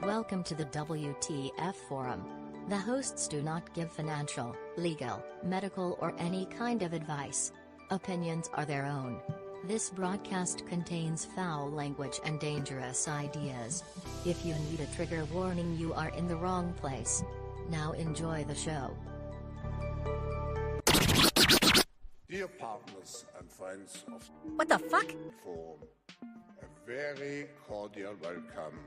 Welcome to the WTF Forum. The hosts do not give financial, legal, medical or any kind of advice. Opinions are their own. This broadcast contains foul language and dangerous ideas. If you need a trigger warning, you are in the wrong place. Now enjoy the show. Dear partners and friends of What the fuck? Forum, a very cordial welcome.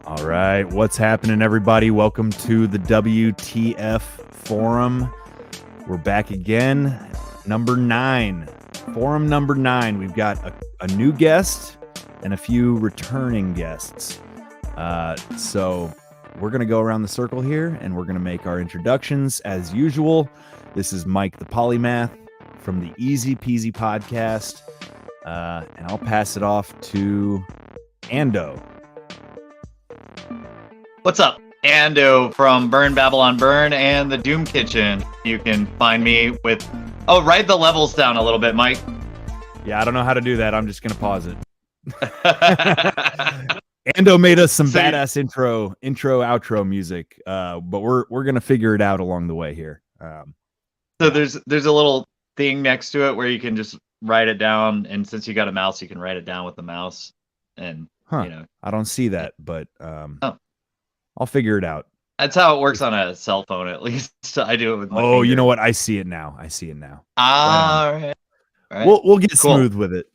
All right, what's happening, everybody? Welcome to the WTF Forum. We're back again, number 9, Forum number 9. We've got a new guest and a few returning guests. So we're going to go around the circle here, and we're going to make our introductions as usual. This is Mike the Polymath from the Easy Peasy podcast, and I'll pass it off to Ando. What's up? Ando from Burn Babylon Burn and the Doom Kitchen. You can find me with... Oh, write the levels down a little bit, Mike. Yeah, I don't know how to do that. I'm just going to pause it. Ando made us some badass intro, outro music, but we're going to figure it out along the way here. So there's a little thing next to it where you can just write it down, and since you got a mouse, you can write it down with the mouse. And you know, I don't see that, but I'll figure it out. That's how it works on a cell phone, at least. I do it with my finger. You know what? I see it now. All right. We'll get smooth with it.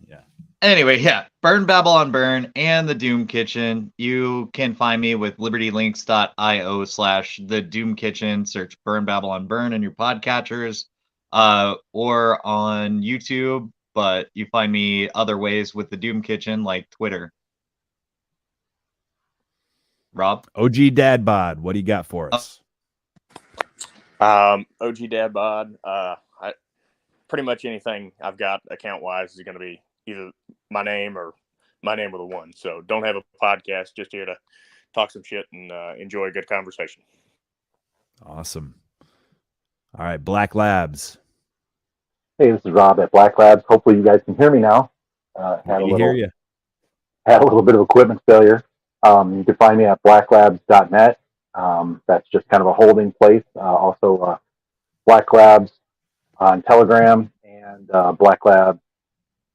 Yeah. Anyway, yeah. Burn Babylon Burn and the Doom Kitchen. You can find me with libertylinks.io/the Doom Kitchen. Search Burn Babylon Burn in your podcatchers, or on YouTube. But you find me other ways with the Doom Kitchen, like Twitter. Rob? OG Dad Bod, what do you got for us? OG Dad Bod, pretty much anything I've got account-wise is going to be either my name or my name with a 1. So don't have a podcast, just here to talk some shit and enjoy a good conversation. Awesome. All right, Black Labs. Hey, this is Rob at Black Labs. Hopefully you guys can hear me now. Hear you. Had a little bit of equipment failure. You can find me at blacklabs.net. That's just kind of a holding place. Also, Black Labs on Telegram and Black Labs.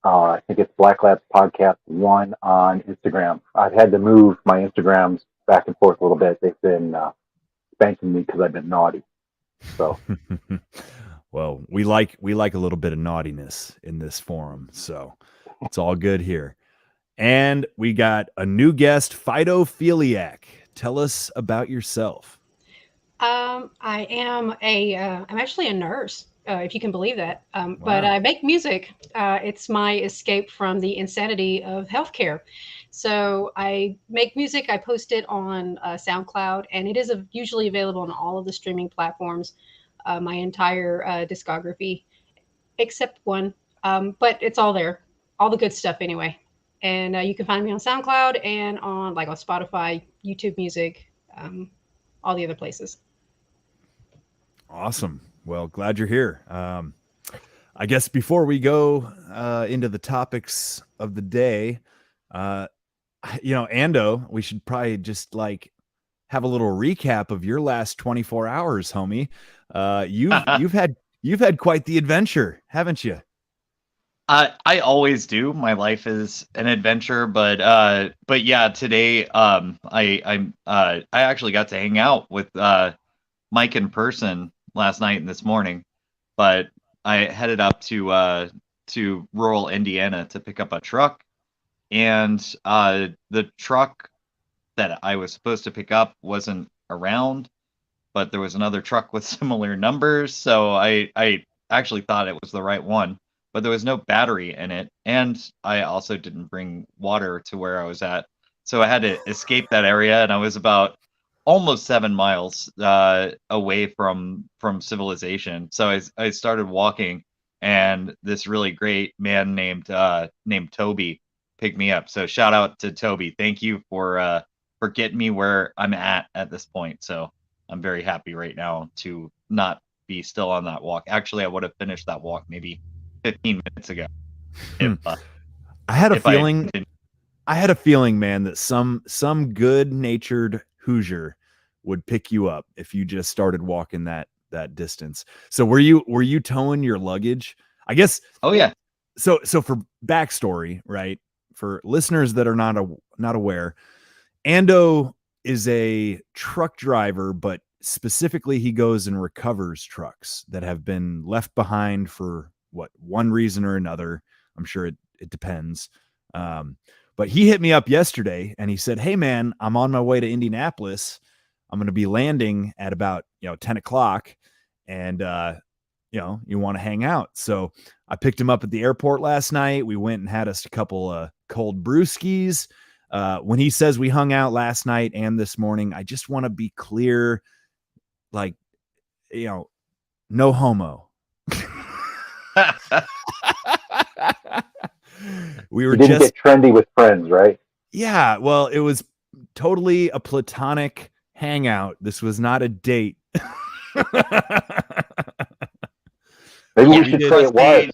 I think it's Black Labs Podcast 1 on Instagram. I've had to move my Instagrams back and forth a little bit. They've been spanking me because I've been naughty. So, well, we like a little bit of naughtiness in this forum, so it's all good here. And we got a new guest, Phytophiliac. Tell us about yourself. I'm actually a nurse, if you can believe that. Wow. But I make music. It's my escape from the insanity of healthcare. So I make music. I post it on SoundCloud, and it is usually available on all of the streaming platforms, my entire discography, except one. But it's all there, all the good stuff anyway. And you can find me on SoundCloud and on Spotify, YouTube Music, all the other places. Awesome. Well, glad you're here. I guess before we go into the topics of the day, Ando, we should probably just have a little recap of your last 24 hours, homie. You've had quite the adventure, haven't you? I always do. My life is an adventure, but yeah, today I actually got to hang out with Mike in person last night and this morning, but I headed up to rural Indiana to pick up a truck, and the truck that I was supposed to pick up wasn't around, but there was another truck with similar numbers, so I actually thought it was the right one. But there was no battery in it, and I also didn't bring water to where I was at. So I had to escape that area, and I was about almost 7 miles away from civilization. So I started walking, and this really great man named Toby picked me up. So shout out to Toby. Thank you for getting me where I'm at this point. So I'm very happy right now to not be still on that walk. Actually, I would have finished that walk maybe 15 minutes ago. If, I had a if I had feeling. continued. I had a feeling, man, that some good-natured Hoosier would pick you up if you just started walking that distance. So were you towing your luggage? I guess. Oh yeah. So for backstory, right? For listeners that are not aware, Ando is a truck driver, but specifically he goes and recovers trucks that have been left behind for one reason or another. I'm sure it depends. But he hit me up yesterday and he said, "Hey man, I'm on my way to Indianapolis. I'm going to be landing at about 10 o'clock, and you want to hang out." So I picked him up at the airport last night. We went and had us a couple cold brewskis. When he says we hung out last night and this morning, I just want to be clear, like, no homo. We were you didn't just get trendy with friends, right? Yeah, well, it was totally a platonic hangout. This was not a date. Maybe Yeah, we should did. say it was.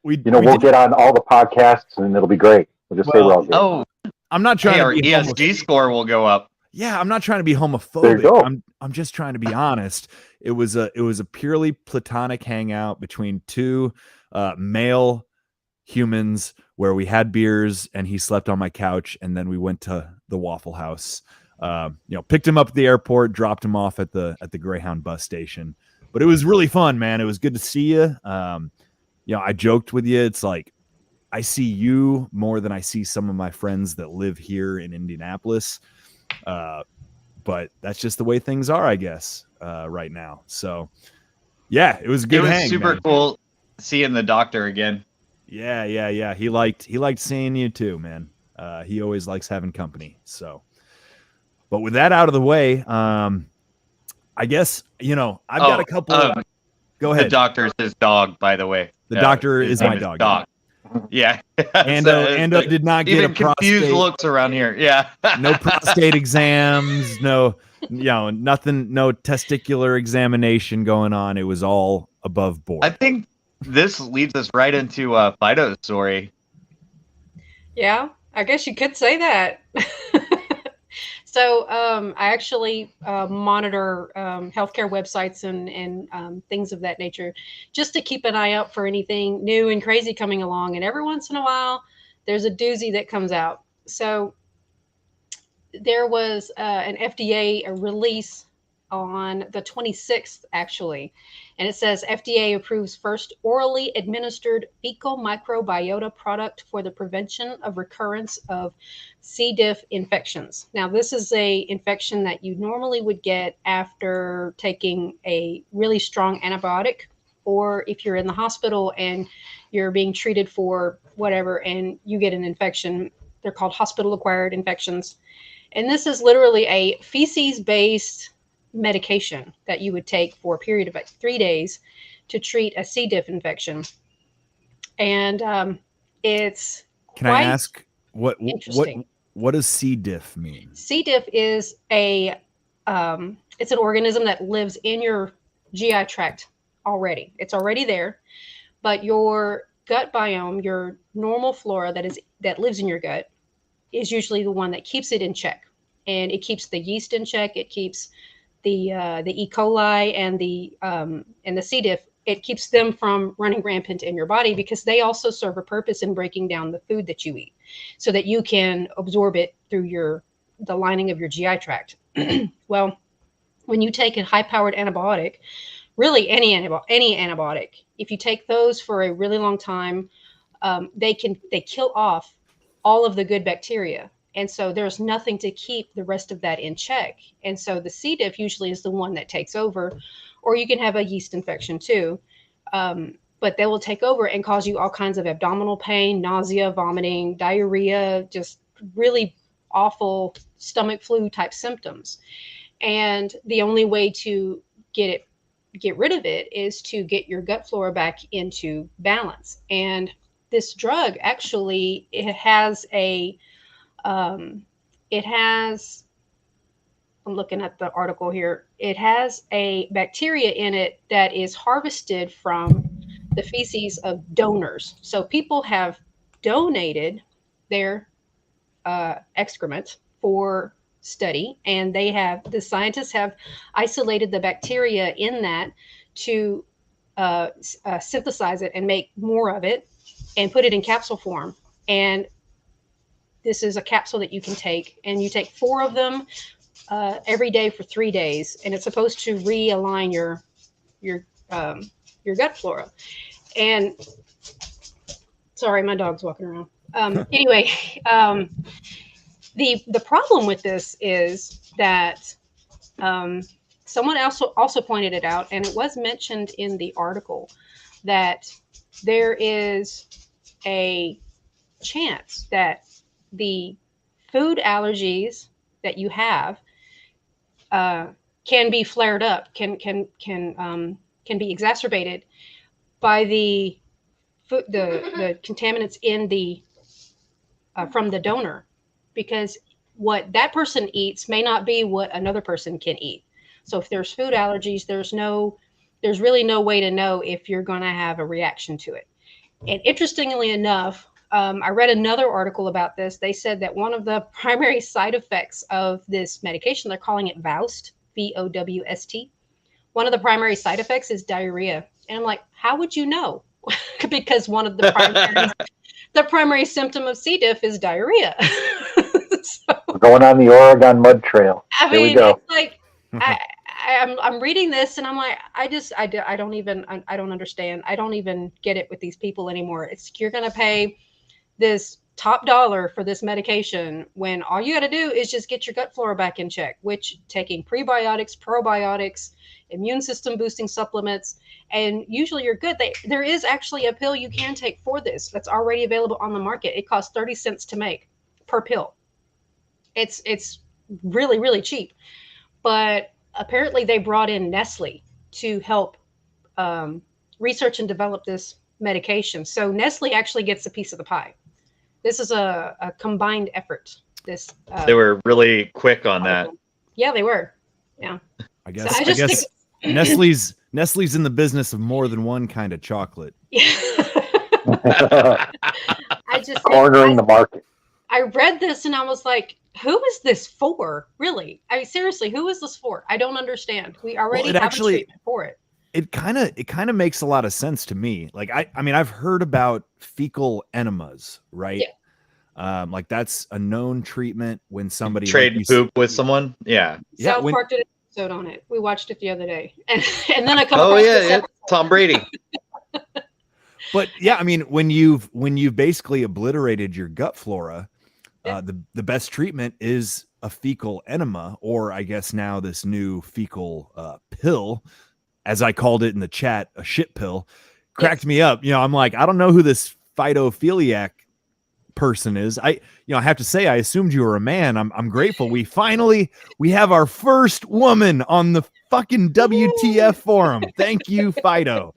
We'll get on all the podcasts and it'll be great. We'll just say we're all good. Oh, I'm not trying hey, to our be ESG score will go up. Yeah, I'm not trying to be There you homophobic. go. I'm just trying to be honest. It was a purely platonic hangout between two male humans where we had beers and he slept on my couch, and then we went to the Waffle House. Picked him up at the airport, dropped him off at the Greyhound bus station. But it was really fun, man. It was good to see you. I joked with you. It's like I see you more than I see some of my friends that live here in Indianapolis. But that's just the way things are, I guess, right now. So, yeah, it was a good. It was hang, super man. cool seeing the doctor again. Yeah. He liked seeing you too, man. He always likes having company. So, but with that out of the way, I guess I've got a couple. Go ahead. The doctor is his dog, by the way. The doctor his is name my dog. Yeah. Ando did not get a confused prostate. looks around here. Yeah. No prostate exams. No, nothing. No testicular examination going on. It was all above board. I think this leads us right into Fido's story. Yeah, I guess you could say that. So I actually monitor healthcare websites and things of that nature, just to keep an eye out for anything new and crazy coming along. And every once in a while, there's a doozy that comes out. So there was an FDA release on the 26th, actually. And it says FDA approves first orally administered fecal microbiota product for the prevention of recurrence of C. diff infections. Now, this is a infection that you normally would get after taking a really strong antibiotic, or if you're in the hospital and you're being treated for whatever and you get an infection. They're called hospital-acquired infections. And this is literally a feces-based medication that you would take for a period of like 3 days to treat a C. diff infection. And it's Can I ask what does C. diff mean? C. diff is it's an organism that lives in your GI tract already. It's already there, but your gut biome, your normal flora that lives in your gut, is usually the one that keeps it in check, and it keeps the yeast in check. It keeps the E. coli and the C. diff. It keeps them from running rampant in your body, because they also serve a purpose in breaking down the food that you eat, so that you can absorb it through the lining of your GI tract. Well, when you take a high-powered antibiotic, really any antibiotic, if you take those for a really long time, they kill off all of the good bacteria. And so there's nothing to keep the rest of that in check. And so the C. diff usually is the one that takes over, or you can have a yeast infection too. But they will take over and cause you all kinds of abdominal pain, nausea, vomiting, diarrhea, just really awful stomach flu type symptoms. And the only way to get rid of it is to get your gut flora back into balance. And this drug actually, it has I'm looking at the article here. It has a bacteria in it that is harvested from the feces of donors. So people have donated their excrement for study, and the scientists have isolated the bacteria in that to synthesize it and make more of it and put it in capsule form. And this is a capsule that you can take, and you take 4 of them every day for 3 days, and it's supposed to realign your gut flora. And sorry, my dog's walking around. Anyway, the problem with this is that someone also pointed it out, and it was mentioned in the article that there is a chance that the food allergies that you have can be flared up, can be exacerbated by the contaminants in the from the donor, because what that person eats may not be what another person can eat. So if there's food allergies, there's really no way to know if you're going to have a reaction to it. And interestingly enough, I read another article about this. They said that one of the primary side effects of this medication, they're calling it VOWST, VOWST. One of the primary side effects is diarrhea. And I'm like, how would you know? Because one of the primary symptom of C. diff is diarrhea. So, we're going on the Oregon Mud Trail. I Here mean, we go. it's like I'm reading this and I'm like, I don't understand. I don't even get it with these people anymore. It's you're going to pay this top dollar for this medication when all you got to do is just get your gut flora back in check, which taking prebiotics, probiotics, immune system boosting supplements, and usually you're good. There is actually a pill you can take for this that's already available on the market. It costs 30 cents to make per pill. It's really, really cheap. But apparently they brought in Nestle to help research and develop this medication. So Nestle actually gets a piece of the pie. This is a combined effort. They were really quick on that. Yeah, they were. Yeah. I guess Nestle's in the business of more than one kind of chocolate. Cornering the market. I read this and I was like, who is this for? Really? I mean, seriously, who is this for? I don't understand. We already have a treatment for it. It kind of makes a lot of sense to me. Like I mean, I've heard about fecal enemas, right? Yeah. Like that's a known treatment when somebody trade poop with someone. Yeah. South Park did an episode on it. We watched it the other day, and then I come across this episode. Tom Brady. But yeah, I mean, when you've basically obliterated your gut flora, the best treatment is a fecal enema, or I guess now this new fecal pill, as I called it in the chat, a shit pill, cracked me up. You know, I'm like, I don't know who this phytophiliac person is. I have to say, I assumed you were a man. I'm grateful. We have our first woman on the fucking WTF forum. Thank you, Fido.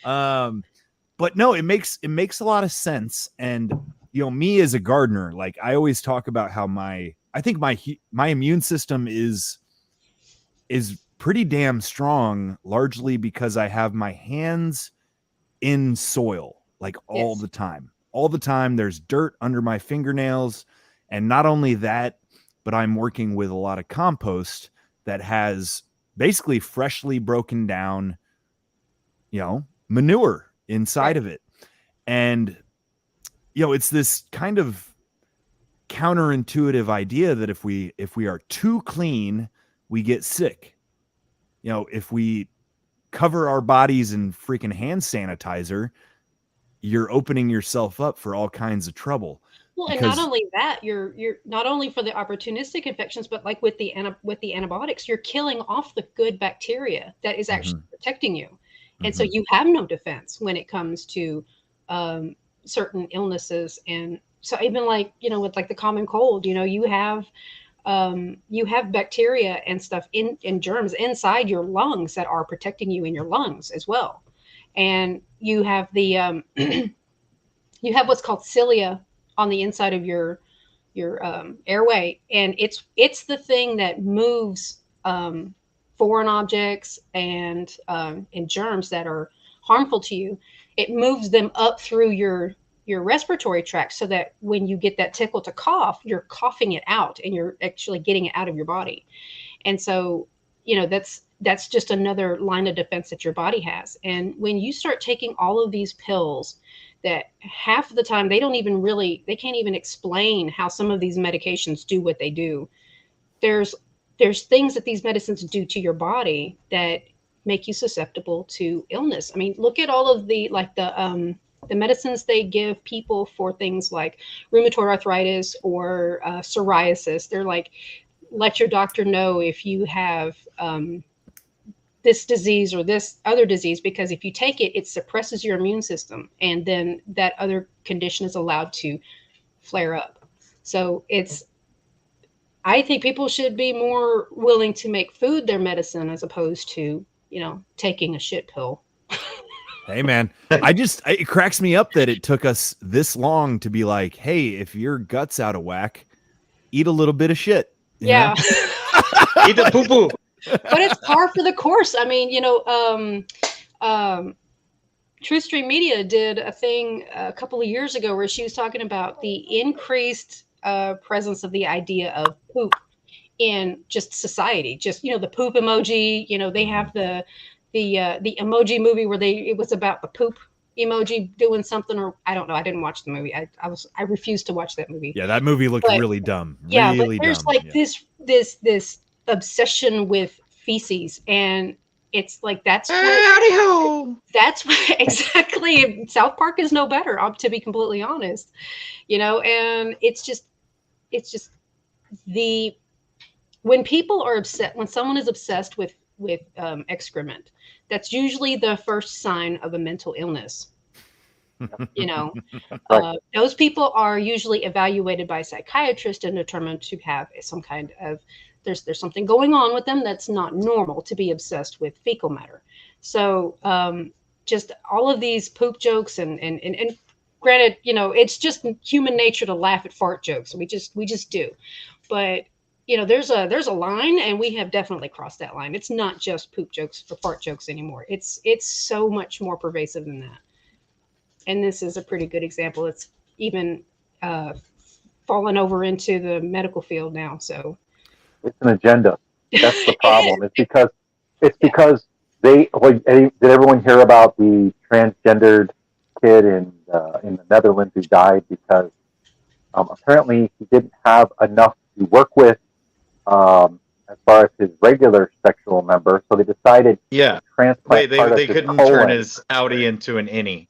But no, it makes a lot of sense. And me as a gardener, like I always talk about how I think my immune system is pretty damn strong, largely because I have my hands in soil like all the time. All the time there's dirt under my fingernails. And not only that, but I'm working with a lot of compost that has basically freshly broken down, manure inside of it. And, it's this kind of counterintuitive idea that if we are too clean, we get sick. If we cover our bodies in freaking hand sanitizer, you're opening yourself up for all kinds of trouble. Well, and not only that, you're not only for the opportunistic infections, but like with the antibiotics, you're killing off the good bacteria that is actually protecting you. And so you have no defense when it comes to certain illnesses. And so even like, with like the common cold, you have bacteria and stuff in germs inside your lungs that are protecting you in your lungs as well. And you have the you have what's called cilia on the inside of your airway, and it's the thing that moves foreign objects and germs that are harmful to you. It moves them up through your respiratory tract, so that when you get that tickle to cough, you're coughing it out and you're actually getting it out of your body. And so, that's just another line of defense that your body has. And when you start taking all of these pills that half of the time they can't even explain how some of these medications do what they do. There's things that these medicines do to your body that make you susceptible to illness. I mean, look at all of the medicines they give people for things like rheumatoid arthritis or psoriasis. They're like, let your doctor know if you have this disease or this other disease, because if you take it, it suppresses your immune system, and then that other condition is allowed to flare up. So I think people should be more willing to make food their medicine as opposed to, taking a shit pill. Hey man, it cracks me up that it took us this long to be like, hey, if your gut's out of whack, eat a little bit of shit. Yeah. Eat the poo-poo. But it's par for the course. I mean, Truth Stream Media did a thing a couple of years ago where she was talking about the increased presence of the idea of poop in just society. Just, the poop emoji, they have the emoji movie where it was about the poop emoji doing something, or I don't know. I didn't watch the movie. I refused to watch that movie. Yeah, that movie looked really dumb. Yeah, really but there's dumb. this obsession with feces, and it's like that's what exactly. South Park is no better, to be completely honest. And it's just when people are upset, when someone is obsessed with excrement, that's usually the first sign of a mental illness. Those people are usually evaluated by a psychiatrist and determined to have some kind of there's something going on with them that's not normal to be obsessed with fecal matter. So just all of these poop jokes and granted, it's just human nature to laugh at fart jokes. We just do. But there's a line, and we have definitely crossed that line. It's not just poop jokes or fart jokes anymore. It's so much more pervasive than that. And this is a pretty good example. It's even fallen over into the medical field now. So it's an agenda. That's the problem. It's because they. Did everyone hear about the transgendered kid in the Netherlands who died because apparently he didn't have enough to work with as far as his regular sexual member, so they decided to transplant. They couldn't turn his outie into an innie.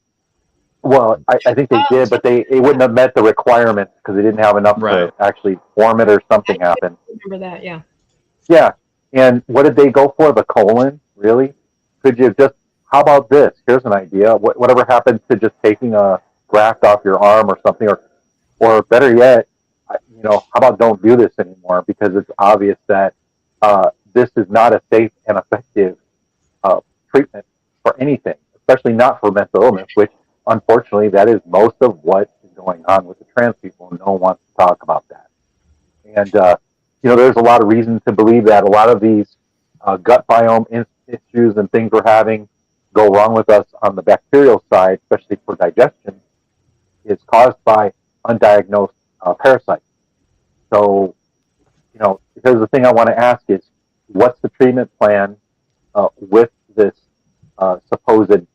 Well, I think they did, but they wouldn't have met the requirements because they didn't have enough to actually form it, or something happened. Remember that, yeah. Yeah, and what did they go for? The colon? Really? Could you just? How about this? Here's an idea. Whatever happened to just taking a graft off your arm or something, or better yet, how about don't do this anymore, because it's obvious that this is not a safe and effective treatment for anything, especially not for mental illness, which unfortunately that is most of what is going on with the trans people. No one wants to talk about that. And, there's a lot of reason to believe that a lot of these gut biome issues and things we're having go wrong with us on the bacterial side, especially for digestion, is caused by undiagnosed parasites. So, here's the thing I want to ask is, what's the treatment plan with this supposed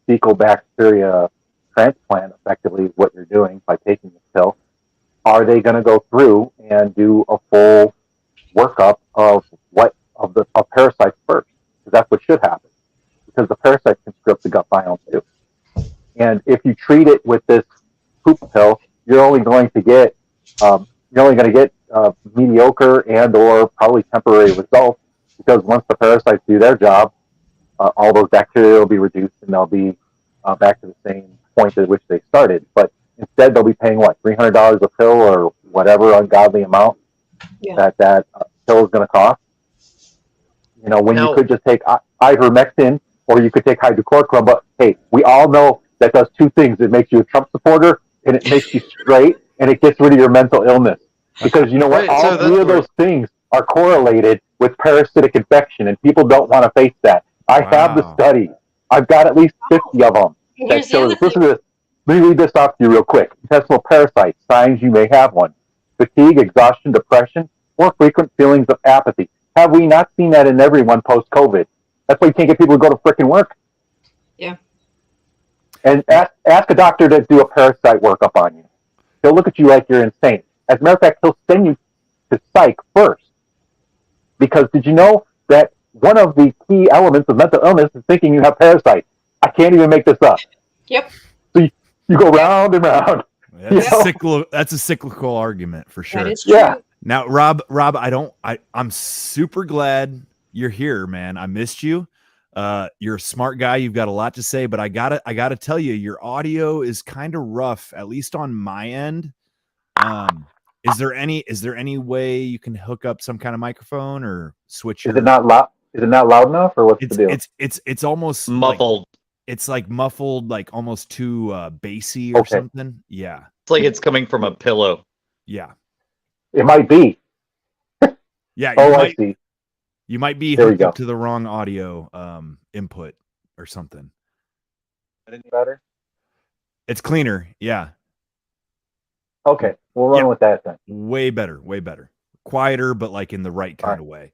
fecal bacteria transplant? Effectively, what you're doing by taking this pill. Are they going to go through and do a full workup of parasites first? Because that's what should happen. Because the parasites can screw up the gut biome too. And if you treat it with this poop pill, you're only going to get mediocre and or probably temporary results, because once the parasites do their job, all those bacteria will be reduced and they'll be back to the same point at which they started. But instead, they'll be paying $300 a pill or whatever ungodly amount that pill is going to cost. When you could just take ivermectin, or you could take hydrochloroquine. But hey, we all know that does two things: it makes you a Trump supporter and it makes you straight. and it gets rid of your mental illness. Because you know what? Right, so All three of those things are correlated with parasitic infection, and people don't want to face that. I have the Wow. study. I've got at least 50 of them And that here's the shows other this. Listen thing. to this. Let me read this off to you real quick. Intestinal parasites, signs you may have one. Fatigue, exhaustion, depression, or frequent feelings of apathy. Have we not seen that in everyone post-COVID? That's why you can't get people to go to freaking work. Yeah. And ask a doctor to do a parasite workup on you. He'll look at you like you're insane. As a matter of fact, he'll send you to psych first. Because did you know that one of the key elements of mental illness is thinking you have parasites? I can't even make this up. Yep. So you go round and round. That's a cyclical argument for sure. That is true. Yeah. Now, Rob, I'm super glad you're here, man. I missed you. You're a smart guy. You've got a lot to say, but I gotta tell you, your audio is kind of rough, at least on my end. Is there any way you can hook up some kind of microphone or switch? Is it not loud? Is it not loud enough, or what's the deal? It's almost muffled. It's like muffled, like almost too bassy or something. Yeah. It's like it's coming from a pillow. Yeah. It might be. Yeah. I see. You might be There we hooked go. up to the wrong audio input or something. Any better? It's cleaner. Yeah. Okay, we'll run with that then. Way better. Quieter, but like in the right kind of way.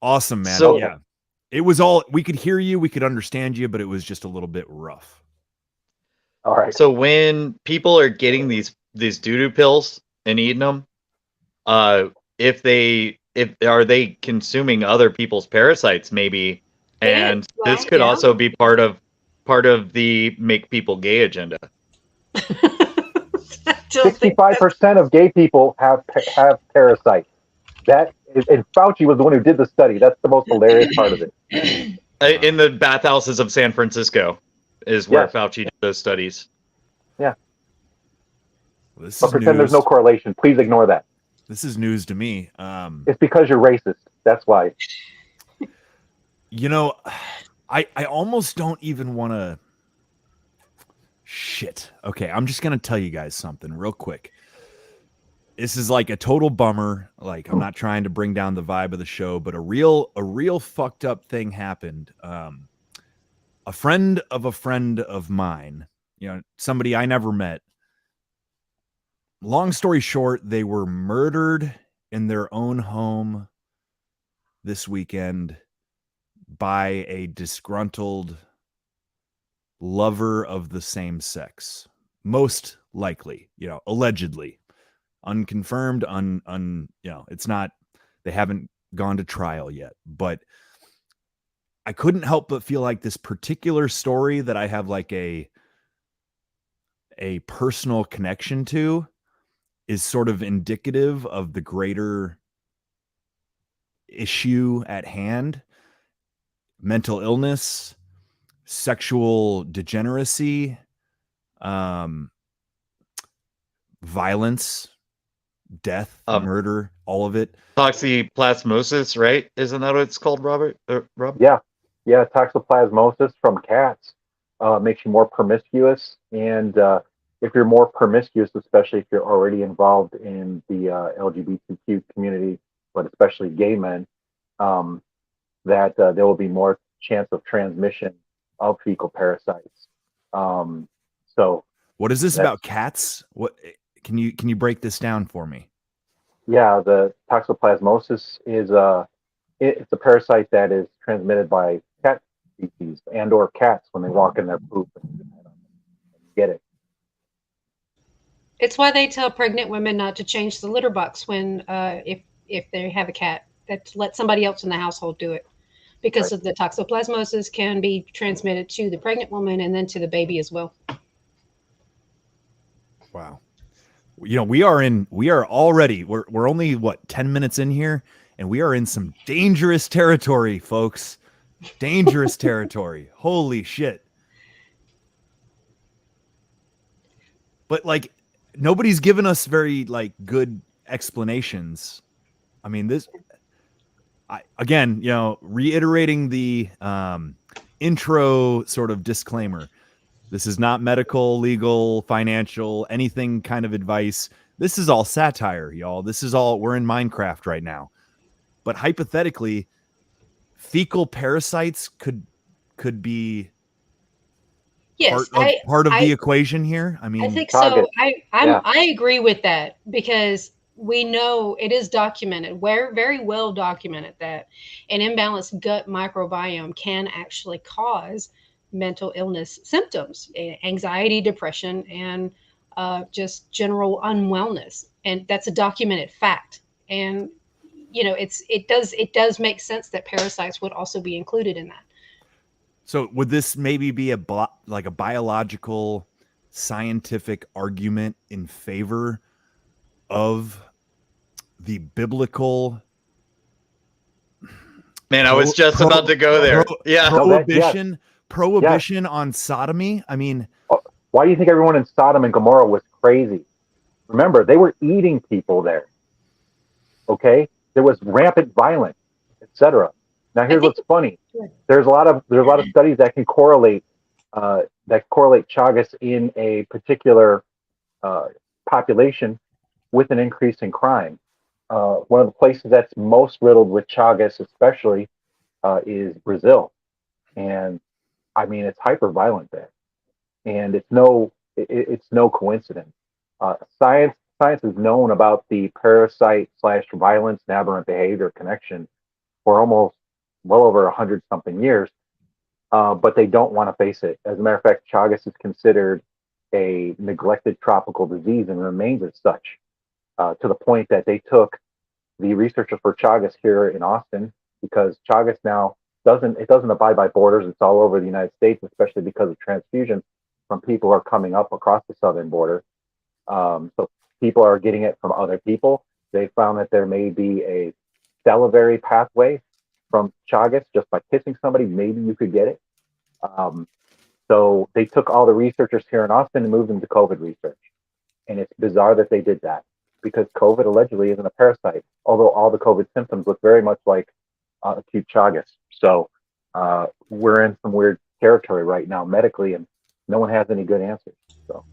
Awesome, man. So, yeah. It was we could hear you, we could understand you, but it was just a little bit rough. All right. So when people are getting these doo-doo pills and eating them, if are they consuming other people's parasites maybe? And this could also be part of the make people gay agenda. 65% of gay people have parasites. That is, and Fauci was the one who did the study. That's the most hilarious part of it. In the bathhouses of San Francisco is where Fauci did those studies. Yeah. Well, but pretend there's no correlation. Please ignore that. This is news to me. It's because you're racist. That's why. You know, I almost don't even want to. Shit. Okay, I'm just gonna tell you guys something real quick. This is like a total bummer. Like, I'm not trying to bring down the vibe of the show, but a real fucked up thing happened. A friend of mine, you know, somebody I never met. Long story short, they were murdered in their own home this weekend by a disgruntled lover of the same sex. Most likely, you know, allegedly. Unconfirmed, you know, it's not, they haven't gone to trial yet, but I couldn't help but feel like this particular story that I have like a personal connection to is sort of indicative of the greater issue at hand. Mental illness, sexual degeneracy, violence, death, murder, all of it. Toxoplasmosis, right? Isn't that what it's called, Robert? Rob? Yeah. Toxoplasmosis from cats makes you more promiscuous, and if you're more promiscuous, especially if you're already involved in the LGBTQ community, but especially gay men, that there will be more chance of transmission of fecal parasites. So, what is this about cats? What can you break this down for me? Yeah, the toxoplasmosis is it's a parasite that is transmitted by cat species and/or cats when they walk in their poop and get it. It's why they tell pregnant women not to change the litter box when if they have a cat, that to let somebody else in the household do it, because of the toxoplasmosis can be transmitted to the pregnant woman and then to the baby as well. Wow. You know, we're only 10 minutes in here, and we are in some dangerous territory, folks. Dangerous territory. Holy shit. But like, nobody's given us very like good explanations. I mean, again, you know, reiterating the intro sort of disclaimer. This is not medical, legal, financial, anything kind of advice. This is all satire, y'all. This is all, we're in Minecraft right now. But hypothetically, fecal parasites could be Yes, part of the equation here. I mean, I think Target. so. I agree with that because we know it is documented, very well documented, that an imbalanced gut microbiome can actually cause mental illness symptoms, anxiety, depression, and just general unwellness, and that's a documented fact. And it does make sense that parasites would also be included in that. so would this maybe be like a biological scientific argument in favor of the biblical Man, I was just about to go there. prohibition on sodomy? I mean, why do you think everyone in Sodom and Gomorrah was crazy? Remember, they were eating people there. Okay, there was rampant violence, etc. Now, here's what's funny: there's a lot of studies that can correlate Chagas in a particular population with an increase in crime. One of the places that's most riddled with Chagas, especially, is Brazil, and I mean it's hyper violent there, and it's no coincidence. Science has known about the parasite / violence and aberrant behavior connection for almost well over 100-something years, but they don't want to face it. As a matter of fact, Chagas is considered a neglected tropical disease and remains as such, to the point that they took the researchers for Chagas here in Austin, because Chagas now doesn't abide by borders. It's all over the United States, especially because of transfusions from people who are coming up across the southern border. So people are getting it from other people. They found that there may be a salivary pathway from Chagas. Just by kissing somebody, maybe you could get it. So they took all the researchers here in Austin and moved them to COVID research. And it's bizarre that they did that, because COVID allegedly isn't a parasite, although all the COVID symptoms look very much like acute Chagas. So we're in some weird territory right now medically, and no one has any good answers. So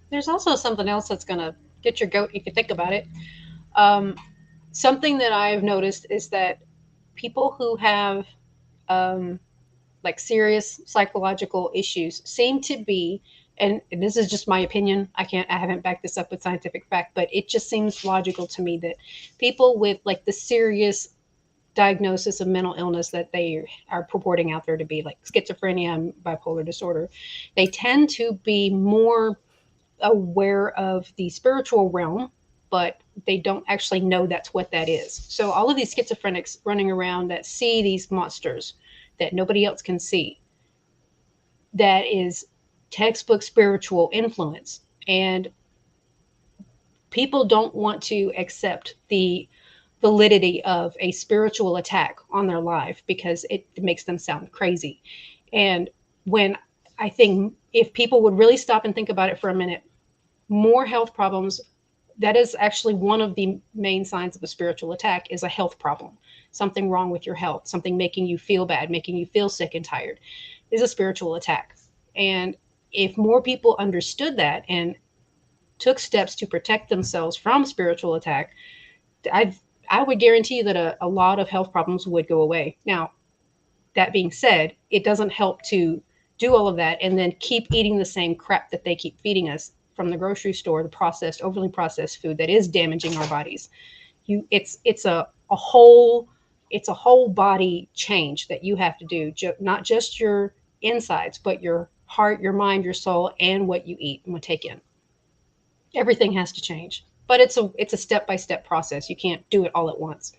there's also something else that's going to get your goat if you think about it. Something that I've noticed is that people who have like serious psychological issues seem to be, and this is just my opinion, I haven't backed this up with scientific fact, but it just seems logical to me that people with like the serious diagnosis of mental illness that they are purporting out there to be, like schizophrenia and bipolar disorder, they tend to be more aware of the spiritual realm, but they don't actually know that's what that is. So all of these schizophrenics running around that see these monsters that nobody else can see, that is textbook spiritual influence. And people don't want to accept the validity of a spiritual attack on their life because it makes them sound crazy. And when I think if people would really stop and think about it for a minute, more health problems, that is actually one of the main signs of a spiritual attack, is a health problem. Something wrong with your health, something making you feel bad, making you feel sick and tired, is a spiritual attack. And if more people understood that and took steps to protect themselves from spiritual attack, I would guarantee you that a lot of health problems would go away. Now, that being said, it doesn't help to do all of that and then keep eating the same crap that they keep feeding us from the grocery store, the overly processed food that is damaging our bodies. It's a whole body change that you have to do, not just your insides, but your heart, your mind, your soul, and what you eat and what take in. Everything has to change, but it's a step-by-step process. You can't do it all at once.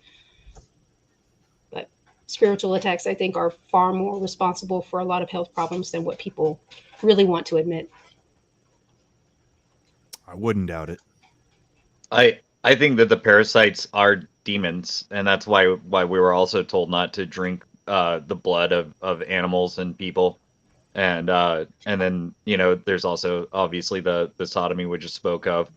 But spiritual attacks, I think, are far more responsible for a lot of health problems than what people really want to admit. I wouldn't doubt it. I think that the parasites are demons, and that's why we were also told not to drink the blood of animals and people, and then there's also obviously the sodomy we just spoke of.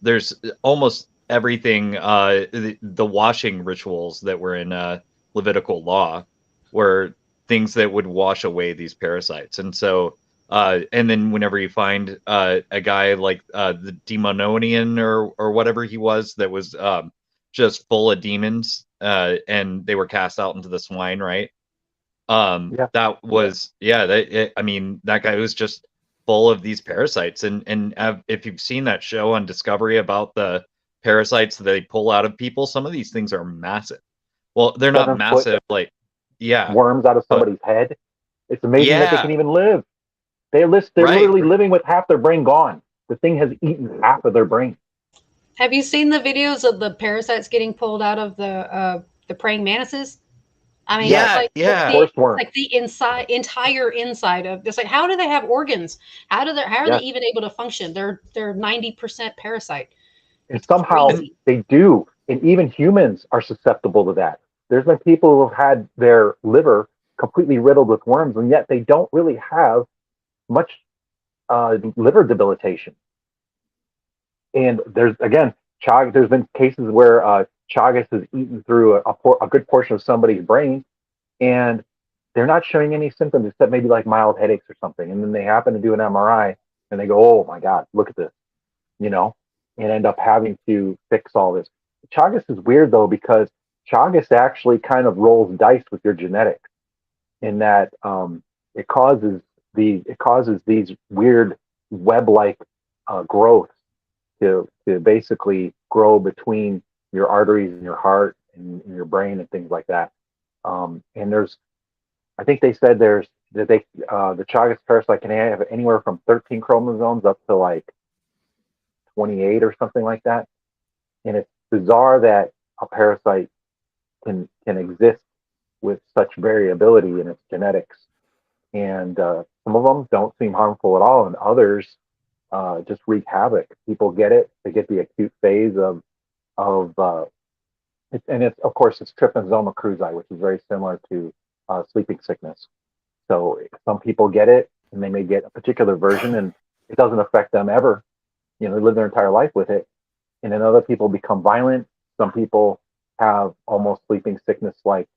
There's almost everything. The washing rituals that were in Levitical law were things that would wash away these parasites, and so And then whenever you find a guy like the Demononian or whatever he was that was just full of demons, and they were cast out into the swine, right? Yeah. That was I mean, that guy was just full of these parasites, and if you've seen that show on Discovery about the parasites that they pull out of people, some of these things are massive. Well, they're not 7-foot massive, like yeah, worms out of but somebody's head. It's amazing that they yeah, can even live. They're right. literally living with half their brain gone. The thing has eaten half of their brain. Have you seen the videos of the parasites getting pulled out of the praying mantises? I mean, it's Yes, Yeah, like yeah. horse worm. the entire inside of it's like how do they have organs? How are they Yes, even able to function? They're 90% parasite. and It's somehow crazy. they do, and even humans are susceptible to that. There's been people who have had their liver completely riddled with worms, and yet they don't really have much liver debilitation. And there's again, there's been cases where chagas has eaten through a good portion of somebody's brain, and they're not showing any symptoms except maybe like mild headaches or something. And then they happen to do an MRI, and they go, "Oh my God, look at this," you know, and end up having to fix all this. Chagas is weird though because Chagas actually kind of rolls dice with your genetics in that it causes these weird web-like growths to basically grow between your arteries and your heart and your brain and things like that. And I think they said the Chagas parasite can have anywhere from 13 chromosomes up to like 28 or something like that. And it's bizarre that a parasite can exist with such variability in its genetics. And some of them don't seem harmful at all, and others just wreak havoc. People get it; they get the acute phase of and it's of course it's trypanosoma cruzi, which is very similar to sleeping sickness. So some people get it, and they may get a particular version, and it doesn't affect them ever. You know, they live their entire life with it, and then other people become violent. Some people have almost sleeping sickness like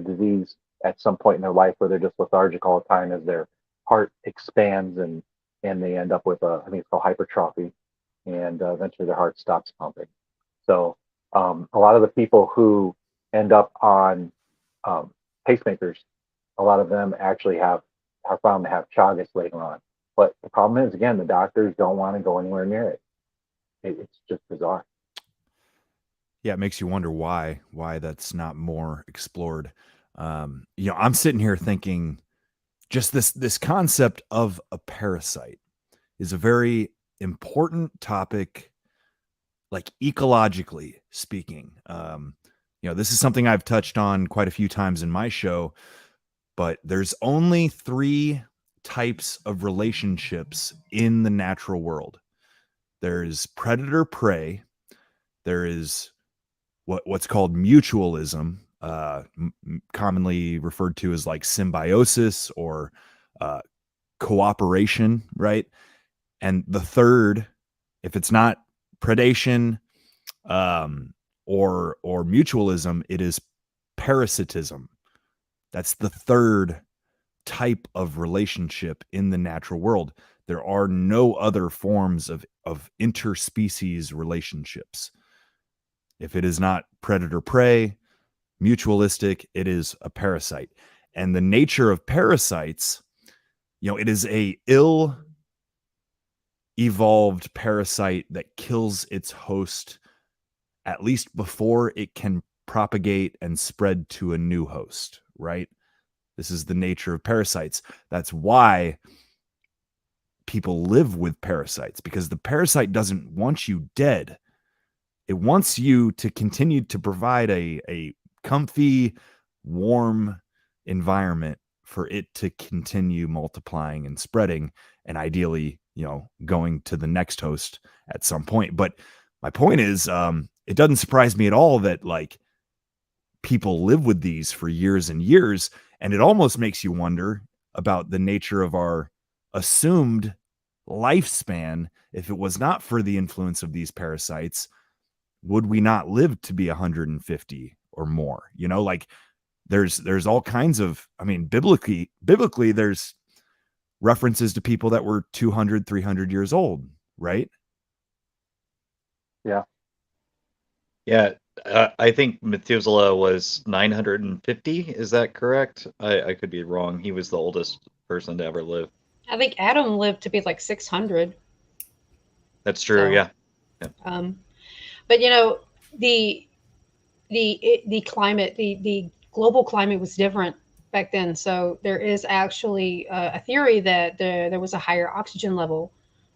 disease at some point in their life where they're just lethargic all the time as their heart expands and they end up with I think it's called hypertrophy, and eventually their heart stops pumping. So a lot of the people who end up on pacemakers, a lot of them actually have found to have Chagas later on. But the problem is, again, the doctors don't want to go anywhere near it. It's just bizarre. Yeah, it makes you wonder why that's not more explored. I'm sitting here thinking just this concept of a parasite is a very important topic, like ecologically speaking. This is something I've touched on quite a few times in my show, but there's only 3 types of relationships in the natural world. There's predator prey, there is what's called mutualism, commonly referred to as like symbiosis or cooperation, right? And the third, if it's not predation or mutualism, it is parasitism. That's the third type of relationship in the natural world. There are no other forms of interspecies relationships. If it is not predator prey, mutualistic, it is a parasite. And the nature of parasites, it is a ill evolved parasite that kills its host at least before it can propagate and spread to a new host, right? This is the nature of parasites. That's why people live with parasites, because the parasite doesn't want you dead. It wants you to continue to provide a comfy, warm environment for it to continue multiplying and spreading, and ideally, going to the next host at some point. But my point is, it doesn't surprise me at all that like people live with these for years and years, and it almost makes you wonder about the nature of our assumed lifespan. If it was not for the influence of these parasites, would we not live to be 150 or more? Like there's all kinds of, biblically there's references to people that were 200, 300 years old, right? Yeah. Yeah, I think Methuselah was 950. Is that correct? I could be wrong. He was the oldest person to ever live. I think Adam lived to be like 600. That's true. So, Yeah. But the climate, the global climate was different back then. So there is actually a theory that there was a higher oxygen level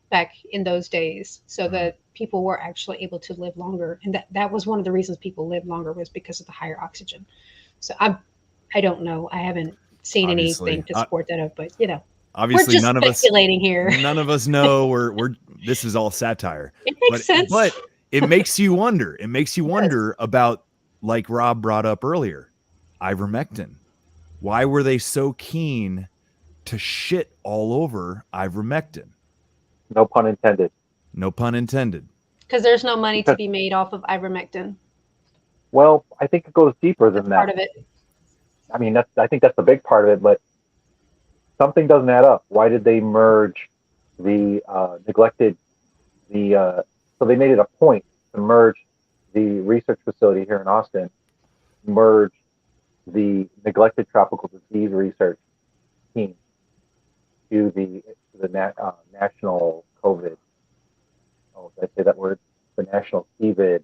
back in those days, so that people were actually able to live longer, and that was one of the reasons people lived longer, was because of the higher oxygen. So I don't know. I haven't seen Obviously. anything to support that up, but Obviously, we're just speculating here. None of us know. We're this is all satire. It makes sense. But it makes you wonder. It makes you wonder about, like Rob brought up earlier, ivermectin. Why were they so keen to shit all over ivermectin? No pun intended. No pun intended. Because there's no money to be made off of ivermectin. Well, I think it goes deeper than that. Part of it. I mean, I think that's a big part of it, but something doesn't add up. Why did they merge the so they made it a point to merge the research facility here in Austin, merge the neglected tropical disease research team to the national COVID. Oh, did I say that word? The national COVID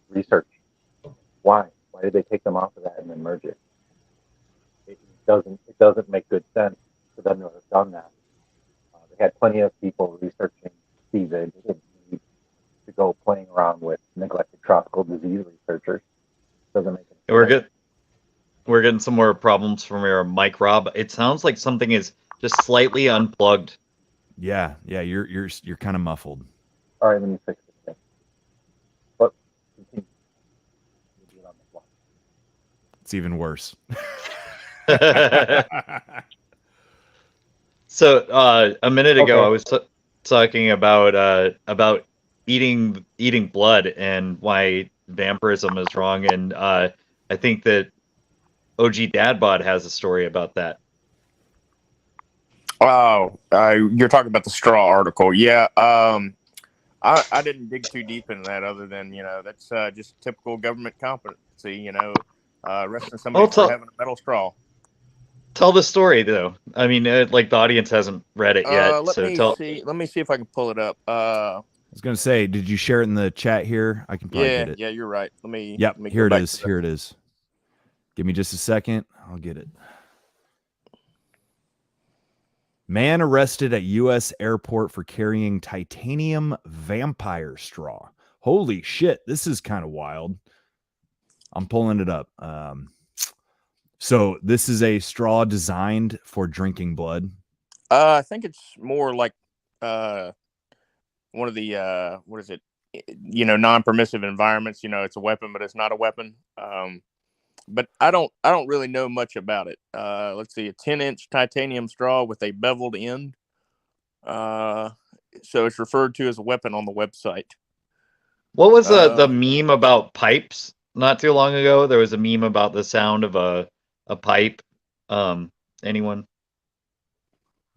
research. Why? Why did they take them off of that and then merge it? It doesn't make good sense for them to have done that. They had plenty of people researching CVID. They didn't need to go playing around with neglected tropical disease researchers. Doesn't make any We're sense. good. We're getting some more problems from your mic, Rob. It sounds like something is just slightly unplugged. Yeah, you're kind of muffled. All right, let me fix this thing. But continue. We'll do it on the fly. It's even worse. So a minute ago, Okay. I was talking about eating blood and why vampirism is wrong, and I think that OG Dadbod has a story about that. Oh, you're talking about the straw article. Yeah. I didn't dig too deep into that, other than, that's just typical government competency, arresting somebody for having a metal straw. Tell the story, though. I mean, like, the audience hasn't read it yet. Let me see if I can pull it up. I was gonna say, did you share it in the chat here? I can probably get it. Yeah, you're right. Yep, here it is. Here it is. Give me just a second. I'll get it. Man arrested at U.S. airport for carrying titanium vampire straw. Holy shit, this is kind of wild. I'm pulling it up. So this is a straw designed for drinking blood. I think it's more like one of the what is it? Non-permissive environments. It's a weapon, but it's not a weapon. But I don't really know much about it. Let's see, a 10-inch titanium straw with a beveled end. So it's referred to as a weapon on the website. What was the meme about pipes not too long ago? There was a meme about the sound of a pipe. Anyone?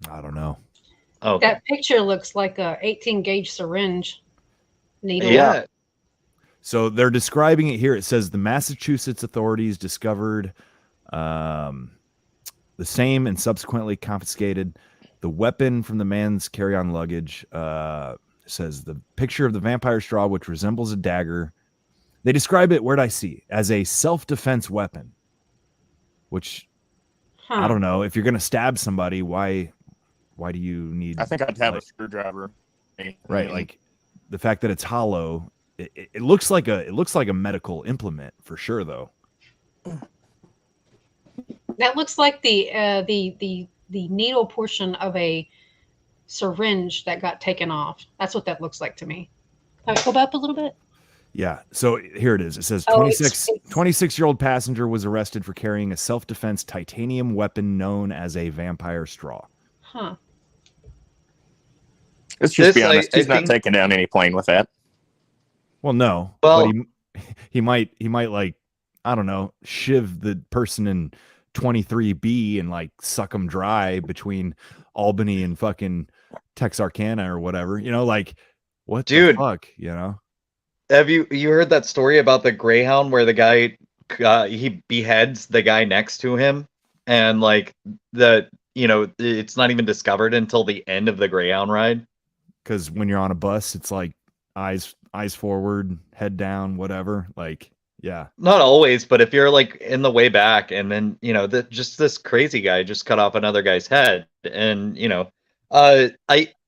I don't know. Okay. That picture looks like a 18 gauge syringe needle. Yeah. So they're describing it here. It says the Massachusetts authorities discovered the same and subsequently confiscated the weapon from the man's carry-on luggage. It says the picture of the vampire straw, which resembles a dagger. They describe it, where'd I see, as a self-defense weapon, which I don't know. If you're going to stab somebody, why do you need... I think I'd have a screwdriver. Right, like the fact that it's hollow... It looks like a medical implement for sure, though. That looks like the needle portion of a syringe that got taken off. That's what that looks like to me. Can I go up a little bit? Yeah. So here it is. It says 26-year-old passenger was arrested for carrying a self-defense titanium weapon known as a vampire straw. Huh. Let's just be honest. He's not taking down any plane with that. Well, no. Well, but he might like, I don't know, shiv the person in 23B and like suck them dry between Albany and fucking Texarkana or whatever, like what the fuck, Have you heard that story about the Greyhound where the guy he beheads the guy next to him, and like it's not even discovered until the end of the Greyhound ride? Because when you're on a bus, it's like eyes forward, head down, whatever. Like, yeah. Not always, but if you're like in the way back, and then just this crazy guy just cut off another guy's head, and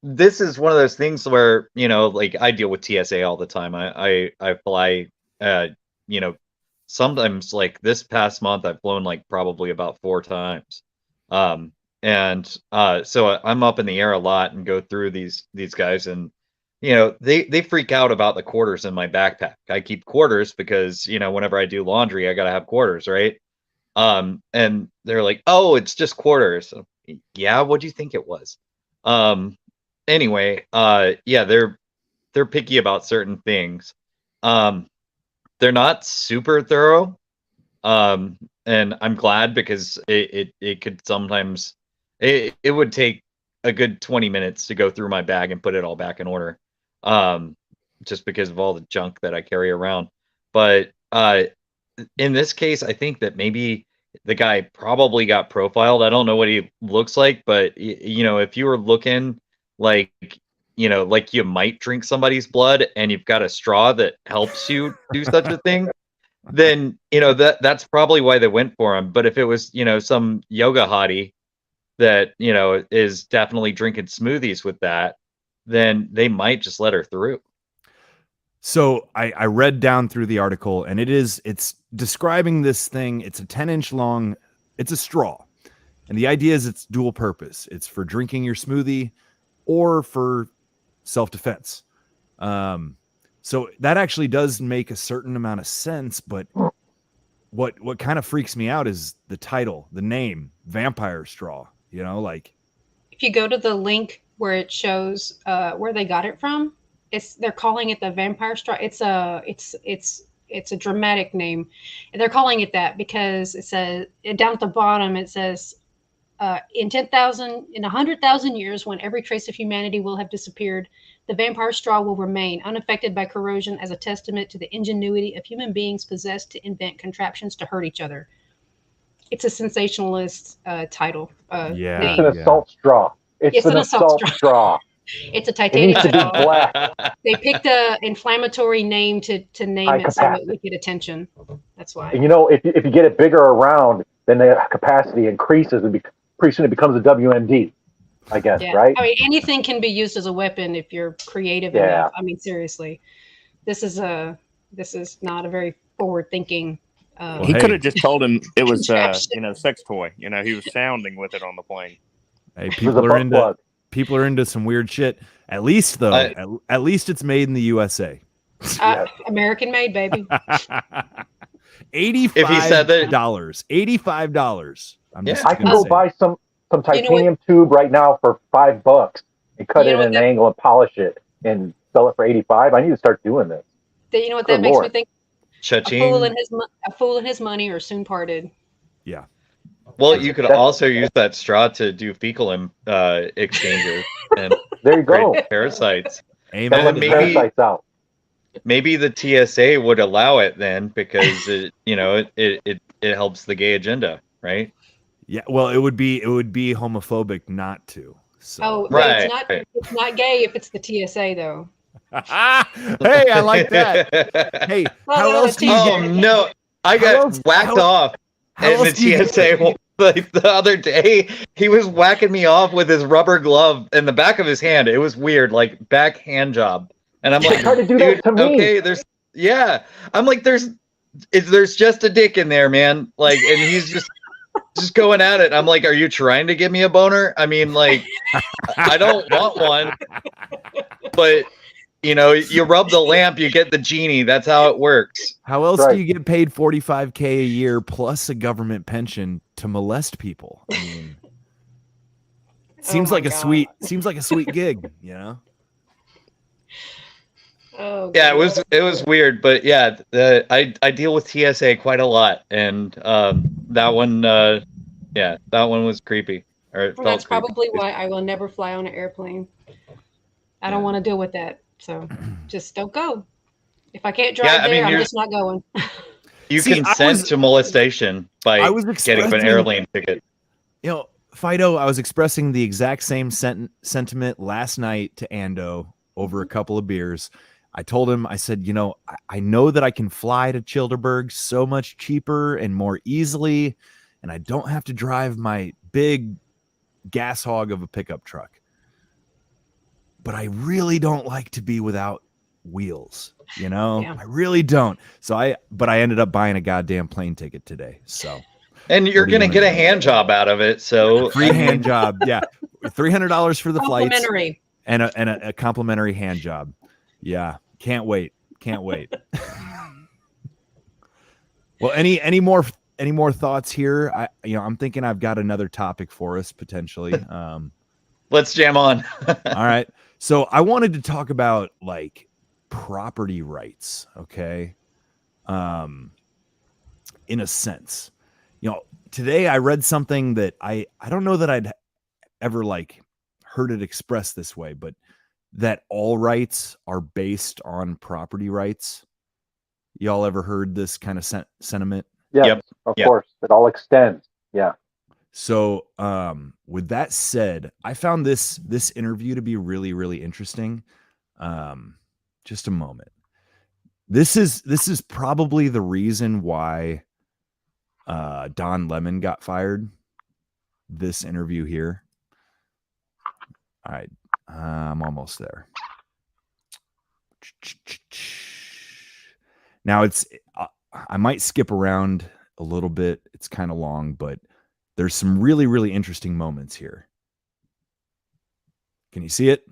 this is one of those things where like I deal with TSA all the time. I fly, sometimes like this past month I've flown like probably about 4 times. So I'm up in the air a lot and go through these guys, and they freak out about the quarters in my backpack. I keep quarters because whenever I do laundry, I gotta have quarters, right? And they're like, "Oh, it's just quarters." So, yeah, what do you think it was? Anyway, yeah, they're picky about certain things. They're not super thorough. And I'm glad, because it could sometimes it would take a good 20 minutes to go through my bag and put it all back in order. Just because of all the junk that I carry around. But in this case, I think that maybe the guy probably got profiled. I don't know what he looks like, but if you were looking like like you might drink somebody's blood and you've got a straw that helps you do such a thing, then that's probably why they went for him. But if it was some yoga hottie that is definitely drinking smoothies with that, then they might just let her through. So I read down through the article, and it's describing this thing. It's a 10-inch long, it's a straw. And the idea is it's dual purpose. It's for drinking your smoothie or for self-defense. So that actually does make a certain amount of sense, but what kind of freaks me out is the title, the name, Vampire Straw, like. If you go to the link where it shows where they got it from, they're calling it the Vampire Straw. It's a dramatic name, and they're calling it that because it says down at the bottom it says in 100,000 years, when every trace of humanity will have disappeared, the vampire straw will remain unaffected by corrosion as a testament to the ingenuity of human beings possessed to invent contraptions to hurt each other. It's a sensationalist title. Yeah, it's an assault straw. It's an assault straw. It's a titanium. It needs to be black. They picked an inflammatory name to name High it capacity. so it would get attention. That's why. And if you get it bigger around, then the capacity increases, and pretty soon it becomes a WMD, I guess, right? I mean, anything can be used as a weapon if you're creative enough. I mean, seriously, this is not a very forward-thinking. He could have just told him it was sex toy. He was sounding with it on the plane. Hey, people are into some weird shit. At least though, at least it's made in the USA. American made, baby. $85. $85. I can go buy some titanium tube right now for $5 and cut it at an angle and polish it and sell it for $85. I need to start doing this. You know what that makes me think? Cha-ching. A fool and his money are soon parted. Yeah. Well, you could also use that straw to do fecal exchanges and there you go. Parasites. Amen. And Parasites out. Maybe the TSA would allow it then because it helps the gay agenda, right? Yeah. Well, it would be homophobic not to. So. Right. It's not gay if it's the TSA though. Hey, I like that. Hey, how else do you get? No, I got whacked off. And the TSA, like the other day, he was whacking me off with his rubber glove in the back of his hand. It was weird, like back hand job. And I'm like, try to do that to me. Okay, I'm like, there's just a dick in there, man. Like, and he's just going at it. I'm like, are you trying to give me a boner? I mean, like, I don't want one, but you rub the lamp, you get the genie. That's how it works. How else do you get paid $45K a year plus a government pension to molest people? I mean, seems like a sweet gig, Oh, yeah, it was weird, but yeah, I deal with TSA quite a lot, and that one Yeah, that one was creepy. Or it Well, felt that's creepy. probably why I will never fly on an airplane. I don't want to deal with that. So just don't go. If I can't drive Yeah, I mean, there, I'm just not going. you See, consent to molestation I by was getting an expressing, airline ticket. you know, Fido, I was expressing the exact same sentiment last night to Ando over a couple of beers. I told him, I said, you know, I know that I can fly to Childerberg so much cheaper and more easily, and I don't have to drive my big gas hog of a pickup truck. But I really don't like to be without wheels, you know? Yeah. I really don't. But I ended up buying a goddamn plane ticket today. So And you're What are you going to gonna get a do? hand job out of it. So free hand job. Yeah. $300 for the flights Complimentary. and a complimentary hand job. Yeah. Can't wait. Can't wait. Well, any more thoughts here? I'm thinking I've got another topic for us potentially. Let's jam on. All right. So I wanted to talk about like property rights, okay? In a sense. Today I read something that I don't know that I'd ever like heard it expressed this way, but that all rights are based on property rights. Y'all ever heard this kind of sentiment? Yes, Yep. of course. It all extends. Yeah. So, with that said, I found this interview to be really, really interesting. Just a moment. This is probably the reason why Don Lemon got fired. This interview here. All right, I'm almost there. Now I might skip around a little bit. It's kind of long, but there's some really, really interesting moments here. Can you see it?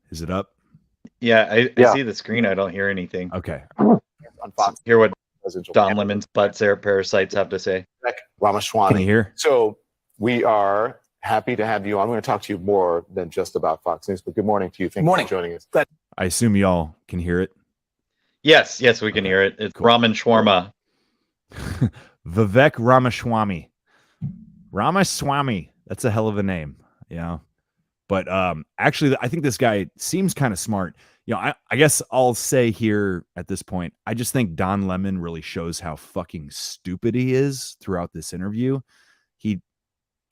Is it up? Yeah, I see the screen. I don't hear anything. Okay. On Fox. Hear what Don Lemon's butt parasites have to say. Ramaswamy. Can you hear? So we are happy to have you on. I'm going to talk to you more than just about Fox News, but good morning to you. Thank you for joining us. I assume y'all can hear it. Yes, we can hear it. It's Cool. Raman Shawarma. Vivek Ramaswamy. That's a hell of a name, But actually, I think this guy seems kind of smart. I guess I'll say here at this point, I just think Don Lemon really shows how fucking stupid he is throughout this interview.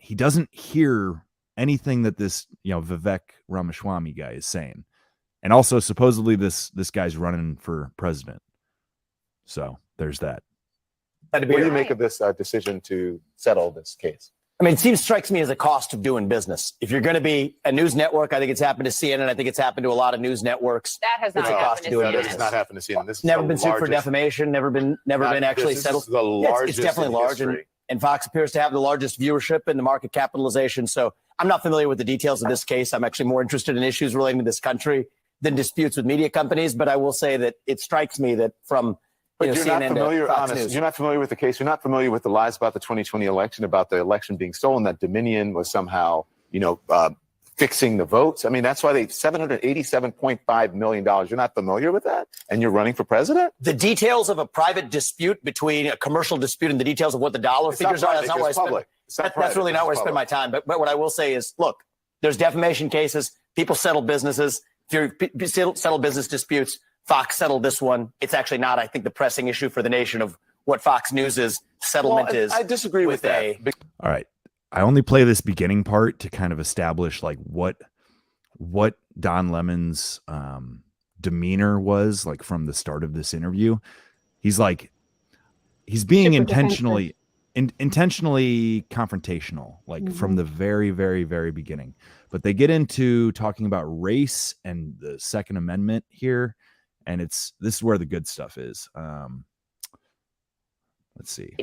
He doesn't hear anything that this Vivek Ramaswamy guy is saying, and also supposedly this guy's running for president. So there's that. What do you make of this decision to settle this case? I mean, it strikes me as a cost of doing business. If you're going to be a news network, I think it's happened to CNN. I think it's happened to a lot of news networks. That has not happened to CNN. That has not happened to CNN. This Never been sued for defamation. Never been actually settled. This is the largest it's definitely in large, history. and Fox appears to have the largest viewership and the market capitalization. So I'm not familiar with the details of this case. I'm actually more interested in issues relating to this country than disputes with media companies. But I will say that it strikes me that from But you're CNN not familiar, to Fox honest. News. You're not familiar with the case. You're not familiar with the lies about the 2020 election, about the election being stolen, that Dominion was somehow, fixing the votes. I mean, that's why they $787.5 million. You're not familiar with that? And you're running for president? The details of a private dispute between a commercial dispute and the details of what the dollar figures are, that's not where I spend. That's really not where I spend my time. But what I will say is, look, there's defamation cases. People settle businesses. If you settle business disputes, Fox settled this one. It's actually not, I think, the pressing issue for the nation of what Fox News' settlement is. I disagree with that. All right. I only play this beginning part to kind of establish like what Don Lemon's demeanor was like from the start of this interview. He's being intentionally confrontational, like from the very, very, very beginning. But they get into talking about race and the Second Amendment here. And this is where the good stuff is. Let's see.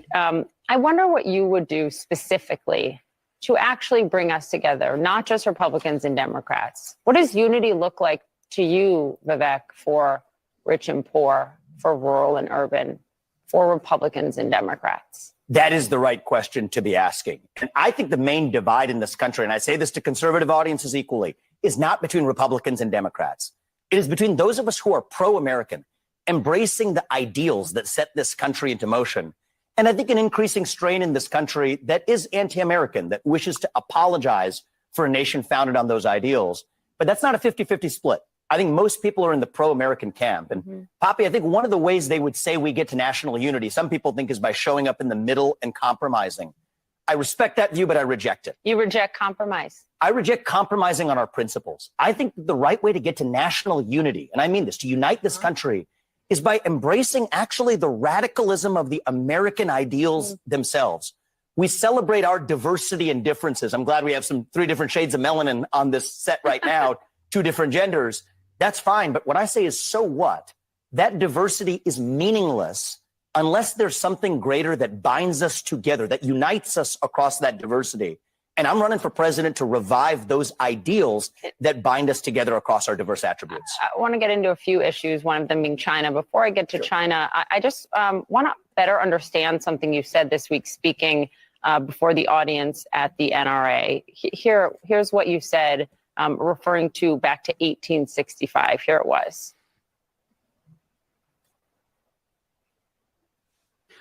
I wonder what you would do specifically to actually bring us together, not just Republicans and Democrats. What does unity look like to you, Vivek, for rich and poor, for rural and urban, for Republicans and Democrats? That is the right question to be asking. And I think the main divide in this country, and I say this to conservative audiences equally, is not between Republicans and Democrats. It is between those of us who are pro-American, embracing the ideals that set this country into motion, and I think an increasing strain in this country that is anti-American, that wishes to apologize for a nation founded on those ideals. But that's not a 50-50 split. I think most people are in the pro-American camp. And Poppy, I think one of the ways they would say we get to national unity, some people think, is by showing up in the middle and compromising. I respect that view, but I reject it. You reject compromise? I reject compromising on our principles. I think the right way to get to national unity, and I mean this, to unite this country, is by embracing actually the radicalism of the American ideals themselves. We celebrate our diversity and differences. I'm glad we have some 3 different shades of melanin on this set right now, 2 different genders. That's fine. But what I say is, so what? That diversity is meaningless unless there's something greater that binds us together, that unites us across that diversity. And I'm running for president to revive those ideals that bind us together across our diverse attributes. I want to get into a few issues, one of them being China. Before I get to China, I just want to better understand something you said this week speaking before the audience at the NRA. Here's what you said, referring to back to 1865. Here it was.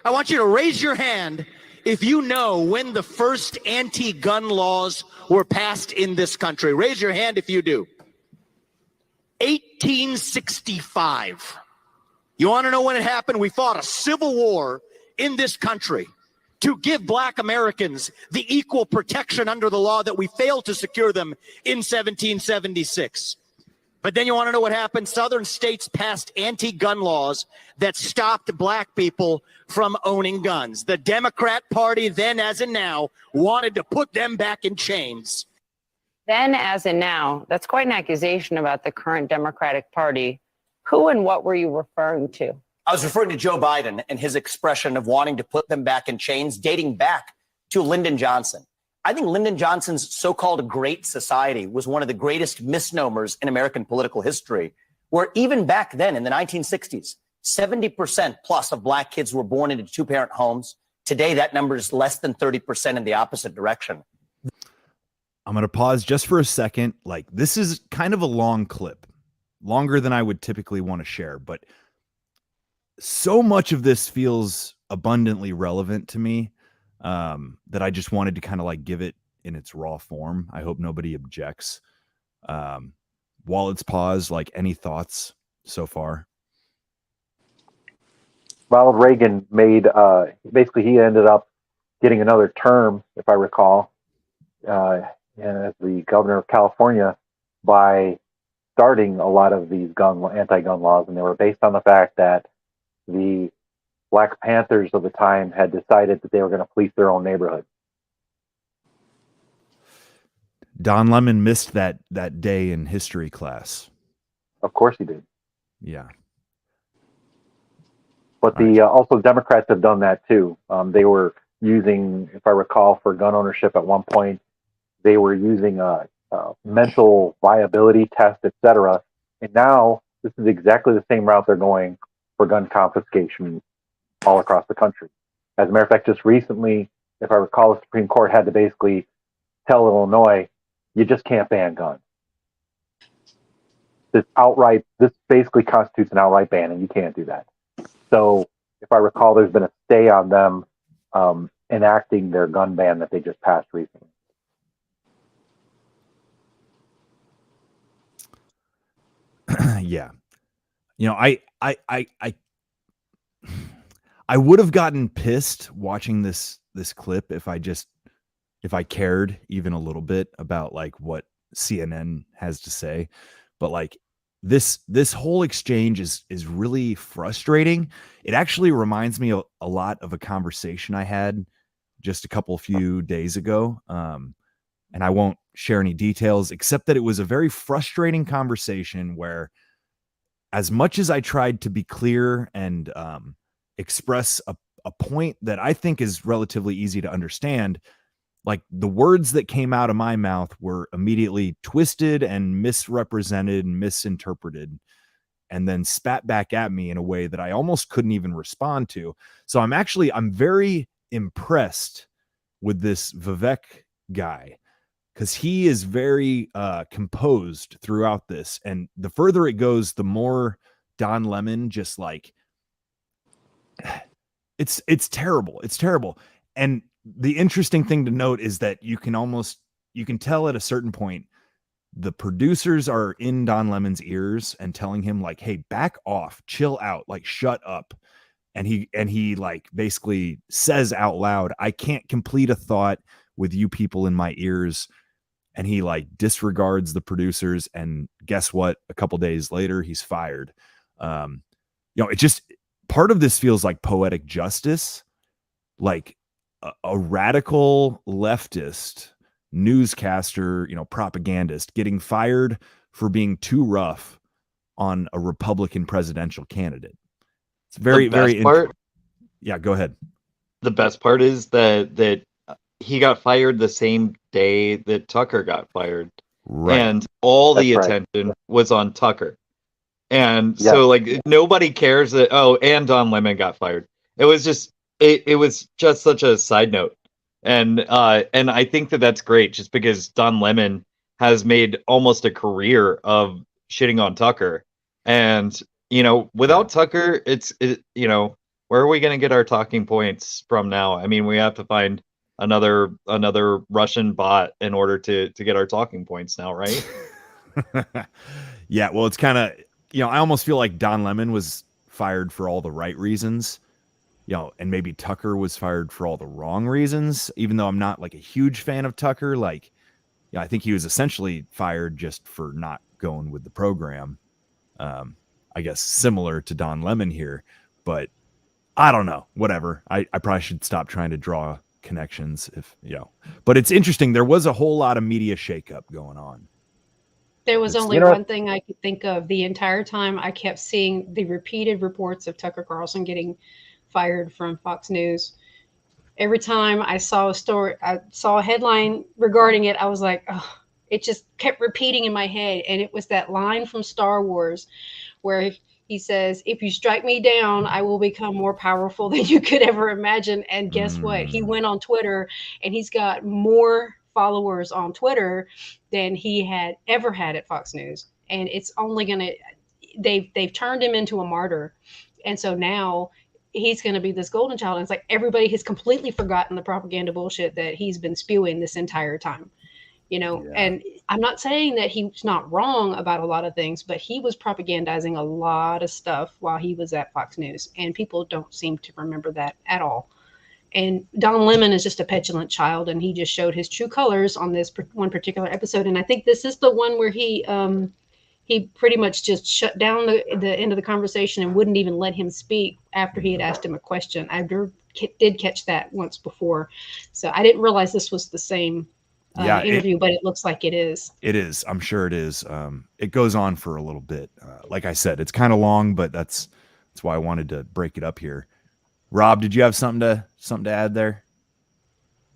I want you to raise your hand if you know when the first anti-gun laws were passed in this country. Raise your hand if you do. 1865. You want to know when it happened? We fought a civil war in this country to give Black Americans the equal protection under the law that we failed to secure them in 1776. But then you want to know what happened? Southern states passed anti-gun laws that stopped Black people from owning guns. The Democrat Party, then as in now, wanted to put them back in chains. Then as in now, that's quite an accusation about the current Democratic Party. Who and what were you referring to? I was referring to Joe Biden and his expression of wanting to put them back in chains, dating back to Lyndon Johnson. I think Lyndon Johnson's so-called Great Society was one of the greatest misnomers in American political history, where even back then in the 1960s, 70% plus of Black kids were born into 2-parent homes. Today, that number is less than 30% in the opposite direction. I'm going to pause just for a second. Like, this is kind of a long clip, longer than I would typically want to share, but so much of this feels abundantly relevant to me that I just wanted to kind of like give it in its raw form. I hope nobody objects. While it's paused, like, any thoughts so far? Ronald Reagan made, basically he ended up getting another term, if I recall, as the governor of California by starting a lot of these anti-gun laws, and they were based on the fact that the Black Panthers of the time had decided that they were going to police their own neighborhood. Don Lemon missed that day in history class. Of course he did. Yeah. But also Democrats have done that too. They were using, if I recall, for gun ownership at one point, they were using a mental viability test, etc. And now this is exactly the same route they're going for gun confiscation all across the country. As a matter of fact, just recently, if I recall, the Supreme Court had to basically tell Illinois, you just can't ban guns. This basically constitutes an outright ban, and you can't do that. So, if I recall, there's been a stay on them enacting their gun ban that they just passed recently. Yeah. You know, I would have gotten pissed watching this clip if I cared even a little bit about like what CNN has to say, but like this whole exchange is really frustrating. It actually reminds me a lot of a conversation I had just a few days ago. And I won't share any details except that it was a very frustrating conversation where, as much as I tried to be clear and express a point that I think is relatively easy to understand, like, the words that came out of my mouth were immediately twisted and misrepresented and misinterpreted, and then spat back at me in a way that I almost couldn't even respond to. So I'm very impressed with this Vivek guy, because he is very composed throughout this. And the further it goes, the more Don Lemon just like It's terrible. It's terrible. And the interesting thing to note is that you can tell at a certain point the producers are in Don Lemon's ears and telling him like, hey, back off, chill out, like shut up. And he like basically says out loud, I can't complete a thought with you people in my ears. And he like disregards the producers, and guess what? A couple days later, he's fired. It just, part of this feels like poetic justice, like a radical leftist newscaster, propagandist getting fired for being too rough on a Republican presidential candidate. It's very, very part. Yeah, go ahead. The best part is that he got fired the same day that Tucker got fired. Right. And all the That's attention was on Tucker. And Yeah. so like nobody cares that, and Don Lemon got fired. It was just such a side note. And I think that's great, just because Don Lemon has made almost a career of shitting on Tucker. And without Tucker, where are we going to get our talking points from now? I mean, we have to find another Russian bot in order to get our talking points now, right? Yeah, well, it's kind of, I almost feel like Don Lemon was fired for all the right reasons, and maybe Tucker was fired for all the wrong reasons, even though I'm not like a huge fan of Tucker. Like, I think he was essentially fired just for not going with the program. I guess similar to Don Lemon here, but I don't know, whatever. I probably should stop trying to draw connections but it's interesting. There was a whole lot of media shakeup going on. There was only one thing I could think of the entire time. I kept seeing the repeated reports of Tucker Carlson getting fired from Fox News. Every time I saw a story, I saw a headline regarding it, I was like, oh, it just kept repeating in my head. And it was that line from Star Wars where he says, if you strike me down, I will become more powerful than you could ever imagine. And guess what? He went on Twitter and he's got more followers on Twitter than he had ever had at Fox News. And it's only going to, they've turned him into a martyr. And so now he's going to be this golden child. And it's like everybody has completely forgotten the propaganda bullshit that he's been spewing this entire time. And I'm not saying that he's not wrong about a lot of things, but he was propagandizing a lot of stuff while he was at Fox News, and people don't seem to remember that at all. And Don Lemon is just a petulant child, and he just showed his true colors on this one particular episode. And I think this is the one where he pretty much just shut down the end of the conversation and wouldn't even let him speak after he had asked him a question. I did catch that once before, so I didn't realize this was the same interview, but it looks like it is. It is. I'm sure it is. It goes on for a little bit. Like I said, it's kind of long, but that's why I wanted to break it up here. Rob, did you have something to add there?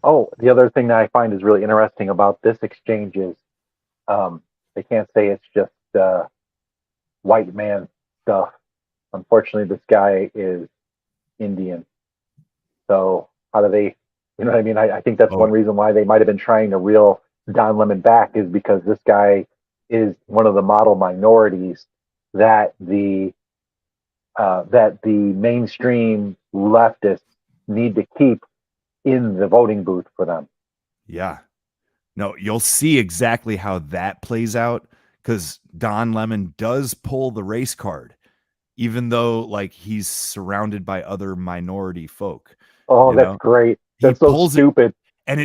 Oh, the other thing that I find is really interesting about this exchange is they can't say it's just white man stuff. Unfortunately, this guy is Indian. So how do they, you know what I mean? I think that's one reason why they might have been trying to reel Don Lemon back, is because this guy is one of the model minorities that the mainstream leftists need to keep in the voting booth for them. Yeah. No, you'll see exactly how that plays out, because Don Lemon does pull the race card, even though like he's surrounded by other minority folk. Oh, that's great. That's so stupid. And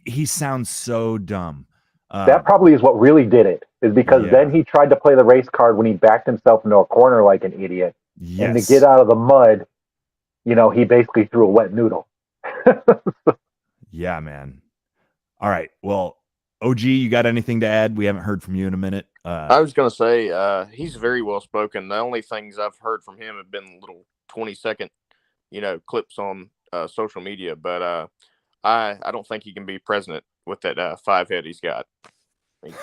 he sounds so dumb. That probably is what really did it, is because then he tried to play the race card when he backed himself into a corner like an idiot. Yes. And to get out of the mud, he basically threw a wet noodle. Yeah, man. All right. Well, OG, you got anything to add? We haven't heard from you in a minute. I was going to say, he's very well spoken. The only things I've heard from him have been little 20-second, clips on social media. But I don't think he can be president with that 5 head he's got. You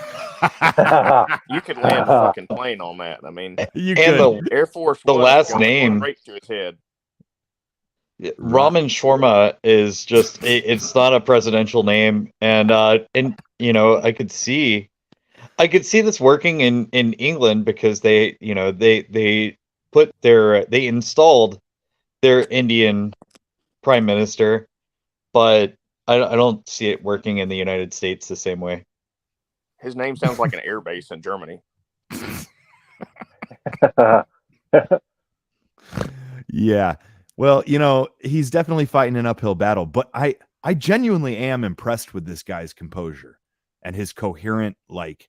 could land a fucking plane on that. I mean, the Air Force the One last name right to his head. Raman Sharma is just it's not a presidential name, and I could see this working in England, because they installed their Indian prime minister, but I don't see it working in the United States the same way. His name sounds like an air base in Germany. Yeah. Well, you know, he's definitely fighting an uphill battle, but I genuinely am impressed with this guy's composure and his coherent, like,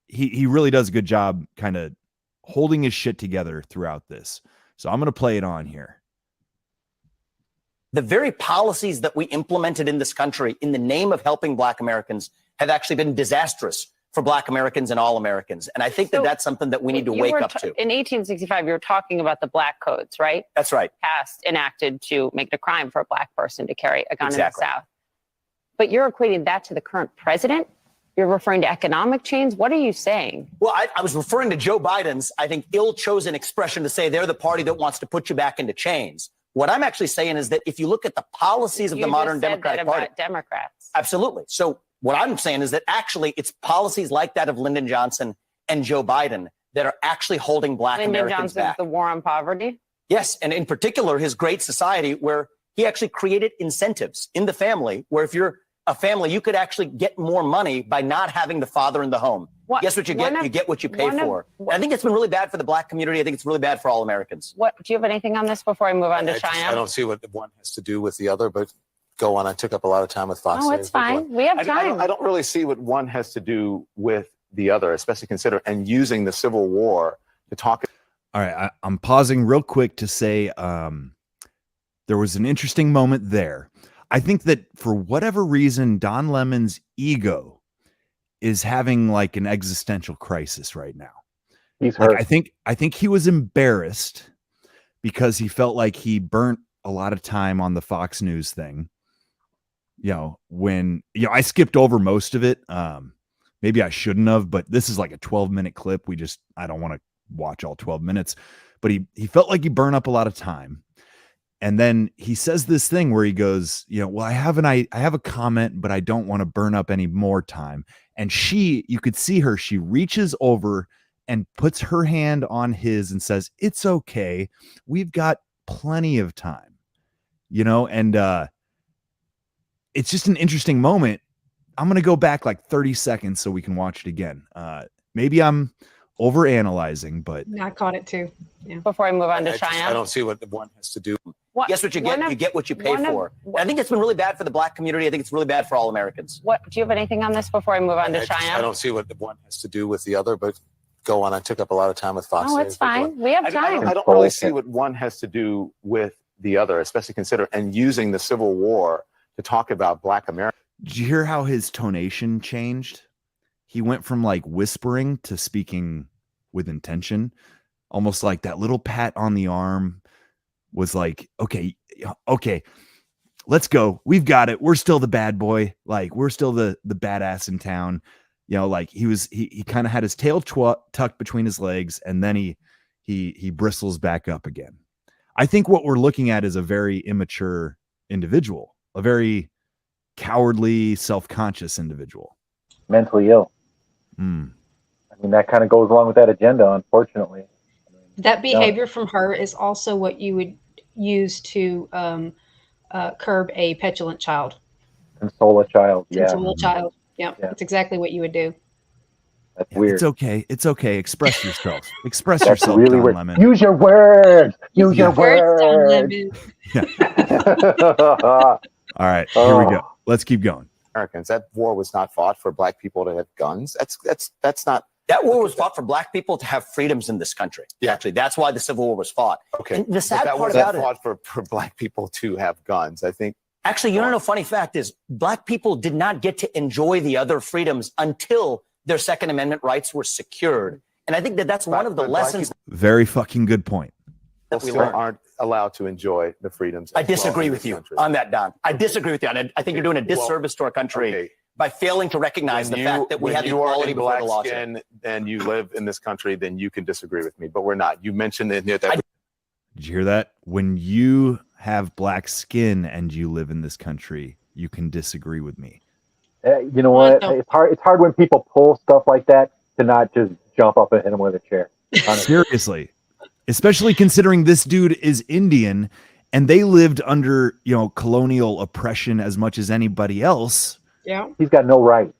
he really does a good job kind of holding his shit together throughout this. So I'm going to play it on here. The very policies that we implemented in this country in the name of helping Black Americans have actually been disastrous for Black Americans and all Americans. And I think that that's something that we need to wake up to. In 1865, you were talking about the Black codes, right? That's right. Passed, enacted to make it a crime for a Black person to carry a gun Exactly. in the South. But you're equating that to the current president? You're referring to economic change? What are you saying? Well, I was referring to Joe Biden's, I think, ill-chosen expression to say they're the party that wants to put you back into chains. What I'm actually saying is that if you look at the policies of the modern Democratic Party, Democrats. Absolutely. So what I'm saying is that actually it's policies like that of Lyndon Johnson and Joe Biden that are actually holding Black Americans back. The war on poverty? Yes, and in particular, his Great Society, where he actually created incentives in the family, where if you're a family, you could actually get more money by not having the father in the home. Guess what you get? You get what you pay for. And I think it's been really bad for the Black community. I think it's really bad for all Americans. What do you have anything on this before I move on to China? I don't see what one has to do with the other, but go on. I took up a lot of time with Fox. Oh, it's fine. We have time. I don't really see what one has to do with the other, especially consider and using the Civil War to talk. All right, I'm pausing real quick to say there was an interesting moment there. I think that for whatever reason, Don Lemon's ego is having like an existential crisis right now. He's hurt. I think he was embarrassed because he felt like he burnt a lot of time on the Fox News thing. You know, when, you know, I skipped over most of it. Maybe I shouldn't have, but this is like a 12-minute clip. I don't want to watch all 12 minutes, but he felt like he burned up a lot of time. And then he says this thing where he goes, you know, well, I have a comment, but I don't want to burn up any more time. And you could see her, she reaches over and puts her hand on his and says, it's okay. We've got plenty of time, you know? And it's just an interesting moment. I'm going to go back like 30 seconds so we can watch it again. Maybe I'm overanalyzing, but I caught it too. Yeah. Before I move on to China. I don't see what one has to do. Guess what you get? You get what you pay for. And I think it's been really bad for the Black community. I think it's really bad for all Americans. Do you have anything on this before I move on to China? I don't see what one has to do with the other, but go on. I took up a lot of time with Fox. Oh, it's fine. We have time. I don't really see what one has to do with the other, especially consider and using the Civil War to talk about Black America. Did you hear how his tonation changed? He went from like whispering to speaking with intention, almost like that little pat on the arm was like, okay, let's go. We've got it. We're still the bad boy. Like, we're still the badass in town. You know, like he kind of had his tail tucked between his legs, and then he bristles back up again. I think what we're looking at is a very immature individual, a very cowardly, self-conscious individual. Mentally ill. I mean, that kind of goes along with that agenda, unfortunately. That behavior from her is also what you would use to curb a petulant child. Console a child. Console a child. Yeah, that's exactly what you would do. That's weird. It's okay. It's okay. Express yourself. Express That's yourself, really Don weird. Lemon. Use your words. Use your Words, Don words. Lemon. All right, here we go. Let's keep going. Americans, that war was not fought for Black people to have guns. That's not. That war was fought for Black people to have freedoms in this country. Yeah. Actually, that's why the Civil War was fought. Okay. And the sad that part wasn't about it. fought for Black people to have guns. I think. Actually, you know, a funny fact is Black people did not get to enjoy the other freedoms until their Second Amendment rights were secured. And I think that's one of the lessons. Very fucking good point. That we still learned. aren't allowed to enjoy the freedoms. I as well disagree in with this you country. on that, Don. I disagree with you. And I think you're doing a disservice to our country Okay. by failing to recognize the fact that we when have you are equality in before black the law. skin and you live in this country, then you can disagree with me. But we're not. You mentioned it that. Did you hear that? When you have black skin and you live in this country, you can disagree with me. You know what? It's hard. It's hard when people pull stuff like that to not just jump up and hit him with a chair. Honestly. Seriously. Especially considering this dude is Indian and they lived under, colonial oppression as much as anybody else. Yeah. He's got no right.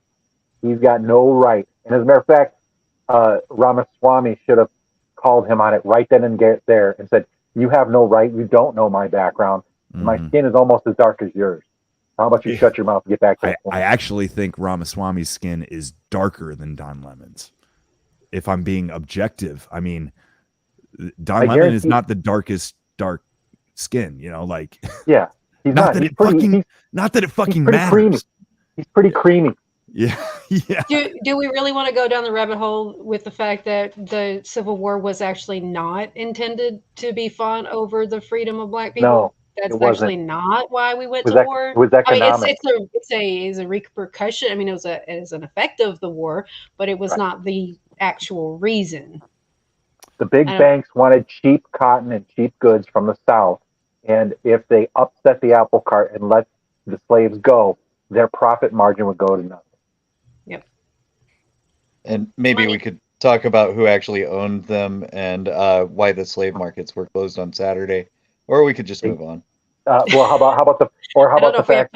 He's got no right. And as a matter of fact, Ramaswamy should have called him on it right then and there and said, "You have no right. You don't know my background. My skin is almost as dark as yours. How about you shut your mouth and get back to the point?" I actually think Ramaswamy's skin is darker than Don Lemon's. If I'm being objective, I mean, Don Lemon is not the darkest dark skin, yeah, he's not that it fucking matters. Creamy. He's pretty creamy. Yeah. Yeah. Do we really want to go down the rabbit hole with the fact that the Civil War was actually not intended to be fought over the freedom of black people? No, that's actually not why we went to war. It was economic. I mean, it's a repercussion. I mean, it was an effect of the war, but it was not the actual reason. The big banks wanted cheap cotton and cheap goods from the South, and if they upset the apple cart and let the slaves go, their profit margin would go to nothing. Yep. And maybe we could talk about who actually owned them and why the slave markets were closed on Saturday, or we could just move on. Well, how about the fact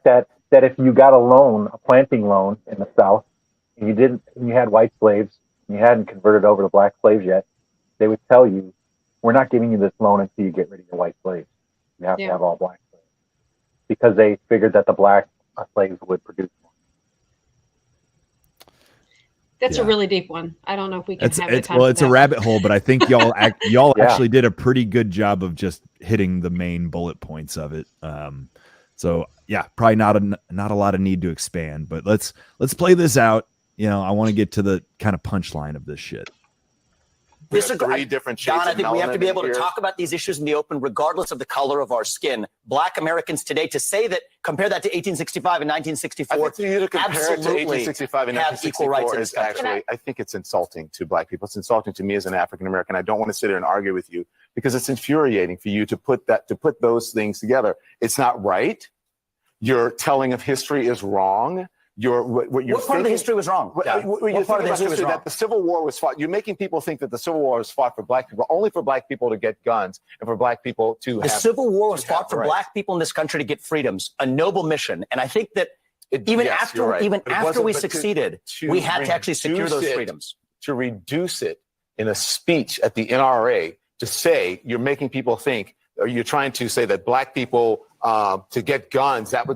that if you got a planting loan in the South, and you had white slaves, and you hadn't converted over to black slaves yet, they would tell you, "We're not giving you this loan until you get rid of your white slaves. You have to have all black slaves," because they figured that the black slaves would produce more. That's a really deep one. I don't know if we can have it. Well, it's a rabbit hole, but I think y'all actually did a pretty good job of just hitting the main bullet points of it. So yeah, probably not a lot of need to expand, but let's play this out. I want to get to the kind of punchline of this shit. Three different shades. John, I think we have to be able to talk about these issues in the open, regardless of the color of our skin. Black Americans today, to say that, compare that to 1865 and 1964, I think you to compare it to 1865 and 1964 is actually, I think it's insulting to black people. It's insulting to me as an African American. I don't want to sit here and argue with you because it's infuriating for you to put those things together. It's not right. Your telling of history is wrong. What part of the history was wrong? What part of the history was wrong? That the Civil War was fought. You're making people think that the Civil War was fought for black people, only for black people to get guns and for black people to have. The Civil War was fought for black people in this country to get freedoms, a noble mission. And I think that even after we succeeded, we had to actually secure those freedoms. To reduce it in a speech at the NRA to say you're making people think, or you're trying to say that black people to get guns, that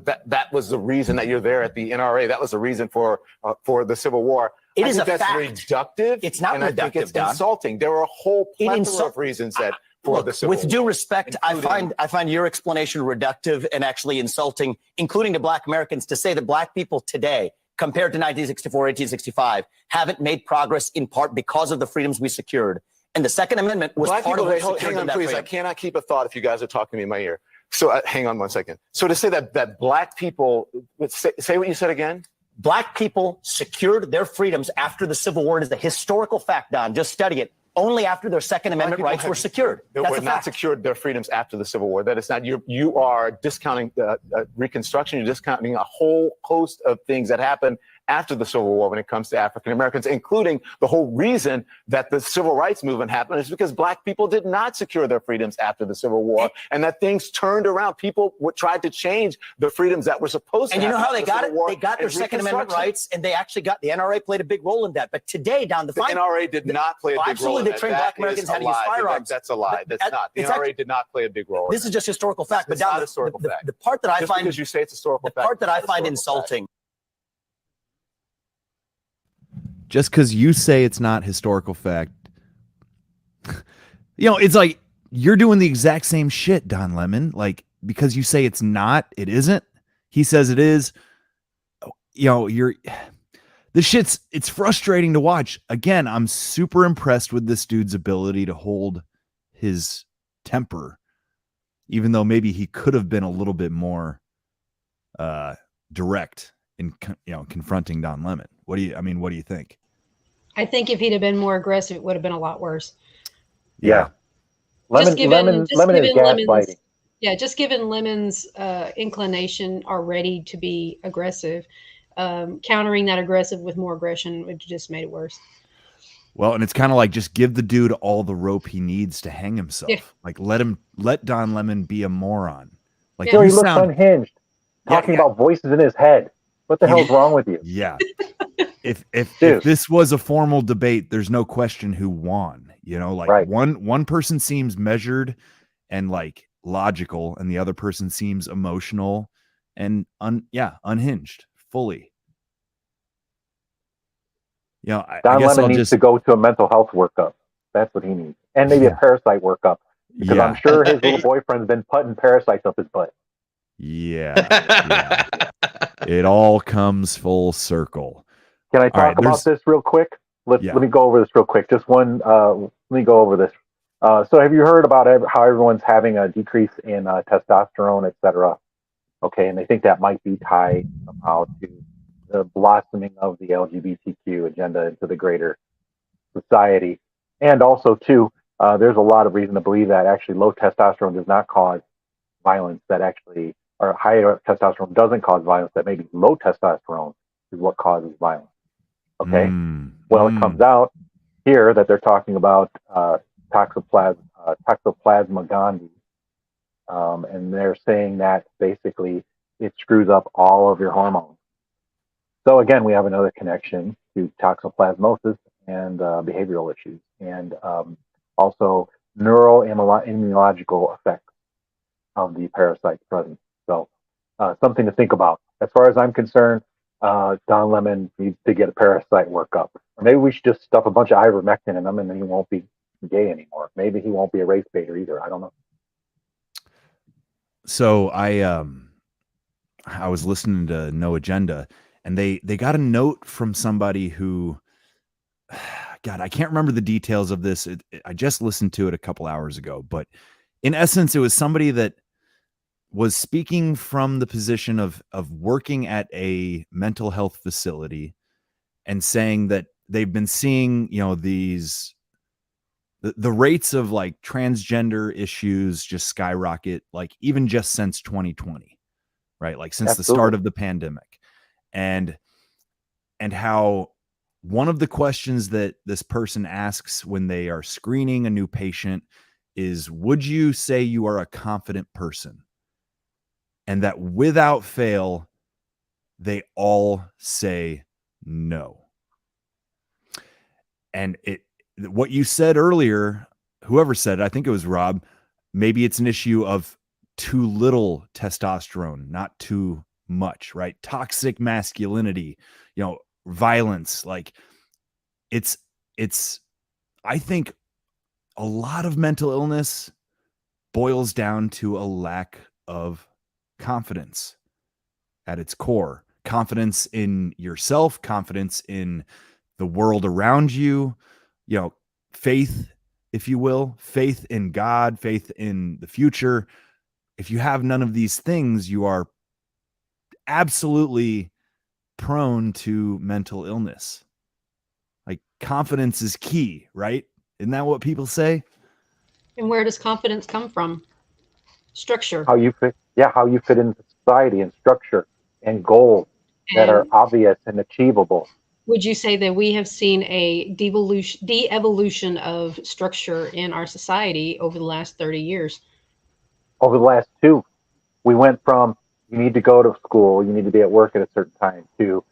was the reason that you're there at the NRA. That was the reason for the Civil War. It is a fact. That's reductive. It's not reductive. I think it's insulting. There are a whole plethora of reasons that for the Civil War. With due respect, I find your explanation reductive and actually insulting, including to black Americans, to say that black people today, compared to 1964, 1865, haven't made progress in part because of the freedoms we secured. And the Second Amendment was part of what secured hang on, that please. freedom. I cannot keep a thought if you guys are talking to me in my ear. So hang on 1 second. So to say that black people, say what you said again. Black people secured their freedoms after the Civil War. It is a historical fact, Don. Just study it. Only after their Second Amendment rights were secured. They were not secured their freedoms after the Civil War. That is not, you are discounting Reconstruction. You're discounting a whole host of things that happened after the Civil War when it comes to African Americans, including the whole reason that the Civil Rights Movement happened is because black people did not secure their freedoms after the Civil War, and that things turned around. People tried to change the freedoms that were supposed to happen. And you know how they got it? They got their Second Amendment rights, and they actually got the NRA played a big role in that. But today, Don, the NRA did not play a big role in that. They trained black Americans how to use firearms. That's a lie. That's not. The NRA did not play a big role. This is just historical fact. But Don, the part that I find, because you say it's historical fact, the part that I find insulting. Just because you say it's not historical fact, it's like you're doing the exact same shit, Don Lemon. Like, because you say it's not, it isn't. He says it is. It's frustrating to watch. Again, I'm super impressed with this dude's ability to hold his temper, even though maybe he could have been a little bit more direct in confronting Don Lemon. What do you think? I think if he'd have been more aggressive, it would have been a lot worse. Yeah. Lemon is gaslighting. Yeah, just given Lemon's inclination already to be aggressive, countering that aggressive with more aggression would just made it worse. Well, and it's kind of like just give the dude all the rope he needs to hang himself. Yeah. Like let Don Lemon be a moron. Like Yeah. Yo, you he looks sound unhinged, talking about voices in his head. What the hell's wrong with you? Yeah. If Dude. this was a formal debate, there's no question who won. You know, like Right. one person seems measured and like logical, and the other person seems emotional and unhinged fully. You know, Don I guess Lemon I'll needs just to go to a mental health workup. That's what he needs. And maybe a parasite workup. Because I'm sure his little boyfriend's been putting parasites up his butt. Yeah. It all comes full circle. Can I All right, talk about this real quick? Let me go over this real quick. Just one. Let me go over this. So, have you heard about how everyone's having a decrease in testosterone, et cetera? Okay, and they think that might be tied somehow to the blossoming of the LGBTQ agenda into the greater society, and also too, there's a lot of reason to believe that actually low testosterone does not cause violence. That actually, or higher testosterone doesn't cause violence. That maybe low testosterone is what causes violence. Okay. Well, it comes out here that they're talking about toxoplasma gondii, and they're saying that basically it screws up all of your hormones. So again, we have another connection to toxoplasmosis and behavioral issues, and also neuroimmunological effects of the parasites present. So something to think about. As far as I'm concerned, Don Lemon needs to get a parasite workup. Or maybe we should just stuff a bunch of ivermectin in him and then he won't be gay anymore. Maybe he won't be a race baiter either. I don't know. So I was listening to No Agenda, and they got a note from somebody who, God, I can't remember the details of this. I just listened to it a couple hours ago, but in essence, it was somebody that was speaking from the position of working at a mental health facility and saying that they've been seeing, you know, these the rates of like transgender issues just skyrocket, like even just since 2020, right? Like since the start of the pandemic. And how one of the questions that this person asks when they are screening a new patient is, would you say you are a confident person? And that without fail, they all say no. And what you said earlier, whoever said it, I think it was Rob, maybe it's an issue of too little testosterone, not too much, right? Toxic masculinity, you know, violence. Like it's I think a lot of mental illness boils down to a lack of confidence at its core. Confidence in yourself, confidence in the world around you, you know, faith, if you will, faith in God, faith in the future. If you have none of these things, you are absolutely prone to mental illness. Like confidence is key, right? Isn't that what people say? And where does confidence come from? Structure. How you fit, how you fit into society and structure and goals that are obvious and achievable. Would you say that we have seen a de-evolution of structure in our society over the last 30 years? Over the last two, we went from you need to go to school, you need to be at work at a certain time, to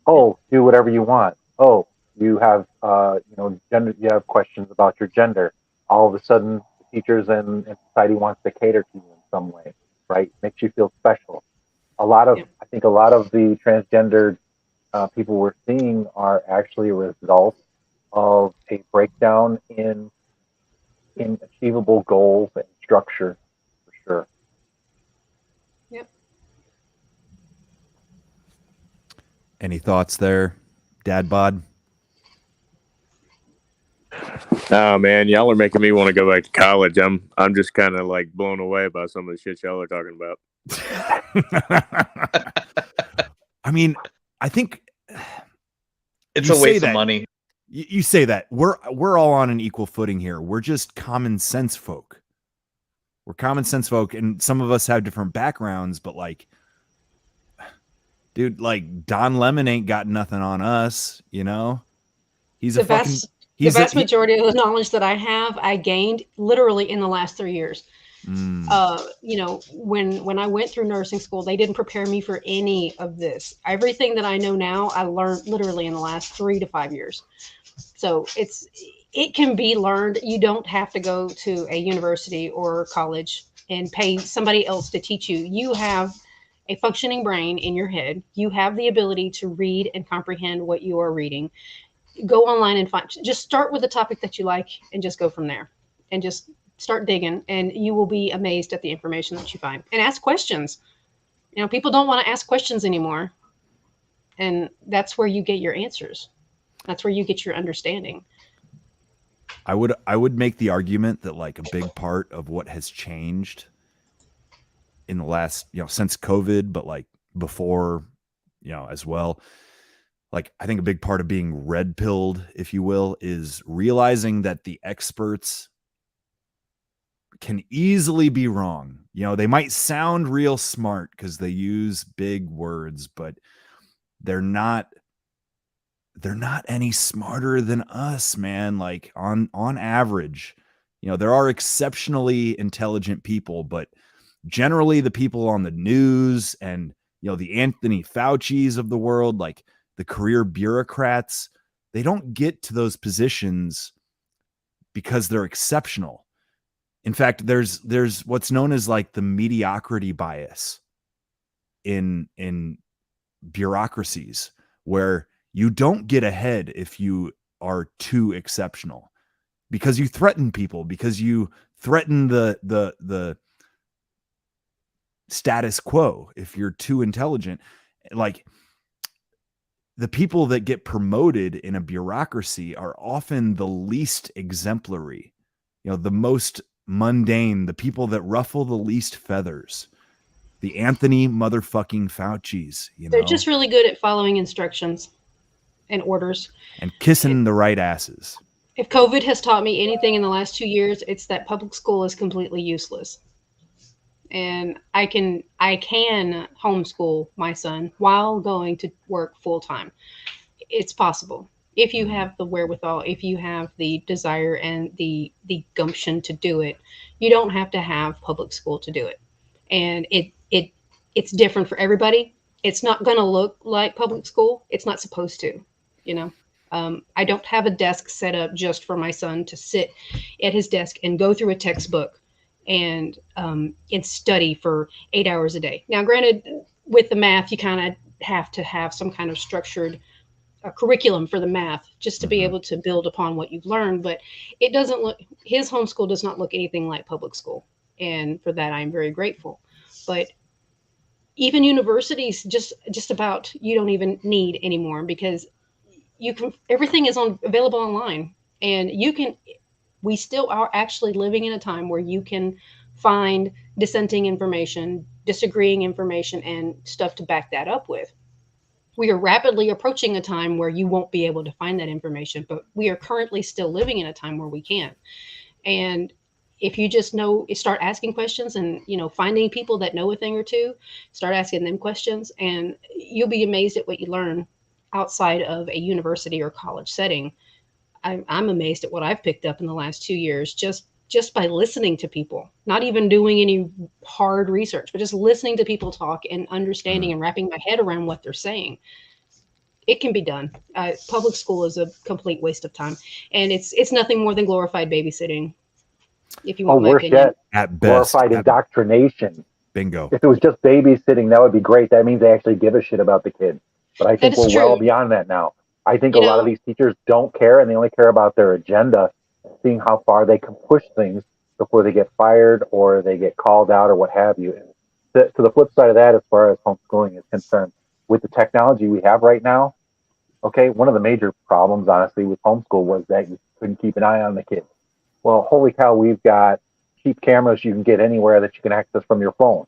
do whatever you want. Oh, you have gender, you have questions about your gender. All of a sudden, the teachers and society wants to cater to you in some way, right? Makes you feel special. I think a lot of the transgendered people we're seeing are actually a result of a breakdown in achievable goals and structure, for sure. Yep. Any thoughts there, Dad Bod? Oh man, y'all are making me want to go back to college. I'm just kind of like blown away by some of the shit y'all are talking about. I mean, I think it's a waste of money. You say that we're all on an equal footing here. We're just common sense folk. We're common sense folk, and some of us have different backgrounds, but like, dude, like Don Lemon ain't got nothing on us, you know? He's The vast majority of the knowledge that I have, I gained literally in the last 3 years. You know, when I went through nursing school, they didn't prepare me for any of this. Everything that I know now, I learned literally in the last 3 to 5 years. So it can be learned. You don't have to go to a university or college and pay somebody else to teach you. You have a functioning brain in your head. You have the ability to read and comprehend what you are reading. Go online and just start with a topic that you like and just go from there, and just start digging, and you will be amazed at the information that you find. And ask questions. You know, people don't want to ask questions anymore, and that's where you get your answers. That's where you get your understanding. I would make the argument that like a big part of what has changed in the last, since COVID, but like before, as well, like I think a big part of being red pilled, if you will, is realizing that the experts can easily be wrong. They might sound real smart because they use big words, but they're not any smarter than us, man. Like on average, there are exceptionally intelligent people, but generally the people on the news and, the Anthony Fauci's of the world, like the career bureaucrats, they don't get to those positions because they're exceptional. In fact, there's what's known as like the mediocrity bias in bureaucracies, where you don't get ahead if you are too exceptional, because you threaten people, because you threaten the status quo. If you're too intelligent, like the people that get promoted in a bureaucracy are often the least exemplary, the most mundane, the people that ruffle the least feathers. The Anthony motherfucking Fauci's, They're just really good at following instructions and orders and kissing the right asses. If COVID has taught me anything in the last 2 years, it's that public school is completely useless. And I can homeschool my son while going to work full time. It's possible if you have the wherewithal, if you have the desire and the gumption to do it. You don't have to have public school to do it. And it's different for everybody. It's not going to look like public school. It's not supposed to, I don't have a desk set up just for my son to sit at his desk and go through a textbook and study for 8 hours a day. Now, granted, with the math, you kind of have to have some kind of structured curriculum for the math just to be able to build upon what you've learned. But it doesn't look, his homeschool does not look anything like public school. And for that, I'm very grateful. But even universities, just about, you don't even need anymore, because everything is available online, and we still are actually living in a time where you can find dissenting information, disagreeing information, and stuff to back that up with. We are rapidly approaching a time where you won't be able to find that information, but we are currently still living in a time where we can. And if you just start asking questions and, finding people that know a thing or two, start asking them questions, and you'll be amazed at what you learn outside of a university or college setting. I'm amazed at what I've picked up in the last 2 years, just by listening to people, not even doing any hard research, but just listening to people talk and understanding and wrapping my head around what they're saying. It can be done. Public school is a complete waste of time, and it's nothing more than glorified babysitting. If you want my opinion, at best, glorified indoctrination. Bingo. If it was just babysitting, that would be great. That means they actually give a shit about the kids. But I think we're well beyond that now. I think a lot of these teachers don't care, and they only care about their agenda, seeing how far they can push things before they get fired or they get called out or what have you. To the flip side of that, as far as homeschooling is concerned, with the technology we have right now, okay, one of the major problems, honestly, with homeschool was that you couldn't keep an eye on the kids. Well, holy cow, we've got cheap cameras you can get anywhere that you can access from your phone.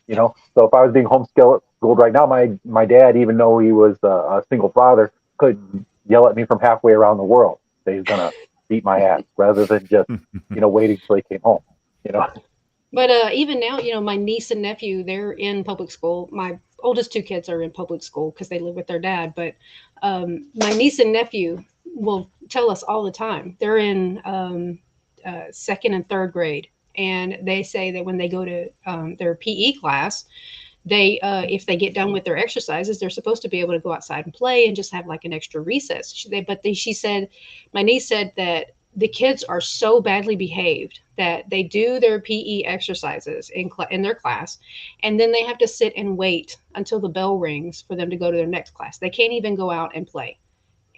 So if I was being homeschooled right now, my dad, even though he was a single father, could yell at me from halfway around the world. That he's gonna beat my ass rather than just waiting till he came home. But even now, my niece and nephew, they're in public school. My oldest two kids are in public school because they live with their dad. But my niece and nephew, will tell us all the time. They're in second and third grade, and they say that when they go to their PE class, they if they get done with their exercises, they're supposed to be able to go outside and play and just have like an extra recess. She said, my niece said that the kids are so badly behaved that they do their PE exercises in their class, and then they have to sit and wait until the bell rings for them to go to their next class. They can't even go out and play.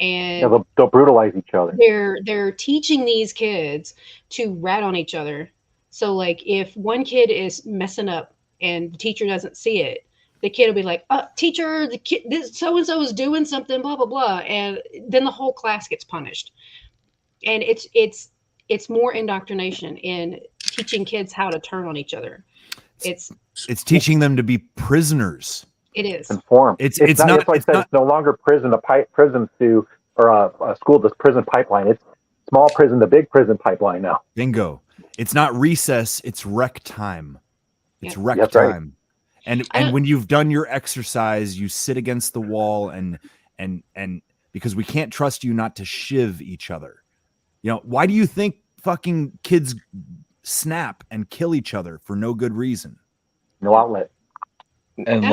And they'll brutalize each other. They're teaching these kids to rat on each other. So like if one kid is messing up and the teacher doesn't see it, the kid will be like, teacher, the kid, this so and so is doing something, blah blah blah, and then the whole class gets punished. And it's more indoctrination in teaching kids how to turn on each other. It's teaching them to be prisoners. It is informed. It's not. not. That's why I said it's no longer prison to or a school to prison pipeline. It's small prison to big prison pipeline now. Bingo. It's not recess. It's rec time. It's rec That's time. Right. And when you've done your exercise, you sit against the wall and because we can't trust you not to shiv each other. You know, why do you think fucking kids snap and kill each other for no good reason? No outlet. And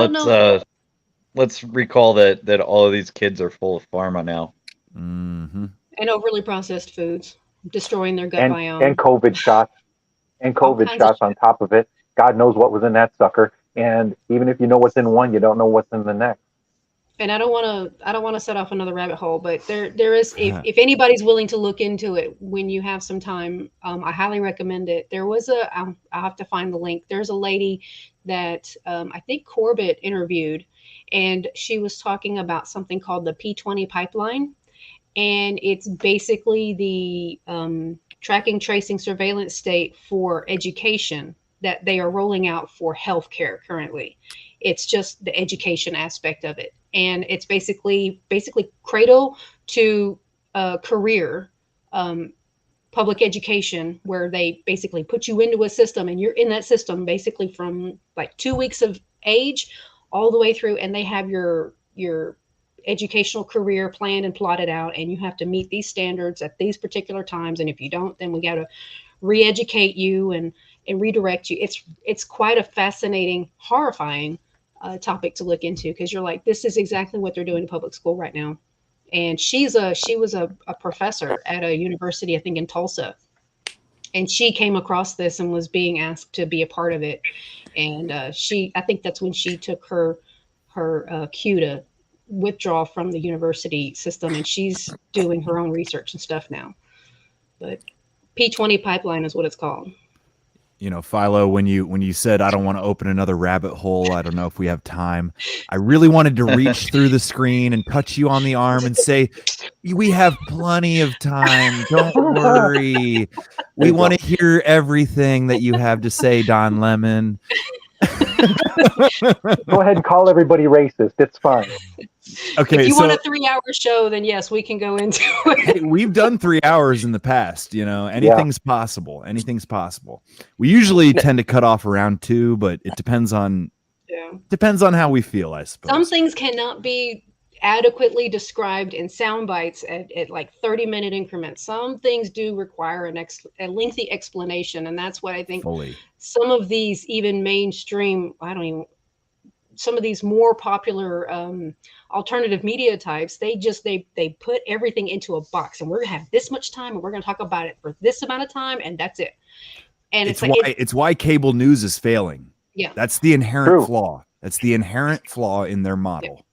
let's recall that all of these kids are full of pharma now. Mm-hmm. And overly processed foods, destroying their gut biome. And COVID shots. And COVID shots on top of it. God knows what was in that sucker. And even if you know what's in one, you don't know what's in the next. And I don't want to set off another rabbit hole, but there is, if anybody's willing to look into it when you have some time, I highly recommend it. There was I'll have to find the link. There's a lady that I think Corbett interviewed, and she was talking about something called the P20 pipeline. And it's basically the tracking, tracing, surveillance state for education that they are rolling out for healthcare currently. It's just the education aspect of it. And it's basically cradle to career public education, where they basically put you into a system and you're in that system basically from like 2 weeks of age all the way through, and they have your educational career planned and plotted out, and you have to meet these standards at these particular times, and if you don't, then we got to re-educate you and redirect you. It's quite a fascinating, horrifying topic to look into, because you're like, this is exactly what they're doing in public school right now. And she was a professor at a university, I think in Tulsa, and she came across this and was being asked to be a part of it. And I think that's when she took her cue to withdraw from the university system, and she's doing her own research and stuff now. But P20 pipeline is what it's called. You know, Philo, when you said, I don't want to open another rabbit hole, I don't know if we have time, I really wanted to reach through the screen and touch you on the arm and say, we have plenty of time. Don't worry. We want to hear everything that you have to say, Don Lemon. Go ahead and call everybody racist. It's fine. Okay, if you want a 3-hour show, then yes, we can go into it. Hey, we've done 3 hours in the past. You know, anything's possible. Anything's possible. We usually tend to cut off around 2, but it depends on how we feel, I suppose. Some things cannot be adequately described in sound bites at like 30-minute increments. Some things do require a lengthy explanation, and that's what I think some of these even mainstream, some of these more popular alternative media types, they put everything into a box, and we're gonna have this much time, and we're gonna talk about it for this amount of time, and that's it. And it's why cable news is failing. Yeah, that's the inherent flaw. That's the inherent flaw in their model.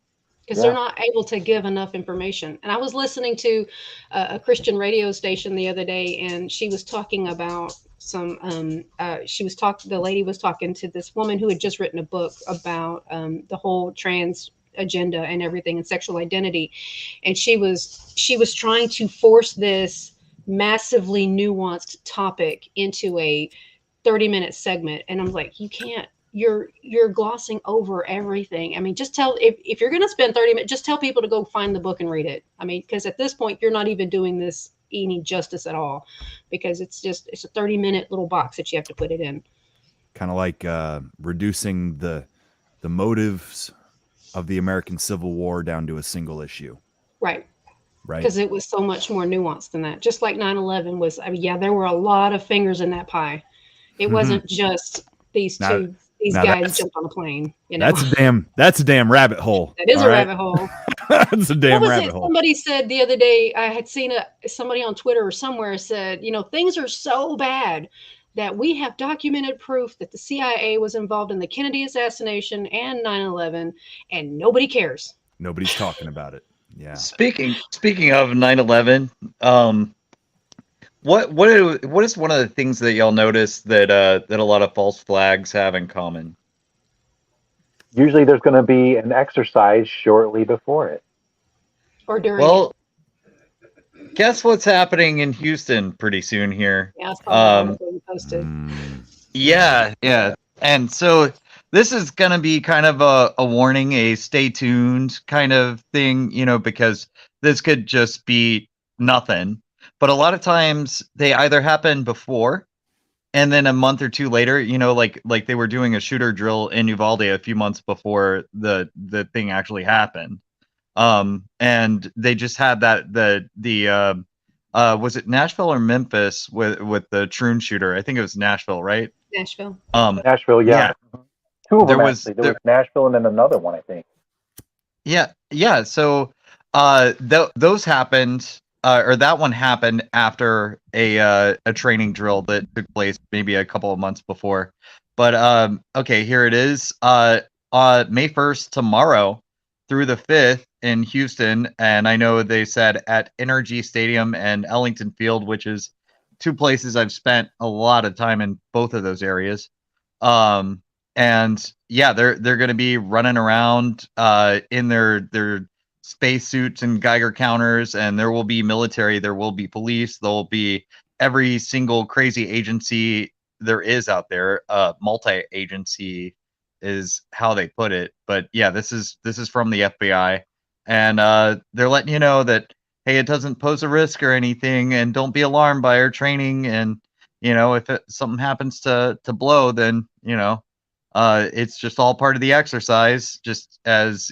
Because they're not able to give enough information. And I was listening to a Christian radio station the other day, and she was talking about the lady was talking to this woman who had just written a book about the whole trans agenda and everything and sexual identity. And she was trying to force this massively nuanced topic into a 30-minute segment. And I'm like, you can't. You're glossing over everything. I mean, just if you're going to spend 30 minutes, just tell people to go find the book and read it. I mean, because at this point, you're not even doing this any justice at all, because it's a 30-minute little box that you have to put it in. Kind of like reducing the motives of the American Civil War down to a single issue. Right. Right. Because it was so much more nuanced than that. Just like 9/11 was. I mean, yeah, there were a lot of fingers in that pie. It wasn't just these guys jumped on a plane. That's a damn rabbit hole. That is all a right? rabbit hole. That's a damn What was rabbit it? hole. Somebody said the other day, I had seen somebody on Twitter or somewhere said, things are so bad that we have documented proof that the CIA was involved in the Kennedy assassination and 9/11, and nobody cares. Nobody's talking about it. Yeah. Speaking of 9/11, what is one of the things that y'all notice that a lot of false flags have in common? Usually there's going to be an exercise shortly before it. Or during Well, guess what's happening in Houston pretty soon here? Yeah, I saw that article you posted. Yeah. And so this is going to be kind of a warning, a stay tuned kind of thing, because this could just be nothing. But a lot of times they either happen before and then a month or two later, like they were doing a shooter drill in Uvalde a few months before the thing actually happened. And they just had the was it Nashville or Memphis with the Troon shooter? I think it was Nashville, right? Nashville. Nashville, yeah. Two of them, actually. There was Nashville and then another one, I think. Yeah. So those happened, or that one happened after a training drill that took place maybe a couple of months before. But okay, here it is. May 1st, tomorrow, through the 5th in Houston, and I know they said at NRG Stadium and Ellington Field, which is two places I've spent a lot of time in both of those areas. And yeah, they're going to be running around in their space suits and Geiger counters, and there will be military, there will be police, there will be every single crazy agency there is out there. Multi-agency is how they put it, but yeah, this is from the FBI, and they're letting you know that, hey, it doesn't pose a risk or anything, and don't be alarmed by our training, and if something happens to blow, then it's just all part of the exercise. Just as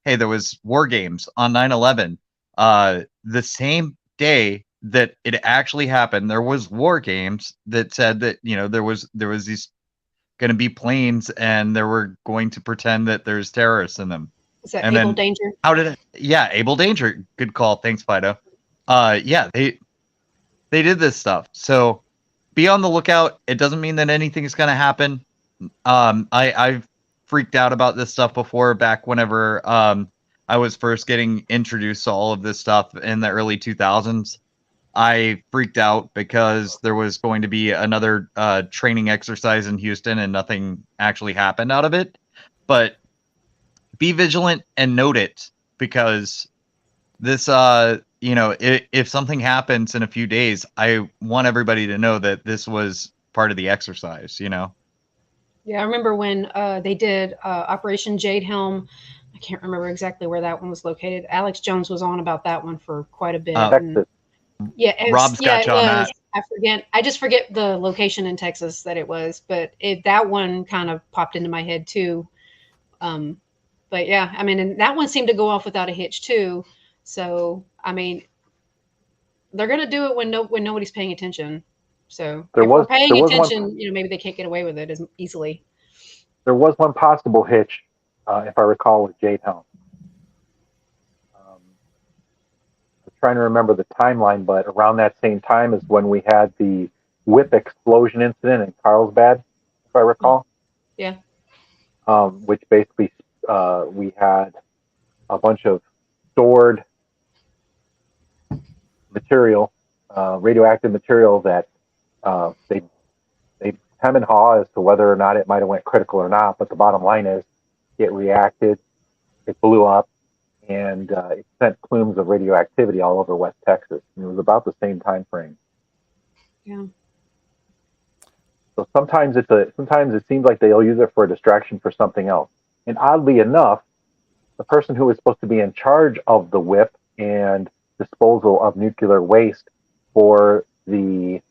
hey, there was war games on 9/11. The same day that it actually happened, there was war games that said that there was these going to be planes, and they were going to pretend that there's terrorists in them. Is that Able Danger? How did it? Yeah, Able Danger. Good call. Thanks, Fido. Yeah, they did this stuff. So be on the lookout. It doesn't mean that anything is going to happen. I've freaked out about this stuff before, back whenever I was first getting introduced to all of this stuff in the early 2000s. I freaked out because there was going to be another training exercise in Houston, and nothing actually happened out of it. But be vigilant and note it, because this, if something happens in a few days, I want everybody to know that this was part of the exercise, Yeah, I remember when they did Operation Jade Helm. I can't remember exactly where that one was located. Alex Jones was on about that one for quite a bit. Yeah, Rob's got you on that. I just forget the location in Texas that it was, but that one kind of popped into my head too. But yeah, I mean, and that one seemed to go off without a hitch too. So I mean, they're gonna do it when nobody's paying attention. So if we're paying attention, maybe they can't get away with it as easily. There was one possible hitch, if I recall, with Jade Helm. Trying to remember the timeline, but around that same time is when we had the whip explosion incident in Carlsbad, if I recall. Yeah. Which basically we had a bunch of stored material, radioactive material that they hem and haw as to whether or not it might have went critical or not. But the bottom line is, it reacted, it blew up, and it sent plumes of radioactivity all over West Texas. And it was about the same time frame. Yeah. So sometimes it seems like they'll use it for a distraction for something else. And oddly enough, the person who was supposed to be in charge of the whip and disposal of nuclear waste for the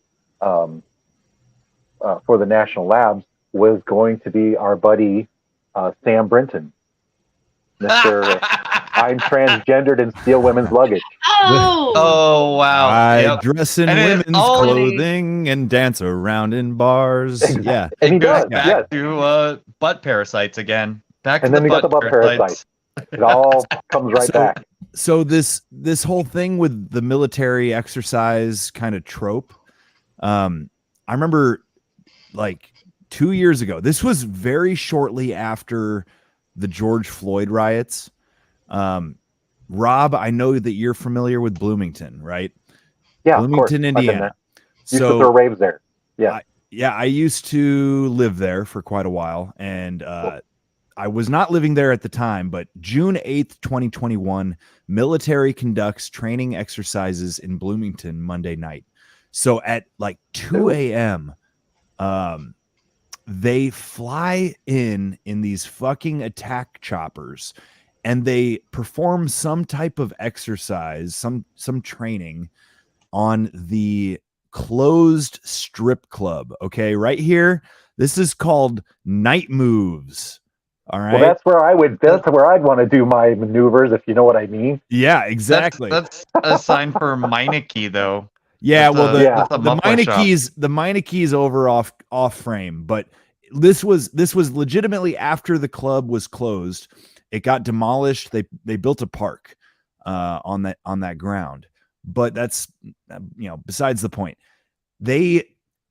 national labs was going to be our buddy Sam Brinton, Mr. I'm transgendered and steal women's luggage. Oh wow! I dress in And it women's all- clothing and dance around in bars. Exactly. Yeah, And he it goes does, back yes. to butt parasites again. Back And to then we got the butt parasites. It all comes right back. So this whole thing with the military exercise kind of trope, I remember like 2 years ago. This was very shortly after the George Floyd riots. Rob, I know that you're familiar with Bloomington, right? Yeah, Bloomington, of course. Indiana. Used to throw raves there. Yeah. I used to live there for quite a while, and I was not living there at the time, but June 8th, 2021, military conducts training exercises in Bloomington Monday night. So at like 2 a.m., they fly in these fucking attack choppers, and they perform some type of exercise, some training on the closed strip club. Okay, right here. This is called Night Moves. All right. Well, that's where I'd want to do my maneuvers, if you know what I mean. Yeah, exactly. That's a sign for Meineke, though. Yeah, that's the muffler shop. Meineke's over off frame, but this was legitimately after the club was closed. It got demolished. They built a park on that ground, but that's besides the point. They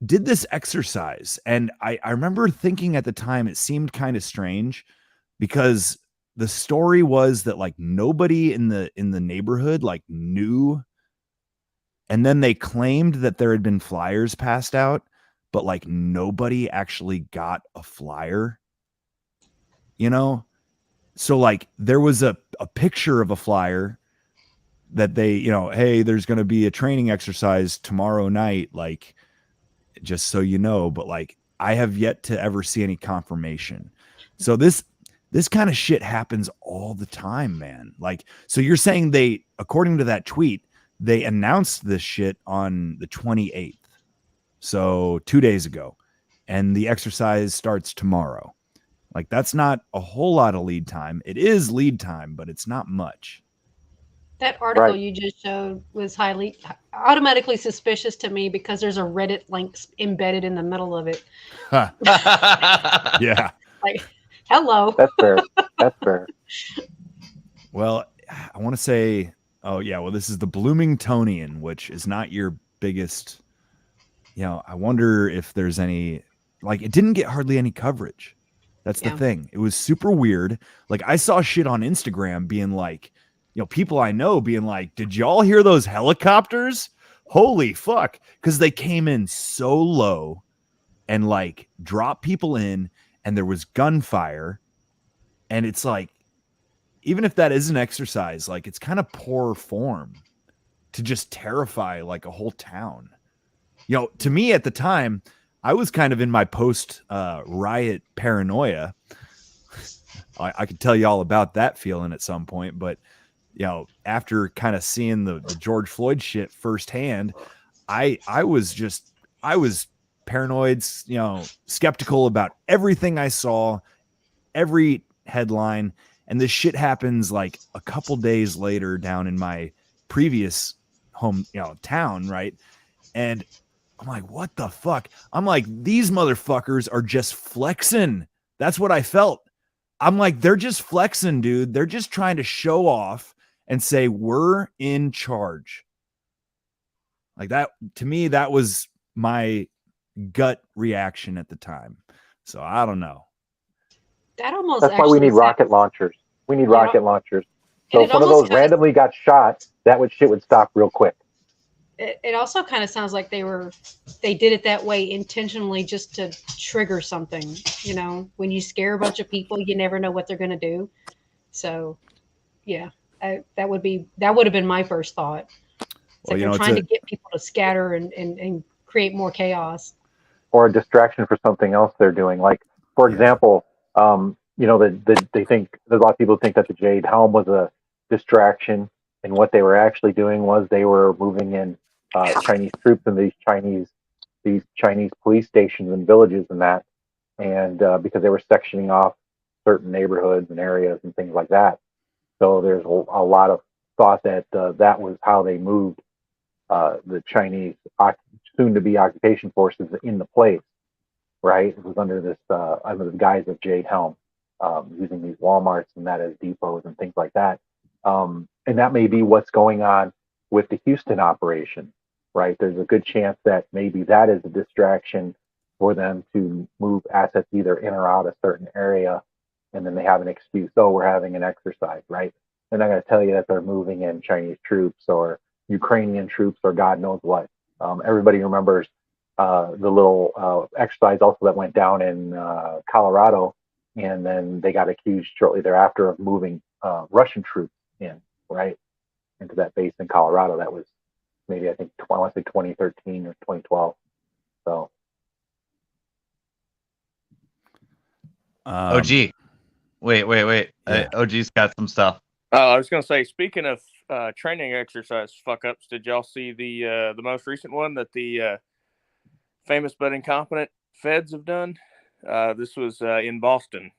did this exercise, and I remember thinking at the time it seemed kind of strange because the story was that like nobody in the neighborhood like knew, and then they claimed that there had been flyers passed out, but like nobody actually got a flyer, so like there was a picture of a flyer that they, hey, there's going to be a training exercise tomorrow night, like, just so you know, but like I have yet to ever see any confirmation. So this kind of shit happens all the time, man. Like, so you're saying they, according to that tweet, they announced this shit on the 28th. So 2 days ago, and the exercise starts tomorrow. Like, that's not a whole lot of lead time. It is lead time, but it's not much. That article you just showed was automatically suspicious to me because there's a Reddit link embedded in the middle of it. Huh. Yeah. Like, hello. That's fair. That's fair. Well, I want to say, this is the Bloomingtonian, which is not your biggest, I wonder if there's any, like, it didn't get hardly any coverage. That's the thing. It was super weird. Like, I saw shit on Instagram being like, people I know being like, did y'all hear those helicopters? Holy fuck. Because they came in so low and like dropped people in, and there was gunfire. And it's like, even if that is an exercise, like it's kind of poor form to just terrify like a whole town. To me at the time, I was kind of in my post riot paranoia. I could tell you all about that feeling at some point, but after kind of seeing the George Floyd shit firsthand, I was paranoid, skeptical about everything I saw, every headline. And this shit happens like a couple days later down in my previous home, town. Right. And I'm like, what the fuck? I'm like, these motherfuckers are just flexing. That's what I felt. I'm like, they're just flexing, dude. They're just trying to show off and say, we're in charge. Like that, to me, that was my gut reaction at the time. So I don't know. That's why we need rocket launchers. We need rocket launchers. So if one of those randomly got shot, shit would stop real quick. It also kind of sounds like they did it that way intentionally just to trigger something. When you scare a bunch of people, you never know what they're going to do. So, yeah, that would have been my first thought. It's like they're trying to get people to scatter and create more chaos. Or a distraction for something else they're doing. Like, for example, they think there's a lot of people think that the Jade Helm was a distraction, and what they were actually doing was they were moving in Chinese troops in these Chinese police stations and villages and that, and because they were sectioning off certain neighborhoods and areas and things like that. So there's a lot of thought that that was how they moved the Chinese soon-to-be occupation forces into place, right? It was under the guise of Jade Helm, using these Walmarts and that as depots and things like that. And that may be what's going on with the Houston operation, right? There's a good chance that maybe that is a distraction for them to move assets either in or out a certain area, and then they have an excuse. Oh, we're having an exercise, right? They're not going to tell you that they're moving in Chinese troops or Ukrainian troops or God knows what. Everybody remembers the little exercise also that went down in Colorado, and then they got accused shortly thereafter of moving Russian troops in, right, into that base in Colorado. That was maybe, I think, I want to say 2013 or 2012. So. OG. Wait. Yeah. OG's got some stuff. I was going to say, speaking of training exercise fuck ups, did y'all see the most recent one that the famous but incompetent feds have done? This was in Boston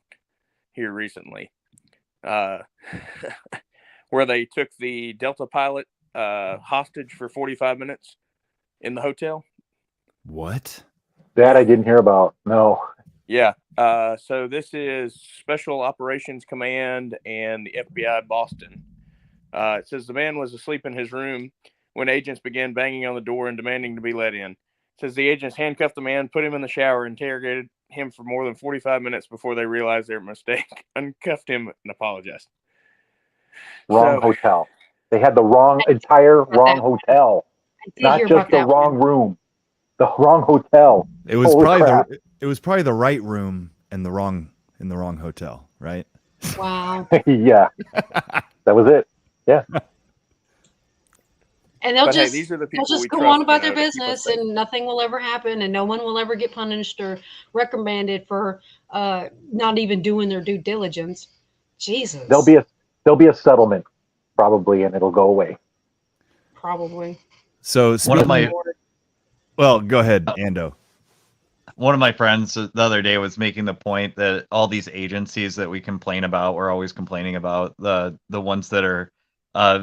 here recently, where they took the Delta pilot hostage for 45 minutes in the hotel. What? That I didn't hear about. No. Yeah. So this is Special Operations Command and the FBI Boston. It says the man was asleep in his room when agents began banging on the door and demanding to be let in. It says the agents handcuffed the man, put him in the shower, interrogated him for more than 45 minutes before they realized their mistake, uncuffed him, and apologized. Wrong hotel. They had the wrong hotel. Not just the wrong room. The wrong hotel. It was probably the right room and the wrong hotel, right? Wow. Yeah. That was it. Yeah. And they'll just, these are the they'll people just we go trust, on about you know, their to keep us business safe. and nothing will ever happen and no one will ever get punished or reprimanded for not even doing their due diligence. Jesus. There'll be a settlement probably, and it'll go away. Probably. So well, go ahead, Ando. One of my friends the other day was making the point that all these agencies that we complain about, we're always complaining about the ones that are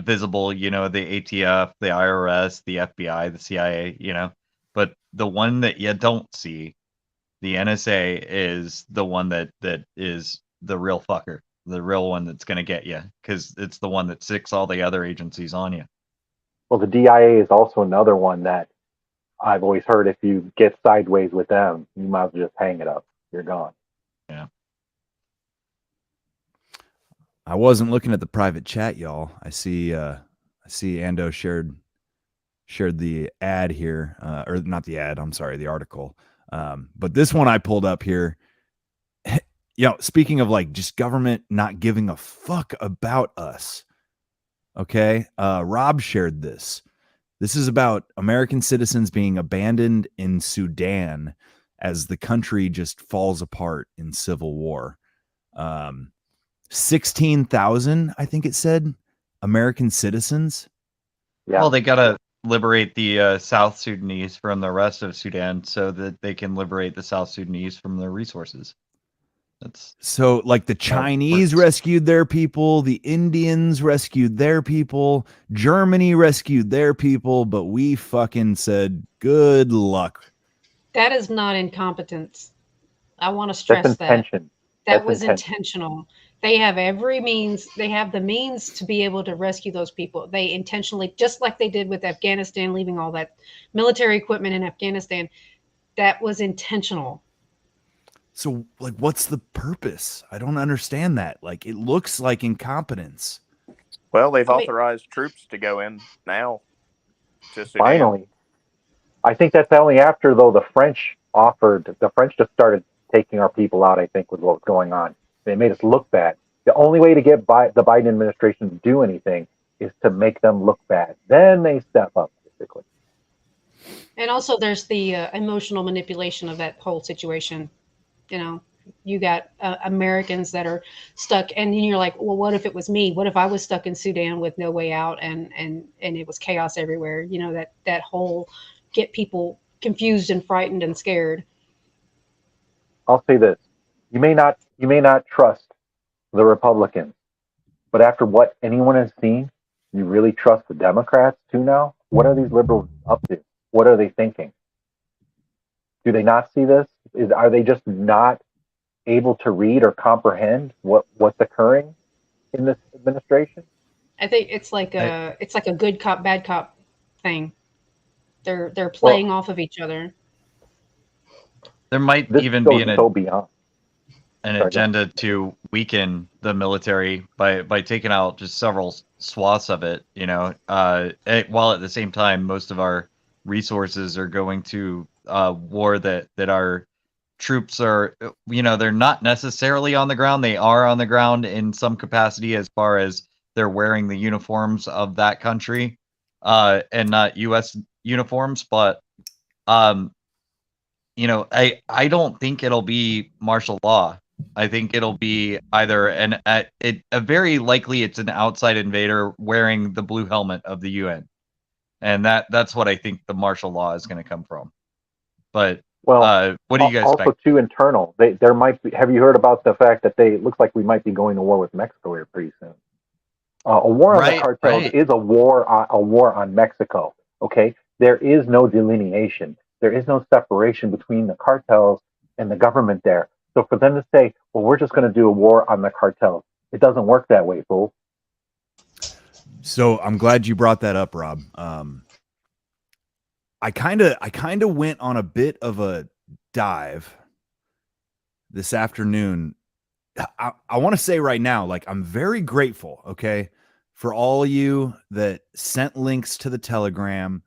visible, you know, the ATF, the IRS, the FBI, the CIA, you know, but the one that you don't see, the NSA, is the one that is the real fucker, the real one that's going to get you, because it's the one that sticks all the other agencies on you. Well, the DIA is also another one that I've always heard if you get sideways with them, you might as well just hang it up. You're gone. Yeah. I wasn't looking at the private chat, y'all. I see Ando shared the ad here, or not the ad, I'm sorry, the article. But this one I pulled up here. You know, speaking of like just government not giving a fuck about us. Okay. Rob shared this. This is about American citizens being abandoned in Sudan as the country just falls apart in civil war. 16,000, I think it said, American citizens. Yeah. Well, they got to liberate the South Sudanese from the rest of Sudan so that they can liberate the South Sudanese from their resources. That's so like the Chinese rescued their people, the Indians rescued their people, Germany rescued their people, but we fucking said good luck. That is not incompetence. I want to stress That's intention. That was intentional. They have every means. They have the means to be able to rescue those people. They intentionally, just like they did with Afghanistan, leaving all that military equipment in Afghanistan, that was intentional. So, like, what's the purpose? I don't understand that. Like, it looks like incompetence. Well, they've authorized troops to go in now. Finally. I think that's only after, though, the French just started taking our people out, I think, was what was going on. They made us look bad. The only way to get the Biden administration to do anything is to make them look bad. Then they step up, basically. And also there's the emotional manipulation of that whole situation. You know, you got Americans that are stuck, and then you're like, well, what if it was me? What if I was stuck in Sudan with no way out, and it was chaos everywhere? You know, that whole get people confused and frightened and scared. I'll say this: you may not trust the Republicans, But after what anyone has seen, you really trust the Democrats too now? What are these liberals up to? What are they thinking? Do they not see this? Are they just not able to read or comprehend what's occurring in this administration? I think it's like a good cop, bad cop thing. They're playing off of each other. There might This even goes be so beyond. an agenda to weaken the military by taking out just several swaths of it, while at the same time most of our resources are going to war that our troops are, they're not necessarily on the ground. They are on the ground in some capacity as far as they're wearing the uniforms of that country, and not U.S. uniforms. But I don't think it'll be martial law. I think it'll be either a very likely it's an outside invader wearing the blue helmet of the UN, and that's what I think the martial law is going to come from. But what do you guys also expect? too internal? There might be. Have you heard about the fact that it looks like we might be going to war with Mexico here pretty soon? A war on the cartels is a war on Mexico. Okay, there is no delineation. There is no separation between the cartels and the government there. So for them to say, "Well, we're just going to do a war on the cartels," it doesn't work that way, fool. So I'm glad you brought that up, Rob. I kind of went on a bit of a dive this afternoon. I want to say right now, like, I'm very grateful, okay, for all of you that sent links to the Telegram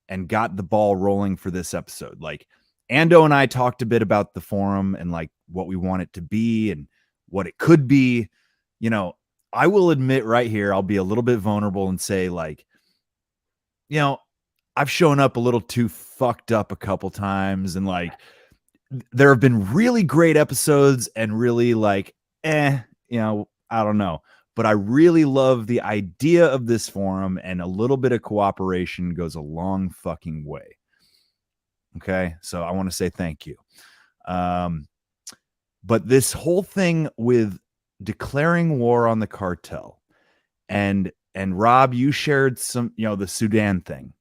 and got the ball rolling for this episode. Like, Ando and I talked a bit about the forum and like what we want it to be and what it could be. I will admit right here, I'll be a little bit vulnerable and say, like, I've shown up a little too fucked up a couple times, and like, there have been really great episodes and really like, I don't know. But I really love the idea of this forum, and a little bit of cooperation goes a long fucking way. Okay, so I want to say thank you. But this whole thing with declaring war on the cartel, and Rob, you shared some, the Sudan thing,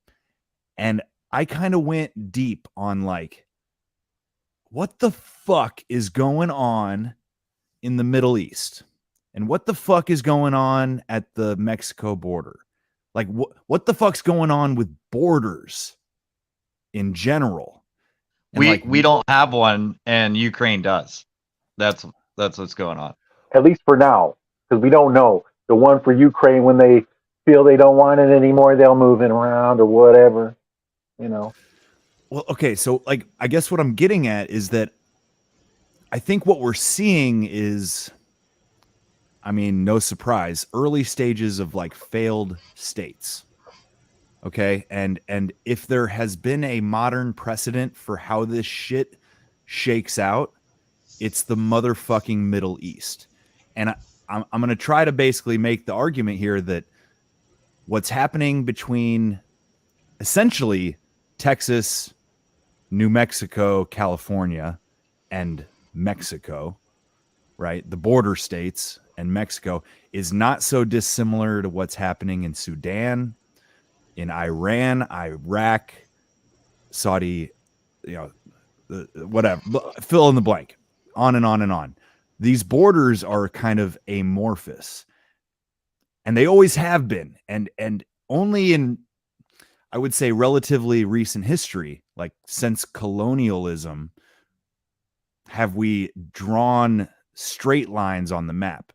and I kind of went deep on like, what the fuck is going on in the Middle East? And what the fuck is going on at the Mexico border? Like, what the fuck's going on with borders in general? And we don't have one, and Ukraine does. That's what's going on. At least for now, because we don't know. The one for Ukraine, when they feel they don't want it anymore, they'll move it around or whatever, Well, okay, so like, I guess what I'm getting at is that I think what we're seeing is, I mean, no surprise, early stages of like failed states. Okay. And if there has been a modern precedent for how this shit shakes out, it's the motherfucking Middle East. And I'm going to try to basically make the argument here that what's happening between essentially Texas, New Mexico, California, and Mexico, right? The border states and Mexico is not so dissimilar to what's happening in Sudan, in Iran, Iraq, Saudi, whatever, fill in the blank, on and on and on. These borders are kind of amorphous, and they always have been. And only in, I would say, relatively recent history, like since colonialism, have we drawn straight lines on the map.